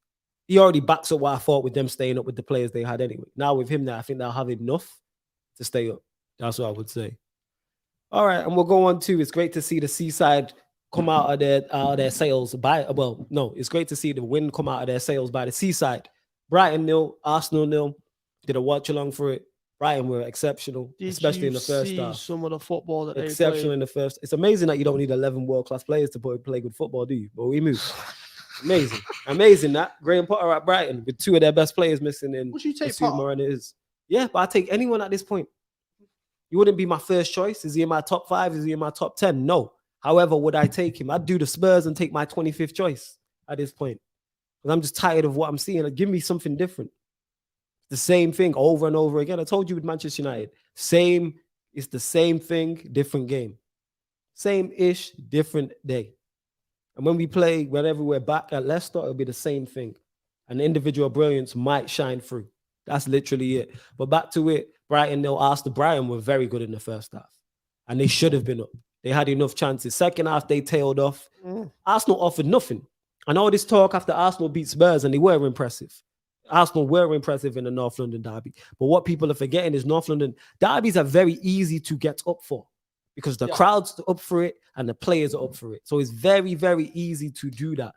He already backs up what I thought with them staying up with the players they had anyway. Now with him there, I think they'll have enough to stay up. That's what I would say. All right, and we'll go on to. It's great to see the Seaside come out of their sails by. Well, no, it's great to see the win come out of their sails by the Seaside. Brighton 0, Arsenal 0. Did a watch along for it. Brighton were exceptional, especially in the first half. Some of the football that exceptional they played in the first. It's amazing that you don't need 11 world-class players to play good football, do you? But we move. Amazing that Graham Potter at Brighton with 2 of their best players missing in. Would you take Potter? And it is. Yeah, but I take anyone at this point. You wouldn't be my first choice. Is he in my top 5? Is he in my top 10? No. However, would I take him? I'd do the Spurs and take my 25th choice at this point. Because I'm just tired of what I'm seeing. Give me something different. The same thing over and over again. I told you with Manchester United. It's the same thing, different game. Same-ish, different day. And when we play, whenever we're back at Leicester, it'll be the same thing. And individual brilliance might shine through. That's literally it. But back to it, Brighton, they'll ask the Brighton were very good in the first half. And they should have been up. They had enough chances. Second half, they tailed off. Arsenal offered nothing. And all this talk after Arsenal beat Spurs, and they were impressive. Arsenal were impressive in the North London derby. But what people are forgetting is North London derbies are very easy to get up for because the crowd's up for it and the players are up for it. So it's very, very easy to do that.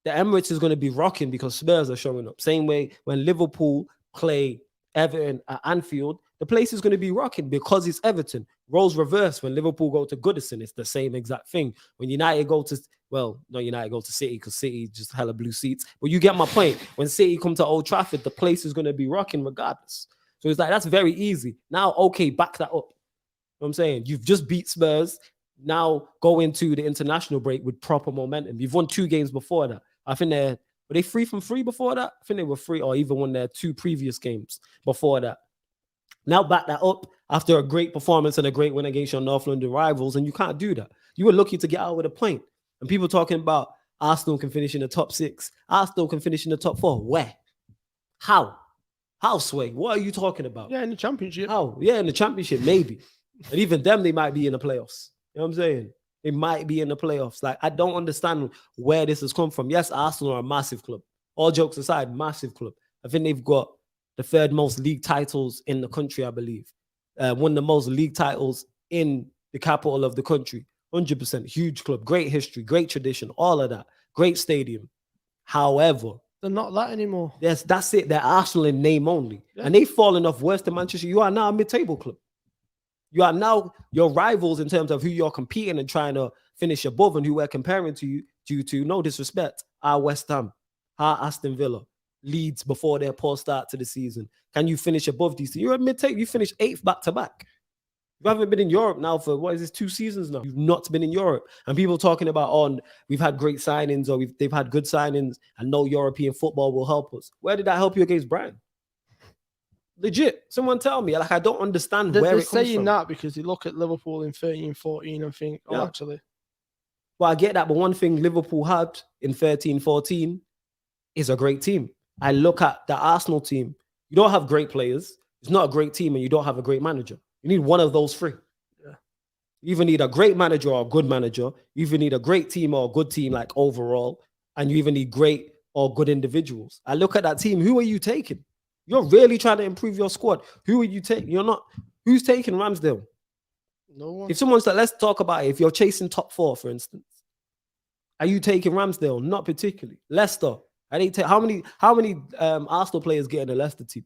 The Emirates is going to be rocking because Spurs are showing up. Same way when Liverpool play Everton at Anfield, the place is going to be rocking because it's Everton. Roles reverse when Liverpool go to Goodison. It's the same exact thing. When United go to, well, no, United go to City because City just hella blue seats. But you get my point. When City come to Old Trafford, the place is going to be rocking regardless. So it's like, that's very easy. Now, okay, back that up. You know what I'm saying? You've just beat Spurs. Now go into the international break with proper momentum. You've won 2 games before that. I think were they 3 from 3 before that? I think they were 3 or even won their 2 previous games before that. Now back that up after a great performance and a great win against your North London rivals, and you can't do that. You were lucky to get out with a point. And people talking about Arsenal can finish in the top 6. Arsenal can finish in the top 4. Where? How? How, Sway? What are you talking about? Yeah, in the Championship. How? Yeah, in the Championship, maybe. And even them, they might be in the playoffs. You know what I'm saying? They might be in the playoffs. Like, I don't understand where this has come from. Yes, Arsenal are a massive club. All jokes aside, massive club. I think they've got the 3rd most league titles in the country, I believe. Won the most league titles in the capital of the country. 100%. Huge club. Great history. Great tradition. All of that. Great stadium. However, they're not that anymore. Yes, that's it. They're Arsenal in name only. Yeah. And they've fallen off worse than Manchester. You are now a mid-table club. You are now your rivals in terms of who you're competing and trying to finish above and who we're comparing to you due to, no disrespect, our West Ham, our Aston Villa, Leeds before their poor start to the season. Can you finish above these? You're a mid-table. You finished 8th back-to-back. You haven't been in Europe now for, what is this, 2 seasons now? You've not been in Europe. And people talking about, we've had great signings or they've had good signings and no European football will help us. Where did that help you against Brighton? Legit. Someone tell me. Like, I don't understand where it comes from. They're saying that because they look at Liverpool in 13-14 and think, actually. Well, I get that. But one thing Liverpool had in 13-14 is a great team. I look at the Arsenal team. You don't have great players. It's not a great team and you don't have a great manager. You need one of those 3. Yeah. You either need a great manager or a good manager. You either need a great team or a good team, like overall. And you even need great or good individuals. I look at that team. Who are you taking? You're really trying to improve your squad. Who are you taking? You're not. Who's taking Ramsdale? No one. If someone's like, let's talk about it. If you're chasing top 4, for instance, are you taking Ramsdale? Not particularly. Leicester. How many Arsenal players get in the Leicester team?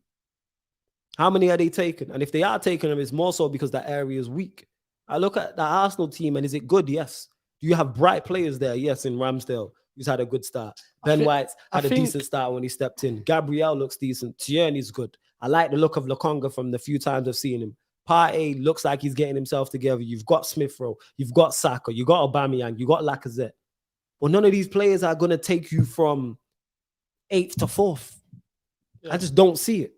How many are they taking? And if they are taking them, it's more so because that area is weak. I look at the Arsenal team and is it good? Yes. Do you have bright players there? Yes, in Ramsdale, who's had a good start. Ben White's had a decent start when he stepped in. Gabriel looks decent. Tierney's good. I like the look of Lokonga from the few times I've seen him. Partey looks like he's getting himself together. You've got Smith Rowe. You've got Saka. You've got Aubameyang. You've got Lacazette. Well, none of these players are going to take you from 8th to 4th. Yeah. I just don't see it.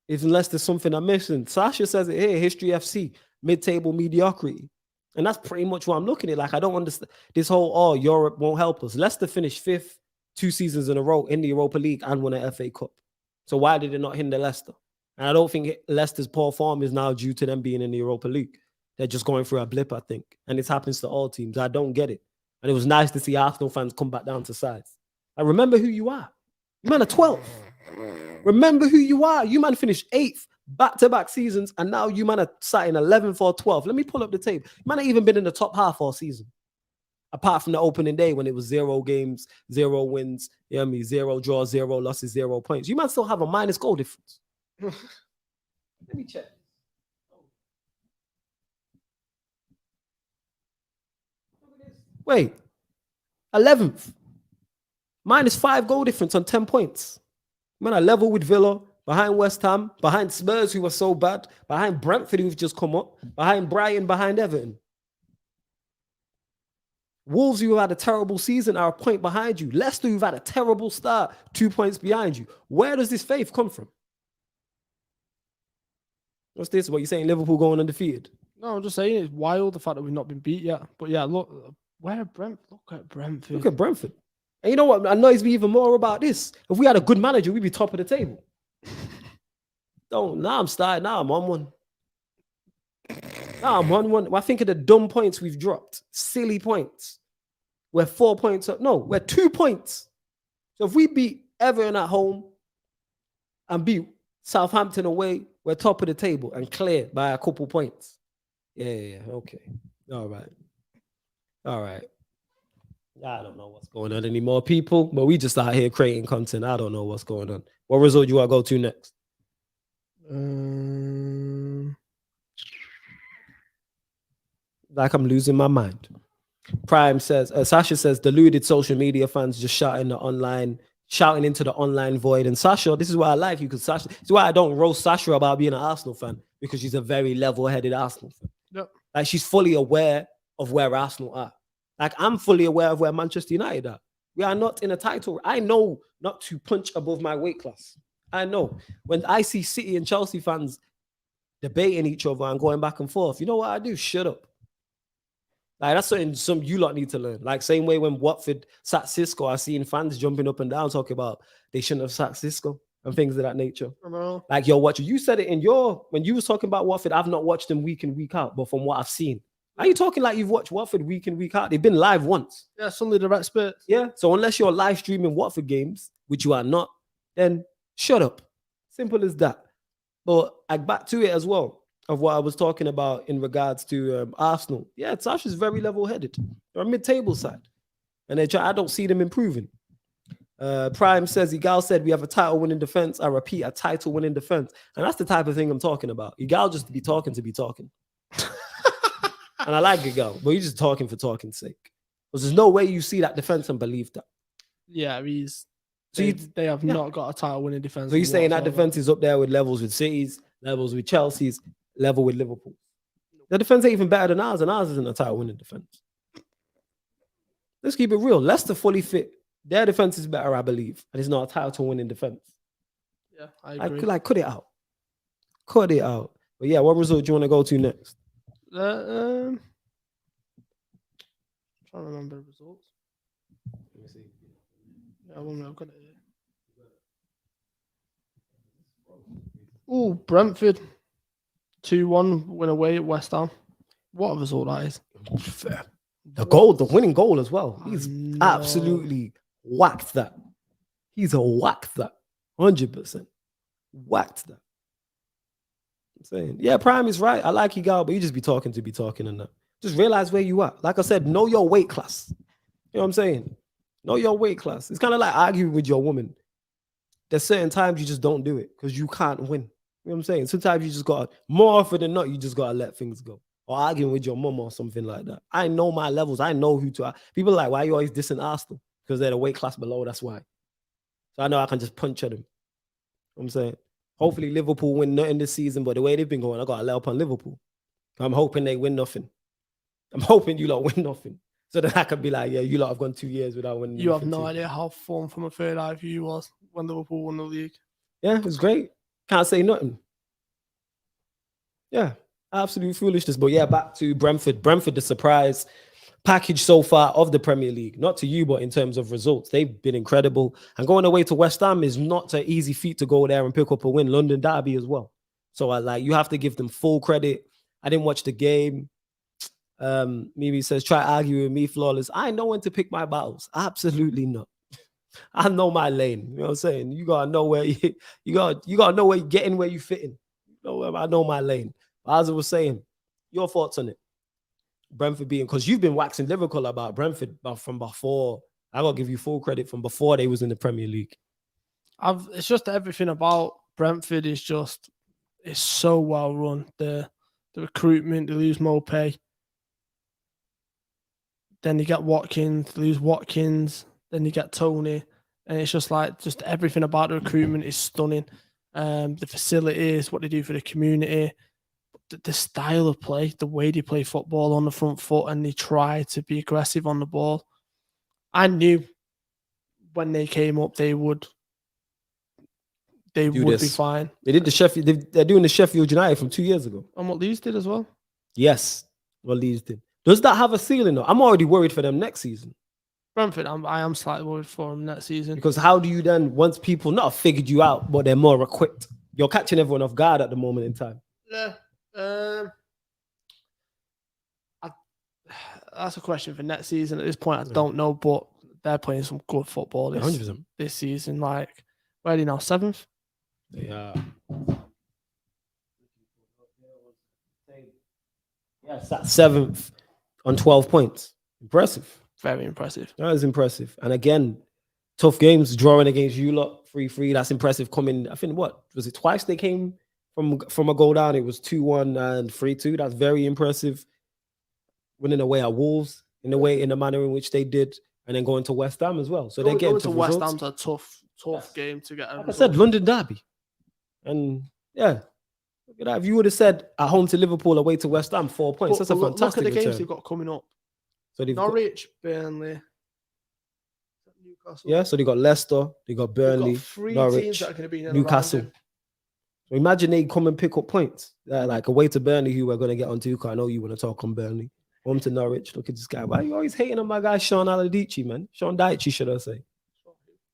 Unless there's something I'm missing. Sasha says it here, History FC, mid-table mediocrity. And that's pretty much what I'm looking at. Like, I don't understand this whole, Europe won't help us. Leicester finished 5th 2 seasons in a row in the Europa League and won an FA Cup. So why did it not hinder Leicester? And I don't think Leicester's poor form is now due to them being in the Europa League. They're just going through a blip, I think. And it happens to all teams. I don't get it. And it was nice to see Arsenal fans come back down to size. I remember who you are. You man are 12th. Remember who you are. You man finished 8th back-to-back seasons, and now you man are sat in 11th or 12th. Let me pull up the tape. You man have even been in the top half all season. Apart from the opening day when it was 0 games, 0 wins, you know what I mean? 0 draws, 0 losses, 0 points. You might still have a minus goal difference. Let me check. Wait, 11th. Minus 5 goal difference on 10 points. Man, I level with Villa, behind West Ham, behind Spurs, who were so bad, behind Brentford, who've just come up, behind Brighton, behind Everton. Wolves, who have had a terrible season, are a point behind you. Leicester, who've had a terrible start, 2 points behind you. Where does this faith come from? What's this? What you saying? Liverpool going undefeated? No, I'm just saying it's wild the fact that we've not been beat yet. But yeah, look at Brentford. Look at Brentford. And you know what annoys me even more about this? If we had a good manager, we'd be top of the table. Now I'm starting. Now I'm on one. Now I'm on one. Well, I think of the dumb points we've dropped. Silly points. We're 4 points up. No, we're 2 points. So if we beat Everton at home and beat Southampton away, we're top of the table and clear by a couple points. Yeah. Okay. All right. I don't know what's going on anymore, people, but we just out here creating content. I don't know what's going on. What result do you want to go to next? Like I'm losing my mind. Prime says, Sasha says, deluded social media fans just shouting into the online void. And Sasha, this is why I like you, because Sasha, this is why I don't roast Sasha about being an Arsenal fan, because she's a very level-headed Arsenal fan. Yep. Like she's fully aware of where Arsenal are. Like I'm fully aware of where Manchester United are. We are not in a title. I know not to punch above my weight class. I know. When I see City and Chelsea fans debating each other and going back and forth, you know what I do? Shut up. Like that's something some you lot need to learn. Like same way when Watford sacked Cisco, I seen fans jumping up and down talking about they shouldn't have sacked Cisco and things of that nature. Like you're watching. You said it in when you was talking about Watford. I've not watched them week in, week out, but from what I've seen, are you talking like you've watched Watford week in, week out? They've been live once. Yeah, Sunday the experts. Yeah. So unless you're live streaming Watford games, which you are not, then shut up. Simple as that. But back to it as well of what I was talking about in regards to Arsenal. Yeah, Sasha's very level-headed. They're a mid-table side. And I don't see them improving. Prime says, Igal said, we have a title-winning defense. I repeat, a title-winning defense. And that's the type of thing I'm talking about. Igal just to be talking. And I like Igal, but he's just talking for talking's sake. Because there's no way you see that defense and believe that. Yeah, they have not got a title-winning defense. So you're saying that defense is up there with levels with City's, levels with Chelsea's, level with Liverpool. The defense ain't even better than ours, and ours isn't a title-winning defense. Let's keep it real. Leicester fully fit. Their defense is better, I believe, and it's not a title-winning defense. Yeah, I agree. Cut it out. But yeah, what result do you want to go to next? I'm trying to remember the results. Let me see. Yeah, I've got it here. Oh, Brentford 2-1 win away at West Ham. What a result that is. Fair. The winning goal as well. He's absolutely whacked that. He's whacked that. 100%. Whacked that. I'm saying, yeah, Prime is right. I like you, Gal, but you just be talking and that. Just realize where you are. Like I said, know your weight class. You know what I'm saying? Know your weight class. It's kind of like arguing with your woman. There's certain times you just don't do it because you can't win. You know what I'm saying? Sometimes you just got more often than not, you just gotta let things go. Or arguing with your mum or something like that. I know my levels. I know who to. People are like, why are you always dissing Arsenal? Because they're the weight class below. That's why. So I know I can just punch at them. You know what I'm saying? Hopefully Liverpool win nothing this season, but the way they've been going, I got to lay up on Liverpool. I'm hoping they win nothing. I'm hoping you lot win nothing. So that I can be like, yeah, you lot have gone 2 years without winning. You have no idea how fun from a third eye view was when Liverpool won the league. Yeah, it was great. Can't say nothing. Yeah, absolute foolishness. But yeah, back to Brentford. Brentford, the surprise package so far of the Premier League. Not to you, but in terms of results. They've been incredible. And going away to West Ham is not an easy feat to go there and pick up a win. London derby as well. So you have to give them full credit. I didn't watch the game. Mimi says, try arguing with me, flawless. I know when to pick my battles. Absolutely not. I know my lane. You know what I'm saying? You gotta know where you gotta know where you get in, where you fit in. I know my lane. As I was saying, your thoughts on it? Brentford being, because you've been waxing lyrical about Brentford from before. I gotta give you full credit from before they was in the Premier League. It's just everything about Brentford is just, it's so well run. The recruitment, they lose Mopey. Then you get Watkins, they lose Watkins. Then you get Tony. And it's just like, just everything about the recruitment is stunning. The facilities, what they do for the community, the style of play, the way they play football on the front foot, and they try to be aggressive on the ball. I knew when they came up, they would be fine. They did the Sheffield. They're doing the Sheffield United from 2 years ago. And what Leeds did as well. Yes, what Leeds did. Does that have a ceiling though? I'm already worried for them next season. Brentford, I am slightly worried for them next season. Because how do you then, once people not figured you out, but they're more equipped, you're catching everyone off guard at the moment in time. Yeah. That's a question for next season. At this point, I don't know, but they're playing some good football this season. Like, where are they now? 7th? Yeah. Yes, that's 7th on 12 points. Impressive. Very impressive. That is impressive. And again, tough games, drawing against you lot, 3-3. That's impressive. Coming, I think, what was it? Twice they came from a goal down. It was 2-1 and 3-2. That's very impressive. Winning away at Wolves in the manner in which they did, and then going to West Ham as well. So they're getting to West Ham's a tough game to get. Like I said, London derby, and yeah, look at that. If you would have said at home to Liverpool, away to West Ham, 4 points. That's a fantastic. Look at the games return. they've got coming up. So they've Norwich, Burnley, Newcastle. Yeah, so they got Leicester, they got Burnley, got 3 Norwich, teams that are going to be in Newcastle. So imagine they come and pick up points. Like away to Burnley, who we're going to get on to. I know you want to talk on Burnley. Home to Norwich. Look at this guy. Why are you always hating on my guy Sean Aladici, man? Sean Daichi, should I say?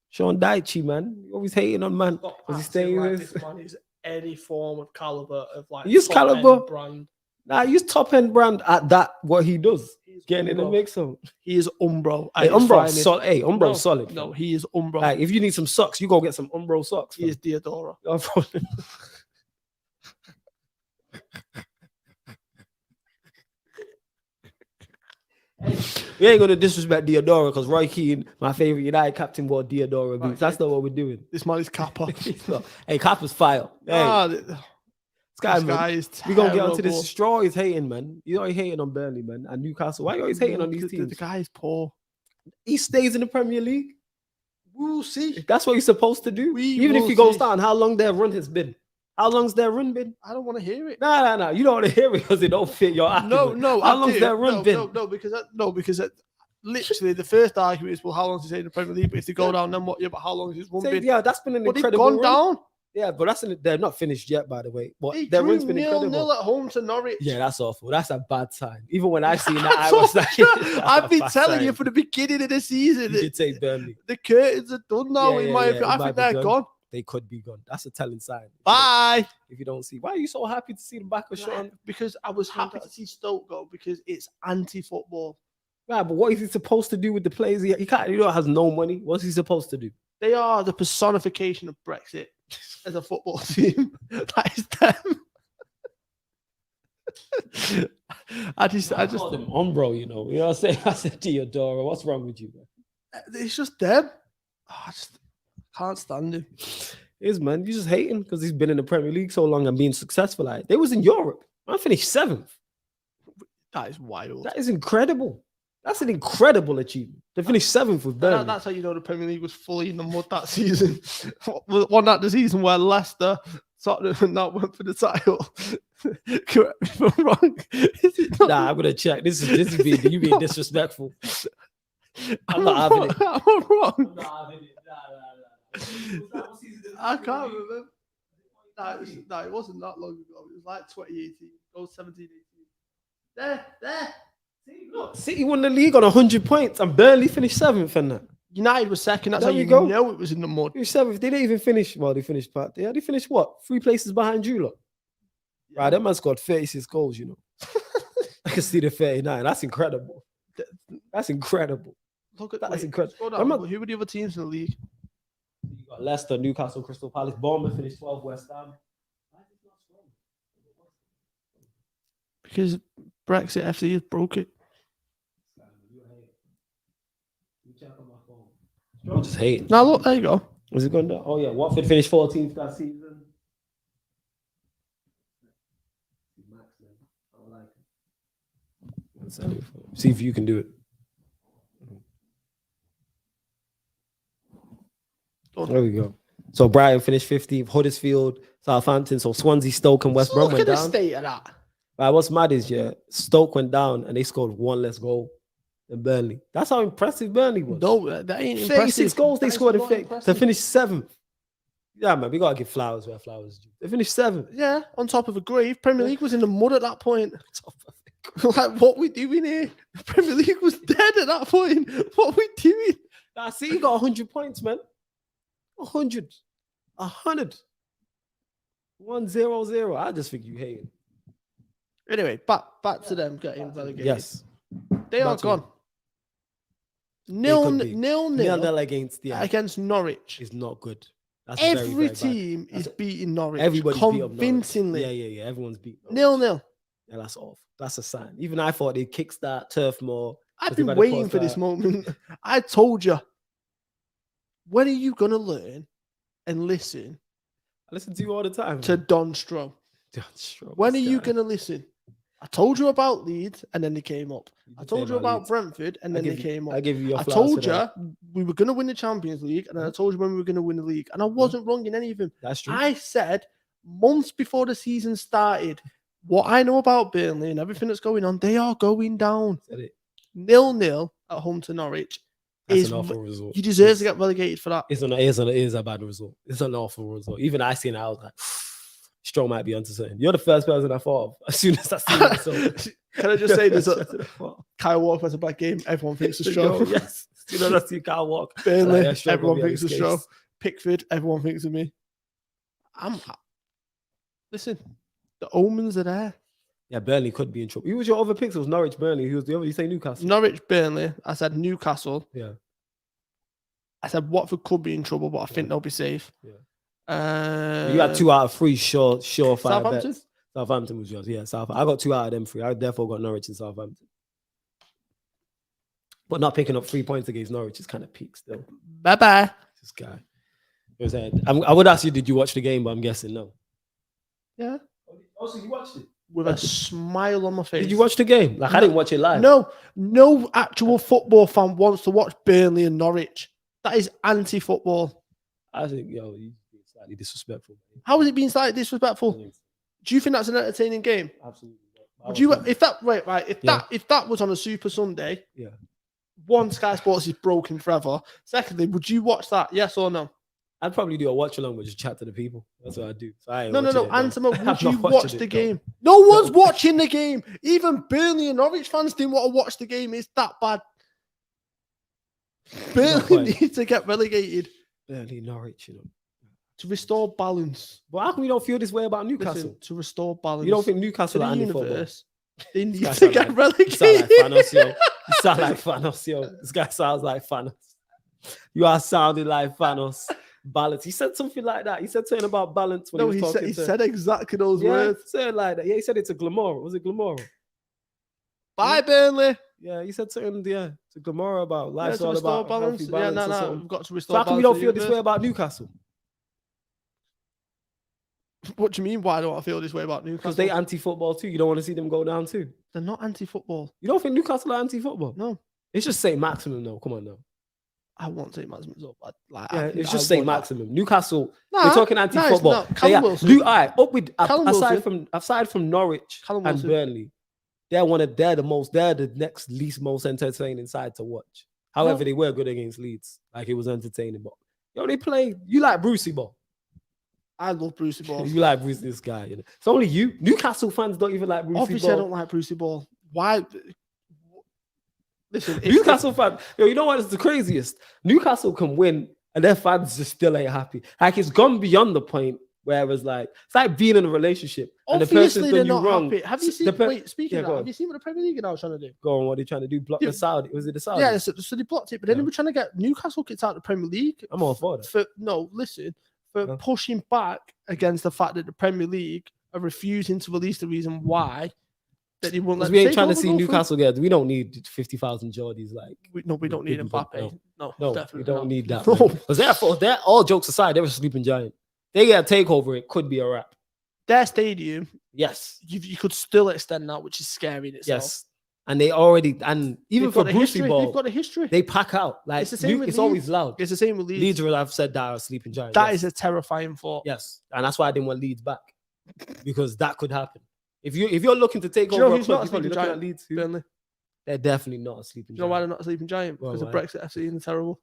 Sean Daichi, man. You always hating on man. Because he's staying with this man is any form of caliber of like use caliber brand. Nah, use top end brand at that. What he does, getting in the mix of. He is Umbro. Hey, Umbro's solid. Hey, Umbro's solid. No, he is Umbro. Like if you need some socks, you go get some Umbro socks. He is Diodora. We ain't gonna disrespect Diodora because Roy Keane, my favorite United captain, wore Diodora boots. That's not what we're doing. This man is Kappa. Hey, Kappa's fire. Hey, this guy is terrible. We gonna get onto this. Straw is hating, man. You're always hating on Burnley, man, and Newcastle. Why are you always hating on these teams? The guy is poor. He stays in the Premier League. We'll see. That's what he's supposed to do. Even if he goes down, how long their run has been? How long's their run been? I don't want to hear it. No. You don't want to hear it because it don't fit your argument. No. How long's their run been? No, because literally the first argument is, well, how long is he in the Premier League? But if they go down, then what? Yeah, but how long is his run been? Yeah, that's been an incredible run. Down? Yeah, but they're not finished yet, by the way. But their run's been incredible. 0-0 at home to Norwich. Yeah, that's awful. That's a bad sign. Even when I seen that, I was like, I've been telling you from the beginning of the season. You did say Burnley. The curtains are done now. In my opinion, I think they're gone. They could be gone. That's a telling sign. Bye. If you don't see, why are you so happy to see the back of Sean? Because I was happy to see Stoke go because it's anti-football. Right, but what is he supposed to do with the players? He can't. Has no money. What's he supposed to do? They are the personification of Brexit as a football team. That is them. I just called him Umbro, you know what I'm saying? I said Diodora. What's wrong with you, man? It's just them. I just can't stand him. It is, man. You're just hating because he's been in the Premier League so long and being successful. Like, they was in Europe. I finished 7th. That is wild. That is incredible. That's an incredible achievement. They finished 7th with Burnley. That's how you know the Premier League was fully in the mud that season. Won that the season where Leicester, Tottenham, and that went for the title. Correct me if I'm wrong. Nah, I'm gonna check. This is you being disrespectful. I'm not having it. I'm wrong. I'm not having it. Nah. I can't remember. No, it wasn't that long ago. It was like 2018. It was 17, 18. There. See, look, City won the league on 100 points and Burnley finished 7th in that. United was second. That's there how you go. know it was in the mud. They were 7th. They didn't even finish. Well, they finished part. Yeah, they finished what? 3 places behind you, look. Yeah. Right, that man scored 36 goals, you know. I can see the 39. That's incredible. That's incredible. Look at that's incredible. Who were the other teams in the league? You got Leicester, Newcastle, Crystal Palace, Bournemouth finished 12th, West Ham. Because Brexit FC has broke it. I'm just hating. Now look, there you go. Was it going down? Oh yeah, Watford finished 14th that season. See if you can do it. There we go. So Brighton finished 15th, Huddersfield, Southampton, so Swansea, Stoke, and West Brom Look went at the down. state of that. Right, what's mad is Stoke went down and they scored one less goal than Burnley. That's how impressive Burnley was. No, that ain't 36 impressive. goals they That is scored not to impressive. finish 7th. Yeah, man, we gotta give flowers where flowers is due. They finished 7th. Yeah, on top of a grave. Premier League was in the mud at that point. Like, what we doing here? The Premier League was dead at that point. What we doing? Nah, see, you got 100 points, man. 100. 100. 1-0-0. I just think you hating. Anyway, back to them getting relegated. Yes. They are Back to gone. They could be. 0-0 against Norwich. is not good. That's Every very, very team bad. is beating Norwich. Everybody's beat up Norwich. Convincingly. Yeah. Everyone's beat Norwich. 0-0. Yeah, that's off. That's a sign. Even I thought they'd kickstart Turf more. I've been waiting for this moment. I told you. When are you going to learn and listen? I listen to you all the time. To Don Stroh. When are you going to listen? I told you about Leeds and then they came up. I told you about Leeds. Brentford and then they came up. I gave you your I flowers told for that. you we were going to win the Champions League and then I told you when we were going to win the league. And I wasn't wrong in any of them. That's true. I said months before the season started, what I know about Burnley and everything that's going on, they are going down. Said it. 0-0 at home to Norwich. That's an awful result. You deserve to get relegated for that. It is a bad result. It's an awful result. Even I seen it, I was like, Stroh might be onto something. You're the first person I thought of as soon as I seen the result. Can I just say this? Kyle Walker has a bad game. Everyone thinks it's Stroh. Yes. You know, that's Kyle Walker. Burnley, Like, yeah, everyone thinks it's Stroh. Pickford, everyone thinks of me. Listen, the omens are there. Yeah, Burnley could be in trouble. Who was your other picks? It was Norwich, Burnley. Who was the other? You say Newcastle? Norwich, Burnley. I said Newcastle. Yeah. I said Watford could be in trouble, but I think they'll be safe. Yeah. You had 2 out of 3 sure 5 Southampton? bets. Southampton was yours. Yeah, I got 2 out of them 3. I therefore got Norwich and Southampton. But not picking up 3 points against Norwich is kind of peak still. Bye-bye. This guy. I would ask you, did you watch the game? But I'm guessing no. Yeah. Also, you watched it? With a smile on my face. Did you watch the game? Like, I didn't watch it live. No actual football fan wants to watch Burnley and Norwich. That is anti-football. I think, you're slightly disrespectful. How is it being slightly disrespectful? Do you think that's an entertaining game? Absolutely. Would you, if that if that was on a Super Sunday, one, Sky Sports is broken forever. Secondly, would you watch that? Yes or no? I'd probably do a watch along, but just chat to the people. That's what I do. So I no. Answer me. Would you watch the game? No. No one's watching the game. Even Burnley and Norwich fans didn't want to watch the game. It's that bad. Burnley need to get relegated. Burnley, Norwich, to restore balance. But how come you don't feel this way about Newcastle? Listen, to restore balance. You don't think Newcastle are universe? They need to get relegated. You sound like Thanos, yo. This guy sounds like Thanos. You are sounding like Thanos. Balance. He said something like that. He said something about balance when he was talking. He said exactly those words. Said like that. Yeah, he said it to Glamora. Was it Glamora? Bye, Burnley. Yeah, he said something. Yeah, to Glamora about life's all about balance. balance. Yeah, we've got to restore. So how come you don't feel this way about Newcastle? What do you mean? Why don't I feel this way about Newcastle? Because they anti-football too. You don't want to see them go down too. They're not anti-football. You don't think Newcastle are anti-football? No. It's just St. Maximum, though. Come on, now. I won't say Maximum's up. It's just St. Maximum. Newcastle. We're talking anti-football. Callum Wilson. Aside from Norwich and Burnley, they're the next least most entertaining side to watch. However, they were good against Leeds. Like, it was entertaining. But they play. You like Brucey ball. I love Brucey ball. You like Brucey, this guy. It's only you. Newcastle fans don't even like Brucey Obviously, ball. I don't like Brucey ball. Why? Listen, Newcastle fans. You know what is the craziest? Newcastle can win, and their fans just still ain't happy. Like, it's gone beyond the point where it was like it's like being in a relationship. And obviously, the they're not wrong. happy. Have you seen? Speaking of that, have you seen what the Premier League are trying to do? Go on, what are they trying to do? Block the Saudi? Was it the Saudi? Yeah, so they blocked it, but then they were trying to get Newcastle kicked out of the Premier League. I'm all for that. For pushing back against the fact that the Premier League are refusing to release the reason why That he won't Because let we the ain't trying to takeover see go through. Newcastle get. We don't need 50,000 Geordies. Like, We don't need Mbappe. No, no, definitely we don't not. need that. No. Because they're all jokes aside, they're a sleeping giant. They get a takeover, it could be a wrap. Their stadium, Yes, you could still extend that, which is scary in itself. yes. And they already, and even They've for got a Brucey history. Ball, They've got a history. they pack out. Like, It's the same with it's Leeds. always loud. It's the same with Leeds. Leeds, I've said, that are a sleeping giant. That is a terrifying thought. Yes, and that's why I didn't want Leeds back, because that could happen. If you're looking to take Do you know over, who's not a you're probably sleeping looking giant? at Leeds. Burnley. They're definitely not a sleeping Do you know why giant. they're not a sleeping giant? Well, Because of why? Brexit FC and they're terrible.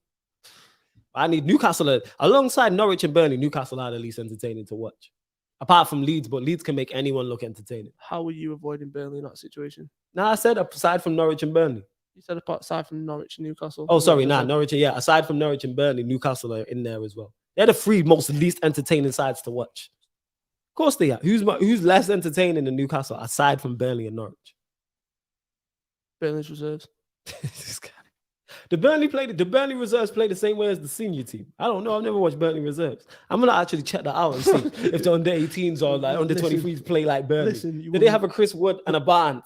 I need Newcastle alongside Norwich and Burnley. Newcastle are the least entertaining to watch, apart from Leeds. But Leeds can make anyone look entertaining. How are you avoiding Burnley in that situation? Now I said aside from Norwich and Burnley. You said aside from Norwich and Newcastle. Oh, sorry, Norwich. Yeah, aside from Norwich and Burnley, Newcastle are in there as well. They're the three most least entertaining sides to watch. Of course they are. Who's less entertaining than Newcastle aside from Burnley and Norwich? Burnley's reserves. This guy. The Burnley reserves play the same way as the senior team. I don't know. I've never watched Burnley reserves. I'm gonna actually check that out and see if the under 18s or like under 23s play like Burnley. Do they have a Chris Wood and a Barnes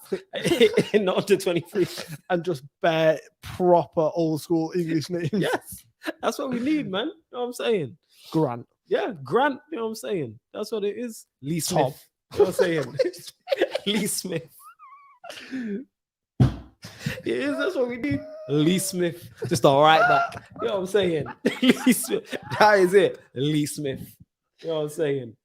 in the under 23 and just bare proper old school English names? Yes, that's what we need, man. You know what I'm saying? Grant. Yeah, Grant. You know what I'm saying? That's what it is. Lee Tom. Smith. You know what I'm saying? Lee Smith. It is. That's what we need. Lee Smith. Just all right back. You know what I'm saying? Lee Smith. That is it. Lee Smith. You know what I'm saying?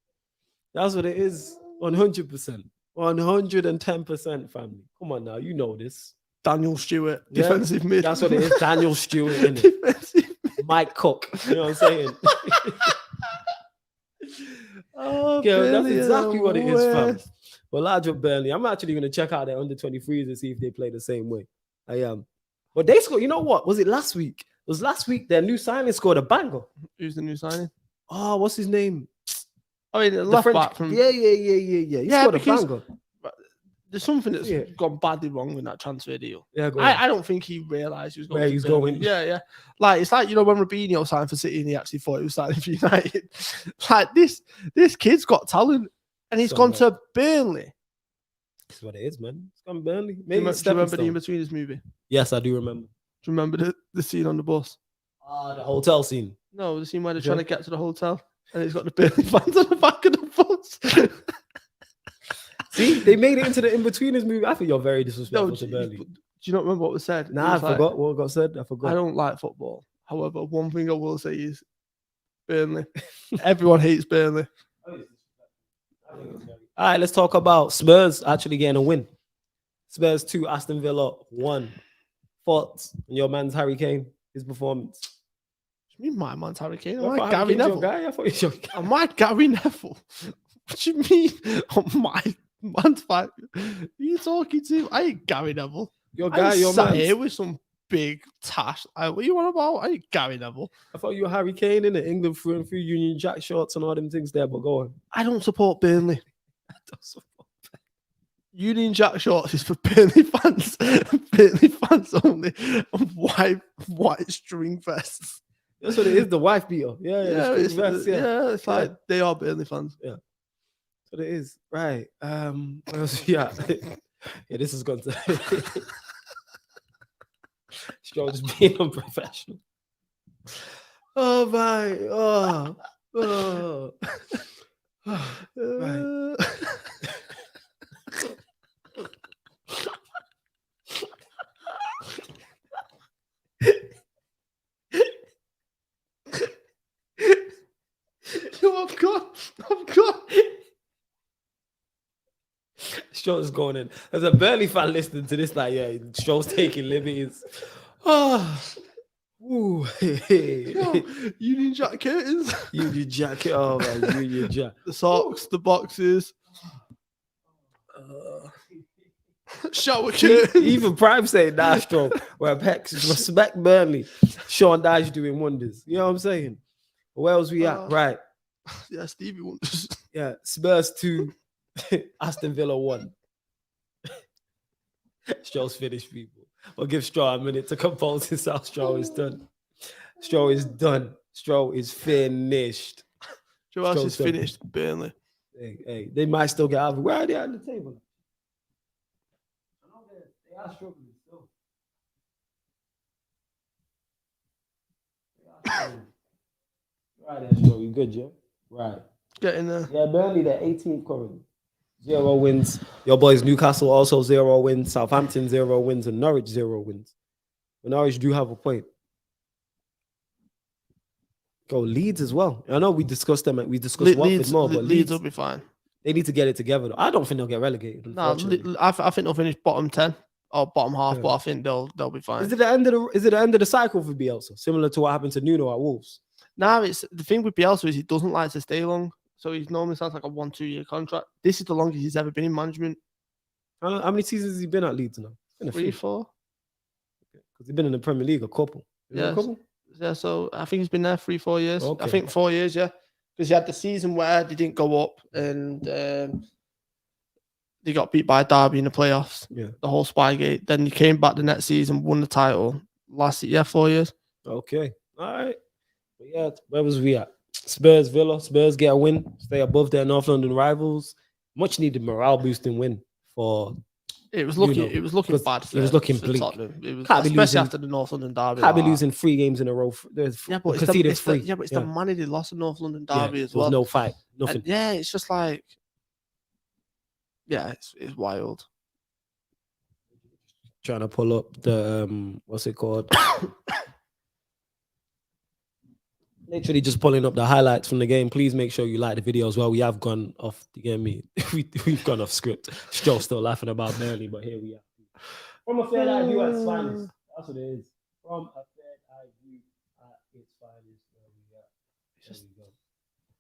That's what it is. 100%. 110%, family. Come on now. You know this. Daniel Stewart. Defensive mid. That's what it is. Daniel Stewart, innit? Mike Cook. You know what I'm saying? Oh, yeah, that's exactly what it is, fam. But large of Burnley, I'm actually going to check out their under 23s and see if they play the same way. I am. But they scored, you know what? Was it last week? It was last week their new signing scored a banger. Who's the new signing? Oh, what's his name? I mean, the left back from... Yeah. He scored a banger. There's something that's gone badly wrong with that transfer deal. Yeah, I don't think he realised he was going where he's going. Yeah. Like, it's like, you know, when Robinho signed for City and he actually thought he was signing for United. Like, this kid's got talent and he's gone to Burnley. That's what it is, man. It's gone Burnley. Maybe do you remember the In-Betweeners movie? Yes, I do remember. Do you remember the scene on the bus? The hotel scene. No, the scene where they're trying to get to the hotel and he's got the Burnley fans on the back of the bus. See, they made it into the In-Betweeners movie. I think you're very disrespectful to Burnley. Do you not remember what was said? Nah, I forgot what got said. I forgot. I don't like football. However, one thing I will say is Burnley. Everyone hates Burnley. All right, let's talk about Spurs actually getting a win. Spurs 2, Aston Villa 1. Thoughts on your man's Harry Kane, his performance? What do you mean my man's Harry Kane? Am I Gary Neville? I thought he's your guy. Am I Gary Neville? What do you mean? Oh, my man's fight. Who are you talking to? I ain't Gary Neville. Your guy, your man. man. Here with some big tash. What are you on about? I ain't Gary Neville. I thought you were Harry Kane in the England through and through Union Jack shorts and all them things there, but go on. I don't support Burnley. Union Jack shorts is for Burnley fans. Burnley fans only. And white string vests. That's what it is, the wife beater. Yeah, it's like they are Burnley fans. Yeah. That's what it is. Right. Yeah, this has gone to Stroll just being unprofessional. Oh my. Right. I'm gone. Stroll's going in. There's a Burnley fan listening to this, like, yeah, Stroll's taking liberties. Oh, ooh, Union Jack curtains. Union Jack. Oh man, Union Jack. The socks, the boxes. Shower curtains. Even Prime saying that, Stroll. Where Pex respect Burnley. Sean Dyche doing wonders. You know what I'm saying? Where else we at? Right. Yeah, Stevie wonders. Yeah, Spurs 2, Aston Villa 1. Stroll's finished, people. We'll give Stroll a minute to compose himself. Stroll is done. Stroll is done. Stroll is finished. Joe else is finished. Burnley. Hey, they might still get out of it. Where are they at the table? They are struggling still. Right, that's you good, yeah? Right. Getting there. Yeah, Burnley, they're 18th currently. 0 wins. Your boys Newcastle also 0 wins. Southampton 0 wins, and Norwich 0 wins. But Norwich do have a point. Go Leeds as well. I know we discussed them. We discussed Watford more, but Leeds will be fine. They need to get it together. I don't think they'll get relegated. No, I think they'll finish bottom 10 or bottom half, but I think they'll be fine. Is it the end of the cycle for Bielsa? Similar to what happened to Nuno at Wolves? No, it's the thing with Bielsa is he doesn't like to stay long. So he normally sounds like a 1-2 year contract. This is the longest he's ever been in management. How many seasons has he been at Leeds now? It's been 3, 4. Because he's been in the Premier League a couple. Yeah, so I think he's been there 3, 4 years. Okay. I think 4 years, yeah. Because he had the season where they didn't go up and they got beat by Derby in the playoffs. Yeah. The whole Spygate. Then he came back the next season, won the title. Last year, 4 years. Okay. All right. But yeah, where was we at? Spurs, Villa. Spurs get a win. Stay above their North London rivals. Much needed morale boosting win for. It was looking bad. It was looking bleak. It was, especially after the North London derby. Can't be losing 3 games in a row. Yeah, but it's the money they lost in North London derby as well. No fight, nothing. And yeah, it's just like, yeah, it's wild. Trying to pull up the what's it called? Literally just pulling up the highlights from the game. Please make sure you like the video as well. We have gone off. You get me? We've gone off script. Joe's still laughing about Burnley, but here we are. From a fair eye view at its finest. That's what it is. From a fair eye view at its finest.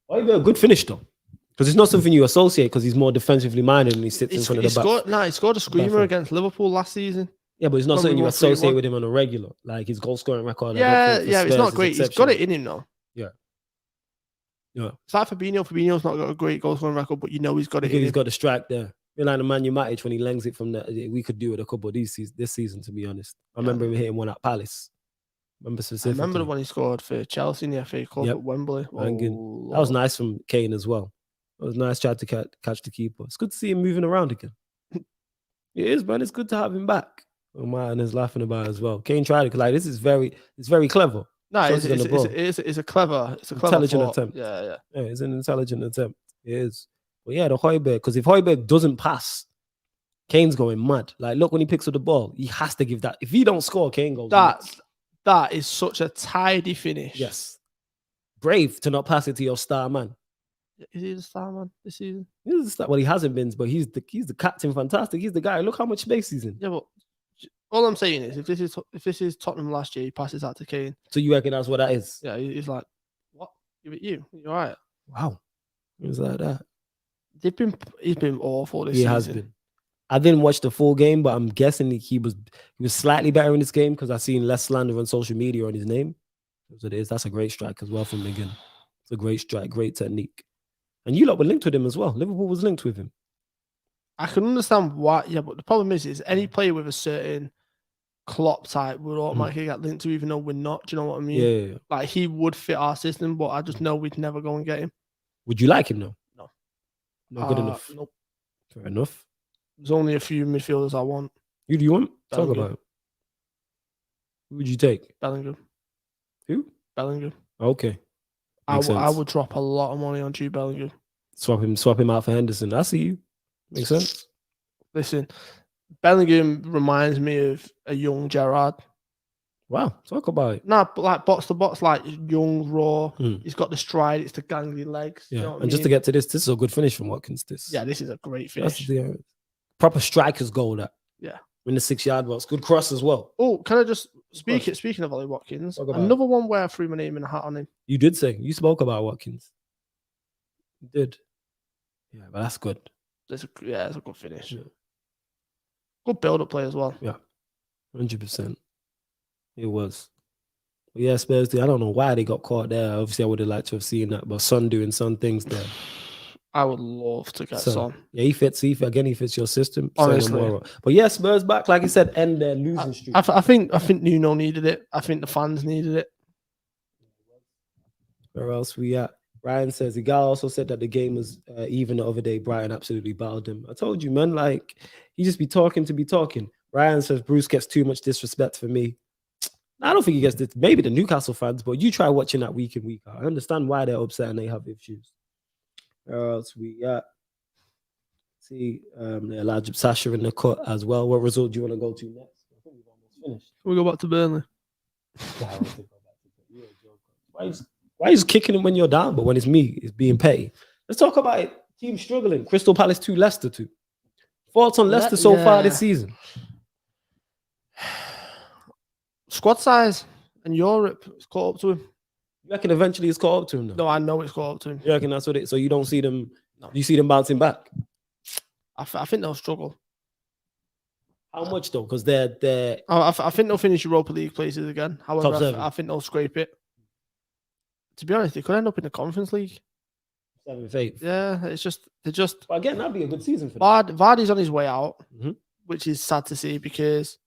There we go. A good finish though, because it's not something you associate. Because he's more defensively minded and he sits in front of the back. He scored a screamer against Liverpool last season. Yeah, but it's not something you associate with him on a regular, like his goal scoring record. Yeah, it's not great. He's got it in him though. Yeah. It's like Fabinho. Fabinho's not got a great goal scoring record, but you know he's got it in him. He's got the strike there. You're like the Man United when he lengths it from there. We could do it a couple of this season, to be honest. I remember him hitting one at Palace. I remember the one he scored for Chelsea in the FA Cup at Wembley. Oh, that was nice from Kane as well. It was nice trying to catch the keeper. It's good to see him moving around again. It is, man. It's good to have him back. Oh, Martin is laughing about it as well. Kane tried it. Like, this is it's very clever. No, it's a clever intelligent thought. attempt. Yeah, it's an intelligent attempt. It is. But yeah, the Højbjerg, because if Højbjerg doesn't pass, Kane's going mad. Like, look, when he picks up the ball, he has to give that. If he don't score, Kane goes nuts. That is such a tidy finish. Yes. Brave to not pass it to your star man. Is he the star man this season? He's the star. Well, he hasn't been, but he's the captain. Fantastic. He's the guy. Look how much space he's in. Yeah, but all I'm saying is, if this is Tottenham last year, he passes that to Kane. So you reckon that's what that is? Yeah, he's like, what? You're right. Wow, it was like that. He's been awful this season. He has been. I didn't watch the full game, but I'm guessing he was slightly better in this game because I've seen less slander on social media on his name. That's what it is. That's a great strike as well from McGinn. It's a great strike, great technique. And you lot were linked with him as well. Liverpool was linked with him. I can understand why, yeah, but the problem is any player with a certain Klopp type would automatically get linked to, even though we're not. Do you know what I mean? Yeah. Like, he would fit our system, but I just know we'd never go and get him. Would you like him though? No. Not good enough. Nope. Fair enough. There's only a few midfielders I want. Who do you want? Bellingham. Talk about it. Who would you take? Bellingham. Who? Bellingham. Okay. I would drop a lot of money on Jude Bellingham. Swap him out for Henderson. I see you. Makes sense. Listen, Bellingham reminds me of a young Gerrard. Wow, talk about it. Nah, but like box to box, like young, raw. He's got the stride. It's the gangly legs. Yeah, you know and just to get to this is a good finish from Watkins. This is a great finish. That's the proper striker's goal. That in the 6-yard box. Good cross as well. Oh, can I just speaking of Ollie Watkins? Another one where I threw my name in a hat on him. You did say you spoke about Watkins. You did. Yeah, but that's good. It's a good finish. Yeah. Good build-up play as well. Yeah, 100%. It was. But yeah, Spurs. I don't know why they got caught there. Obviously, I would have liked to have seen that, but Son doing some things there. I would love to get Son. Yeah, he fits your system. Honestly. But yeah, Spurs back, like I said, end their losing streak. I think Nuno needed it. I think the fans needed it. Where else we at? Ryan says, the guy also said that the game was even the other day. Brighton absolutely battled him. I told you, man, like, he just be talking to be talking. Ryan says Bruce gets too much disrespect for me. I don't think he gets this. Maybe the Newcastle fans, but you try watching that week in, week out. I understand why they're upset and they have issues. Where else we got? See, they allowed Sasha in the cut as well. What result do you want to go to next? I think we've almost finished. We go back to Burnley. Why is kicking him when you're down, but when it's me, it's being petty? Let's talk about it. Team struggling. Crystal Palace 2, Leicester 2. Thoughts on Leicester so far this season? Squad size and Europe is caught up to him. You reckon eventually it's caught up to him? Though? No, I know it's caught up to him. You reckon that's what it? So you don't see them? No. You see them bouncing back? I think they'll struggle. How much though? Because they're. I think they'll finish Europa League places again. However, I think they'll scrape it. To be honest, they could end up in the Conference League. 7th, 8th. Yeah, they're just. But again, that'd be a good season for them. Vardy's on his way out, which is sad to see because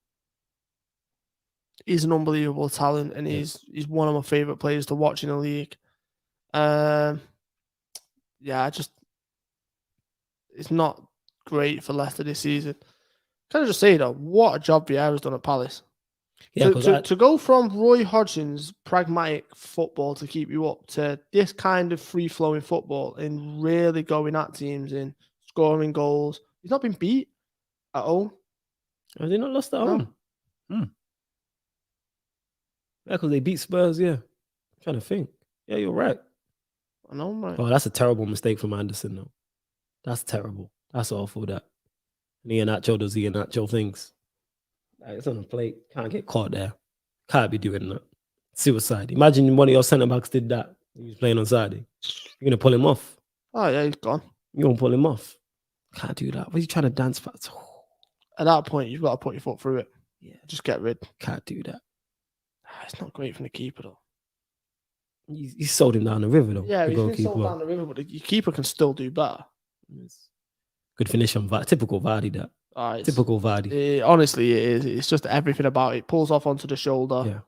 he's an unbelievable talent and he's one of my favourite players to watch in the league. It's not great for Leicester this season. Can I just say though, what a job Vieira's done at Palace. Yeah, to go from Roy Hodgson's pragmatic football to keep you up to this kind of free-flowing football and really going at teams and scoring goals. He's not been beat at home. Have they not lost at home? Yeah, because they beat Spurs, yeah. I'm trying to think. Yeah, you're right. I know, right. Oh, that's a terrible mistake from Anderson, though. That's terrible. That's awful, that. And Iheanacho does Iheanacho things. Like, it's on the plate. Can't get caught there. Can't be doing that. Suicide. Imagine one of your centre-backs did that. He was playing on Saturday. You're going to pull him off. Oh, yeah, he's gone. You're going to pull him off. Can't do that. What are you trying to dance for? At that point, you've got to put your foot through it. Yeah. Just get rid. Can't do that. It's not great from the keeper, though. He sold him down the river, though. Yeah, he's been sold down the river, but your keeper can still do better. Good finish on Vardy. Typical Vardy, that. Typical Vardy. Honestly, it is. It's just everything about it. Pulls off onto the shoulder. Yeah.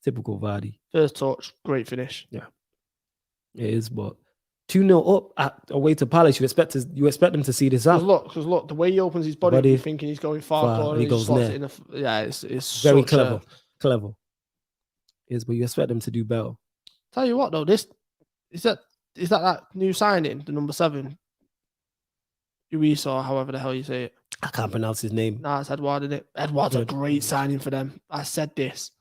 Typical Vardy. First touch, great finish. Yeah. It is, but 2-0 up away to Palace. You expect them to see this out. Because look, the way he opens his body, you're thinking he's going far and he goes near. It's very clever. Clever. It is, but you expect them to do better. Tell you what though, this is that new signing, the number 7. Uisa, however the hell you say it. I can't pronounce his name. Nah, it's Edouard, isn't it? Edouard's a great signing for them. I said this.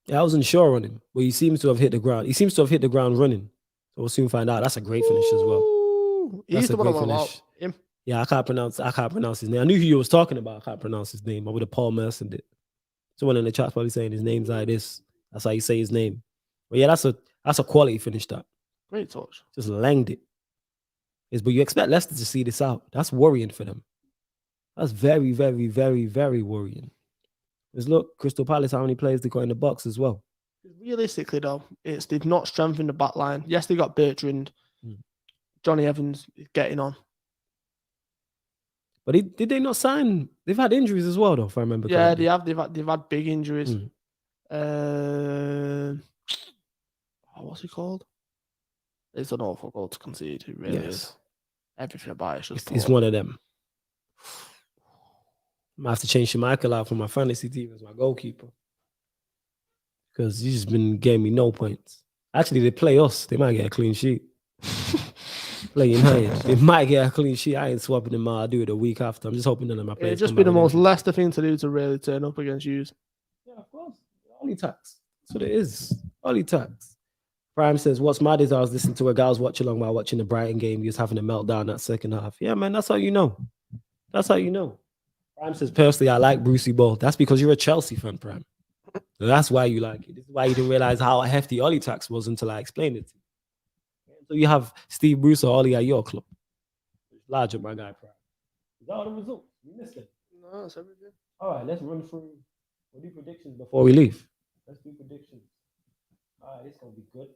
Yeah, I wasn't sure on him, but he seems to have hit the ground. He seems to have hit the ground running. So we'll soon find out. That's a great finish as well. He's the one about him. Yeah, I can't pronounce his name. I knew who you was talking about. I can't pronounce his name. I would have Paul Merson did. Someone in the chat's probably saying his name's like this. That's how you say his name. But yeah, that's a quality finish. That great touch. Just langed it. But you expect Leicester to see this out. That's worrying for them. That's very, very, very, very worrying. Because look, Crystal Palace, how many players they got in the box as well? Realistically, though, they've not strengthened the back line. Yes, they got Bertrand. Johnny Evans is getting on. But did they not sign? They've had injuries as well, though, if I remember correctly. Yeah, they've had big injuries. What's he called? It's an awful goal to concede. It really is. Everything about it. It's one of them. I might have to change Schmeichel out for my fantasy team as my goalkeeper. Because he's just been getting me no points. Actually, they play us. They might get a clean sheet. Play United. They might get a clean sheet. I ain't swapping them out. I'll do it a week after. I'm just hoping none of my players. It'd just be the most Leicester thing to do to really turn up against you. Yeah, of course. Only tax. That's what it is. Only tax. Prime says, what's mad is I was listening to a guy's watch along while watching the Brighton game. He was having a meltdown that second half. Yeah, man, that's how you know. That's how you know. Prime says, personally, I like Brucey Ball. That's because you're a Chelsea fan, Prime. So that's why you like it. This is why you didn't realize how hefty Ollie tax was until I explained it to you. So you have Steve Bruce or Ollie at your club. Large up, my guy, Prime. Is that all the results? You missed it. No, that's everything. All right, let's run through. We'll do predictions before we leave. Let's do predictions. All right, it's going to be good.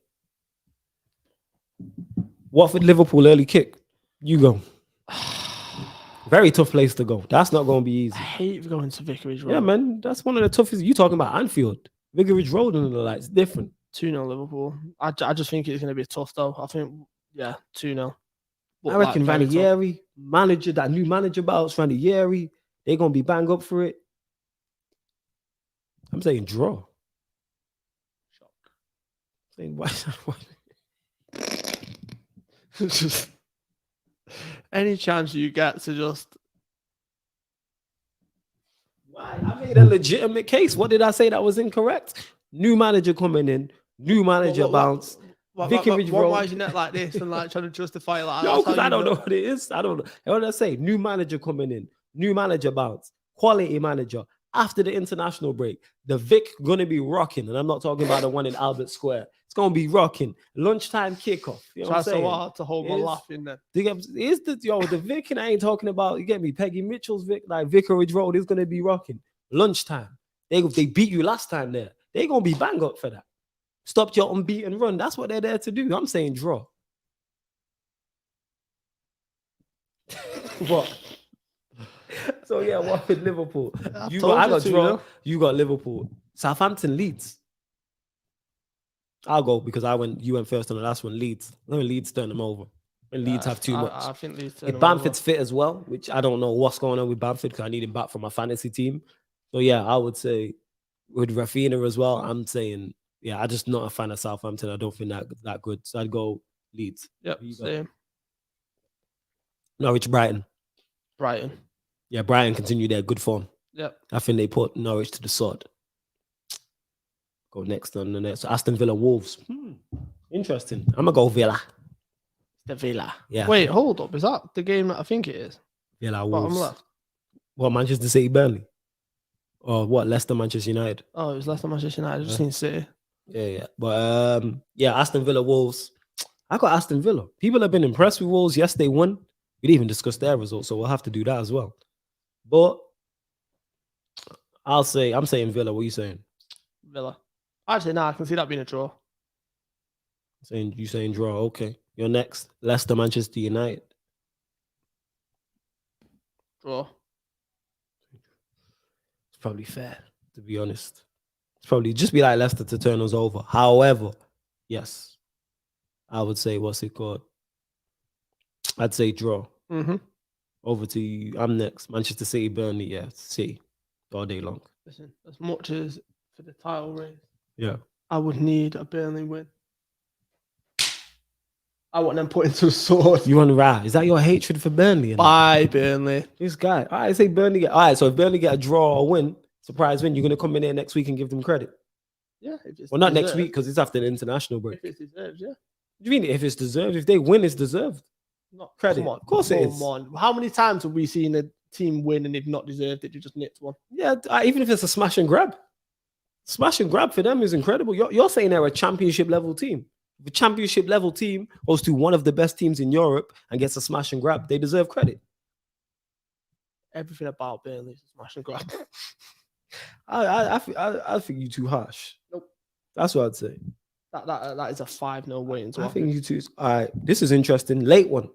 Watford Liverpool early kick. You go. Very tough place to go. That's not going to be easy. I hate going to Vicarage Road. Yeah, man. That's one of the toughest. You talking about Anfield. Vicarage Road and the lights. Different. 2-0 Liverpool. I just think it's going to be tough, though. I think, 2-0. I reckon Ranieri, that new manager bounce, Ranieri, they're going to be bang up for it. I'm saying draw. Saying why? Just any chance you get to just. Why? I made a legitimate case. What did I say that was incorrect? New manager coming in, new manager bounce. Vicarage Road. Why is your neck like this and like trying to justify it like no, because I don't know what it is. I don't know. What did I say? New manager coming in, new manager bounce, quality manager. After the international break, the Vic gonna be rocking, and I'm not talking about the one in Albert Square. It's gonna be rocking. Lunchtime kickoff. You know what I'm saying? So hard to hold my laugh in there. The Vic, and I ain't talking about. You get me? Peggy Mitchell's Vic, like Vicarage Road, is gonna be rocking. Lunchtime. They beat you last time there. They gonna be bang up for that. Stop your unbeaten run. That's what they're there to do. I'm saying draw. What? So yeah, what with Liverpool? I got draw. You got Liverpool. Southampton, Leeds. I'll go because you went first on the last one. Leeds. Let me Leeds turn them over. And Leeds have too much. I think Leeds turn if Bamford's fit as well, which I don't know what's going on with Bamford because I need him back for my fantasy team. So yeah, I would say with Rafinha as well, I'm saying, yeah, I'm just not a fan of Southampton. I don't think that good. So I'd go Leeds. Yep, same. Norwich, Brighton. Yeah, Brighton continue their good form. Yep. I think they put Norwich to the sword. Go next on the next. Aston Villa, Wolves. Interesting. I'm going to go Villa. The Villa. Yeah. Wait, hold up. Is that the game that I think it is? Villa, Wolves. Bottom left. What, Manchester City, Burnley? Or what, Leicester, Manchester United? Oh, it was Leicester, Manchester United. I just seen City. Yeah. But, Aston Villa, Wolves. I got Aston Villa. People have been impressed with Wolves. Yes, they won. We didn't even discuss their results, so we'll have to do that as well. But I'm saying Villa. What are you saying? Villa. Actually, I can see that being a draw. You saying draw? Okay. You're next. Leicester, Manchester United. Draw. It's probably fair, to be honest. It's probably just be like Leicester to turn us over. However, yes, I would say what's it called? I'd say draw. Mm-hmm. Over to you. I'm next. Manchester City, Burnley. Yeah, City all day long. Listen, as much as for the title race, yeah, I would need a Burnley win. I want them put into the sword. You want to ride? Is that your hatred for Burnley? Bye, Burnley. This guy. All right, say Burnley. All right, so if Burnley get a draw or win, surprise win, you're gonna come in there next week and give them credit. Yeah. Well, not next week because it's after the international break. If it's deserved, yeah. What do you mean if it's deserved? If they win, it's deserved. Not credit. Come on, of course it is. Come on. How many times have we seen a team win and they've not deserved it? You just nicked one. Yeah, even if it's a smash and grab. Smash and grab for them is incredible. You're saying they're a championship level team. If a championship level team goes to one of the best teams in Europe and gets a smash and grab, they deserve credit. Everything about Burnley is a smash and grab. I think you too harsh. Nope. That's what I'd say. That is a 5-0 win. I think you too. All right, this is interesting. Late one.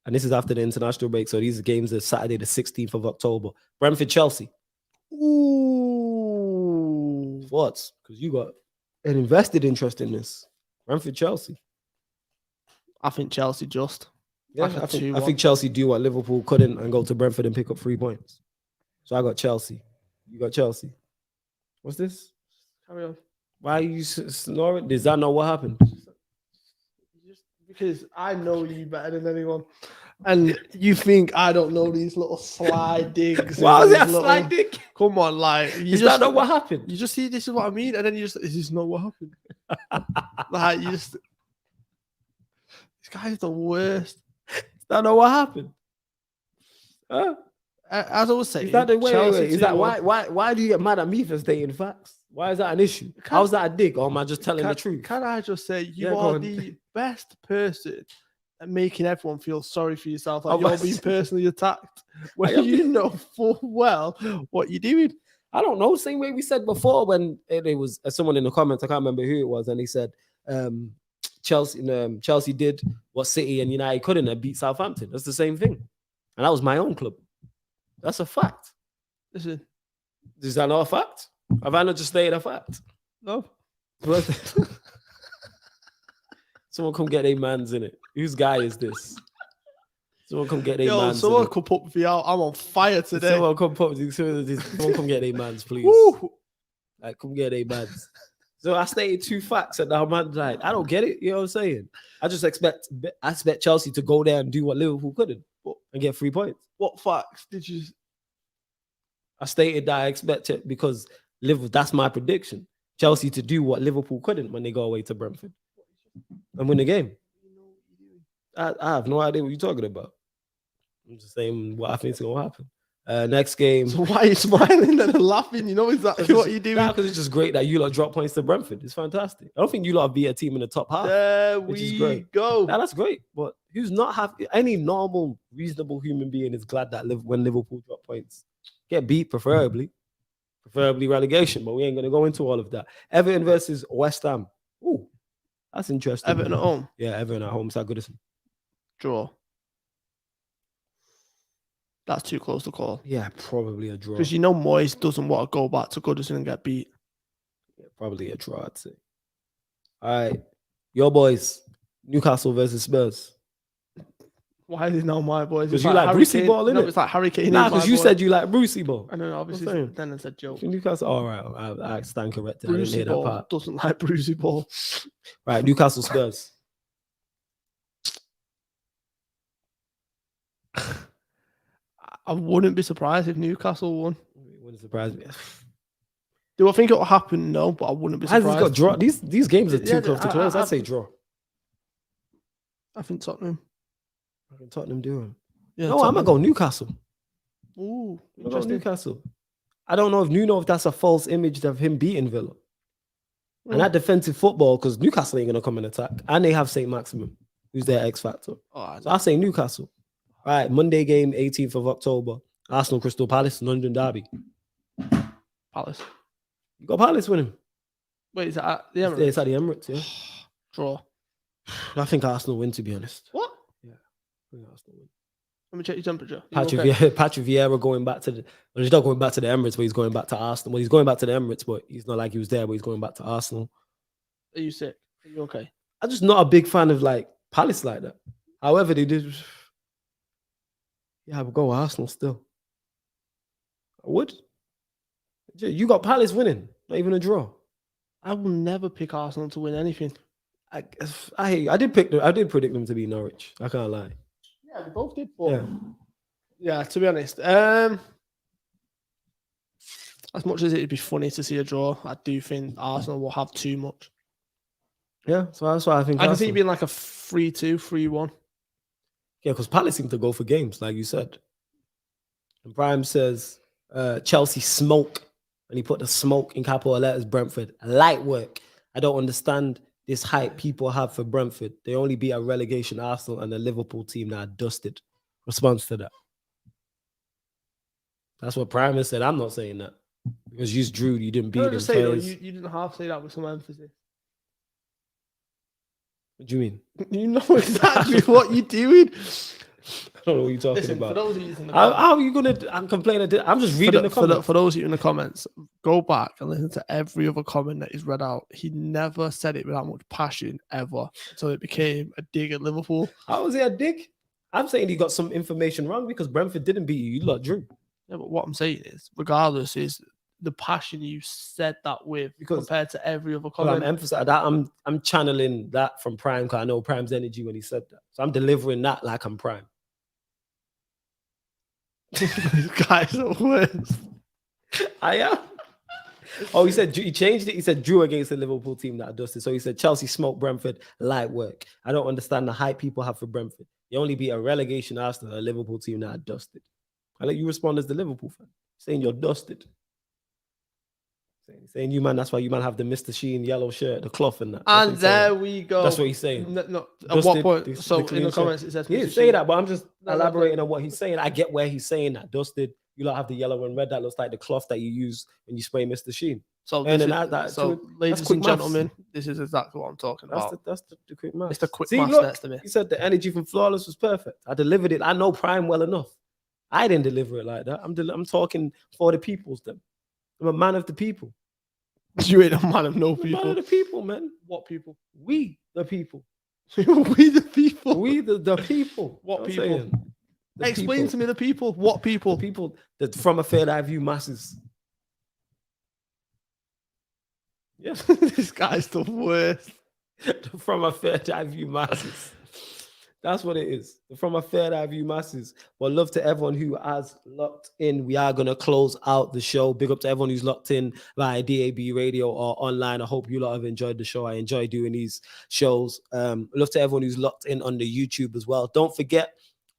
And this is after the international break. So these games are Saturday, the 16th of October. Brentford, Chelsea. Ooh. Thoughts? Because you got an invested interest in this. Brentford, Chelsea. I think Chelsea just. Yeah, I think Chelsea do what Liverpool couldn't and go to Brentford and pick up 3 points. So I got Chelsea. You got Chelsea. What's this? Carry on. Why are you snoring? Does that know what happened? Because I know you better than anyone. And you think I don't know these little slide digs. Why was that slide dig? Come on, like you just know what happened. You just see this is what I mean, and then you just this is not what happened. Like you just this guy's the worst. Is that not what happened? Huh? As I was saying, is that the way? Is that why do you get mad at me for stating facts? Why is that an issue? How's that a dig? Or am I just telling the truth? Can I just say you are the best person at making everyone feel sorry for yourself? Like you're being personally attacked when you know full well what you're doing. I don't know. Same way we said before when it was someone in the comments, I can't remember who it was, and he said Chelsea did what City and United couldn't and beat Southampton. That's the same thing. And that was my own club. That's a fact. Listen. Is that not a fact? Have I not just stated a fact? No. Someone come get their mans in it. Whose guy is this? Someone come get their Yo, mans. someone could put me out. I'm on fire today. Someone come get their mans, please. Woo. Like, come get their mans. So I stated 2 facts, and now man, like, I don't get it. You know what I'm saying? I expect Chelsea to go there and do what Liverpool couldn't and get 3 points. What facts did you? I stated that I expect it because Liverpool. That's my prediction. Chelsea to do what Liverpool couldn't when they go away to Brentford and win the game. I have no idea what you're talking about. I'm just saying what I think is gonna happen. Next game. So why are you smiling and laughing? You know exactly what you're doing. Because it's just great that you lot drop points to Brentford. It's fantastic. I don't think you lot beat a team in the top half. There we go. That's great. But who's not happy? Any normal, reasonable human being is glad that when Liverpool drop points, get beat preferably relegation. But we ain't gonna go into all of that. Everton versus West Ham. Ooh, that's interesting. Everton at home. Yeah, Everton at home. Is that good? Draw. That's too close to call. Yeah, probably a draw. Because you know Moyes doesn't want to go back to Goodison and get beat. Yeah, probably a draw, I'd say. All right. Your boys, Newcastle versus Spurs. Why is it now my boys? Because you like Brucey ball, innit? No, it's like Harry Kane. Nah, because you said you like Brucey ball. I know, obviously. Then it's a joke. Newcastle, all right. I stand corrected. Brucey I didn't hear ball that part. Doesn't like Brucey ball. Right, Newcastle Spurs. I wouldn't be surprised if Newcastle won. It wouldn't surprise me. Do I think it will happen? No, but I wouldn't be surprised. Has got draw? These games are too close to close. I'd say draw. I think Tottenham. I think Tottenham do him. Yeah, no, I'm gonna go Newcastle. Ooh, I'm gonna go Newcastle. I don't know if that's a false image of him beating Villa. And that defensive football, because Newcastle ain't gonna come and attack, and they have Saint Maximum, who's their X factor. So I say Newcastle. All right, Monday game, 18th of October. Arsenal Crystal Palace, London Derby. Palace. You got Palace winning. Wait, is that at the Emirates? It's at the Emirates, yeah. Draw. I think Arsenal win, to be honest. What? Yeah. I think Arsenal win. Let me check your temperature. Patrick Vieira going back to he's not going back to the Emirates, but he's going back to Arsenal. Well, he's going back to the Emirates, but he's not like he was there, but he's going back to Arsenal. Are you sick? Are you okay? I'm just not a big fan of like Palace like that. However, they did. Yeah, I would go Arsenal still. I would. You got Palace winning, not even a draw. I will never pick Arsenal to win anything. I did predict them to be Norwich. I can't lie. Yeah, we both did. But yeah, to be honest, as much as it'd be funny to see a draw, I do think Arsenal will have too much. Yeah, so that's why I think. I can see it being like a 3-2, 3-1. Yeah, because Palace seem to go for games, like you said. And Prime says Chelsea smoke, and he put the smoke in capital letters. Brentford light work. I don't understand this hype people have for Brentford. They only beat a relegation Arsenal and a Liverpool team that are dusted. Response to that. That's what Prime said. I'm not saying that because you drew. You didn't beat them. You didn't half say that with some emphasis. What do you mean? You know exactly what you're doing. I don't know what you're talking about. For those of you in the how are you gonna? I'm complaining. I'm just reading the comments. For those of you in the comments, go back and listen to every other comment that he's read out. He never said it with that much passion ever, so it became a dig at Liverpool. How was it a dig? I'm saying he got some information wrong because Brentford didn't beat you. You lot drew. Yeah, but what I'm saying is, regardless, is the passion you said that with compared to every other comment. I'm emphasizing that. I'm channeling that from Prime because I know Prime's energy when he said that. So I'm delivering that like I'm Prime. These guys are worse. I am. Oh, he changed it. He said drew against the Liverpool team that dusted. So he said Chelsea smoked Brentford, light work. I don't understand the hype people have for Brentford. They only beat a relegation Arsenal, a Liverpool team that are dusted. I let you respond as the Liverpool fan, saying you're dusted. Saying you man, that's why you man have the Mr. Sheen yellow shirt, the cloth and that. And there we go. That's what he's saying. No, at what point? In the comments it says he didn't say that, but I'm just elaborating on what he's saying. I get where he's saying that. Dusted. You lot have the yellow and red that looks like the cloth that you use when you spray Mr. Sheen. So, ladies and gentlemen, this is exactly what I'm talking about. That's the quick maths. It's the quick maths next to me. He said the energy from Flawless was perfect. I delivered it. I know Prime well enough. I didn't deliver it like that. I'm talking for the people's them. I'm a man of the people. You ain't a man of no people. Man of the people, man. What people? We the people. We the people. We the people. What people? Explain to me the people. What people? The people that from a third eye view masses. Yeah, this guy's the worst. From a third eye view masses. That's what it is. From a third eye view masses. Well, love to everyone who has locked in. We are going to close out the show. Big up to everyone who's locked in via DAB radio or online. I hope you lot have enjoyed the show. I enjoy doing these shows. Love to everyone who's locked in on the YouTube as well. Don't forget,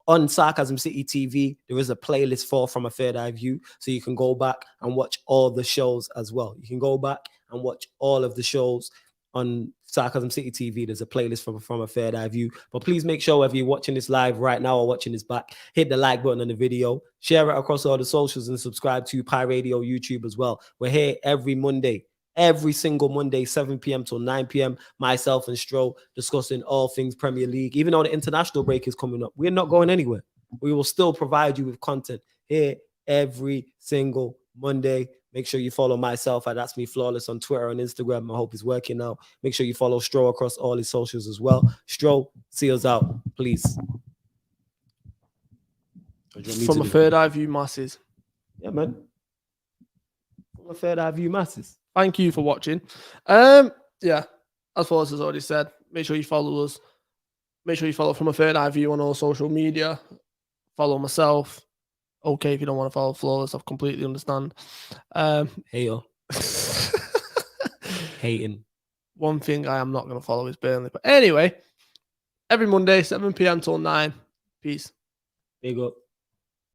on Sarcasm City TV, there is a playlist for From a Third Eye View, so you can go back and watch all the shows as well. You can go back and watch all of the shows on Sarcasm City TV. There's a playlist from a Third Eye View. But please make sure whether you're watching this live right now or watching this back, hit the like button on the video, share it across all the socials, and subscribe to Pi Radio YouTube as well. We're here every Monday. Every single Monday, 7 p.m. till 9 p.m., myself and Stro discussing all things Premier League. Even though the international break is coming up, we're not going anywhere. We will still provide you with content here every single Monday. Make sure you follow myself at That's Me Flawless on Twitter and Instagram. I hope it's working now. Make sure you follow Stro across all his socials as well. Stro, see us out, please. From a Third Eye View masses. Yeah, man. From a Third Eye View masses. Thank you for watching. Yeah, as Flawless has already said, make sure you follow us. Make sure you follow From a Third Eye View on all social media. Follow myself. Okay, if you don't want to follow Flawless, I completely understand. Hey, yo. Hating. One thing I am not going to follow is Burnley. But anyway, every Monday, 7 p.m. till 9. Peace. Big up.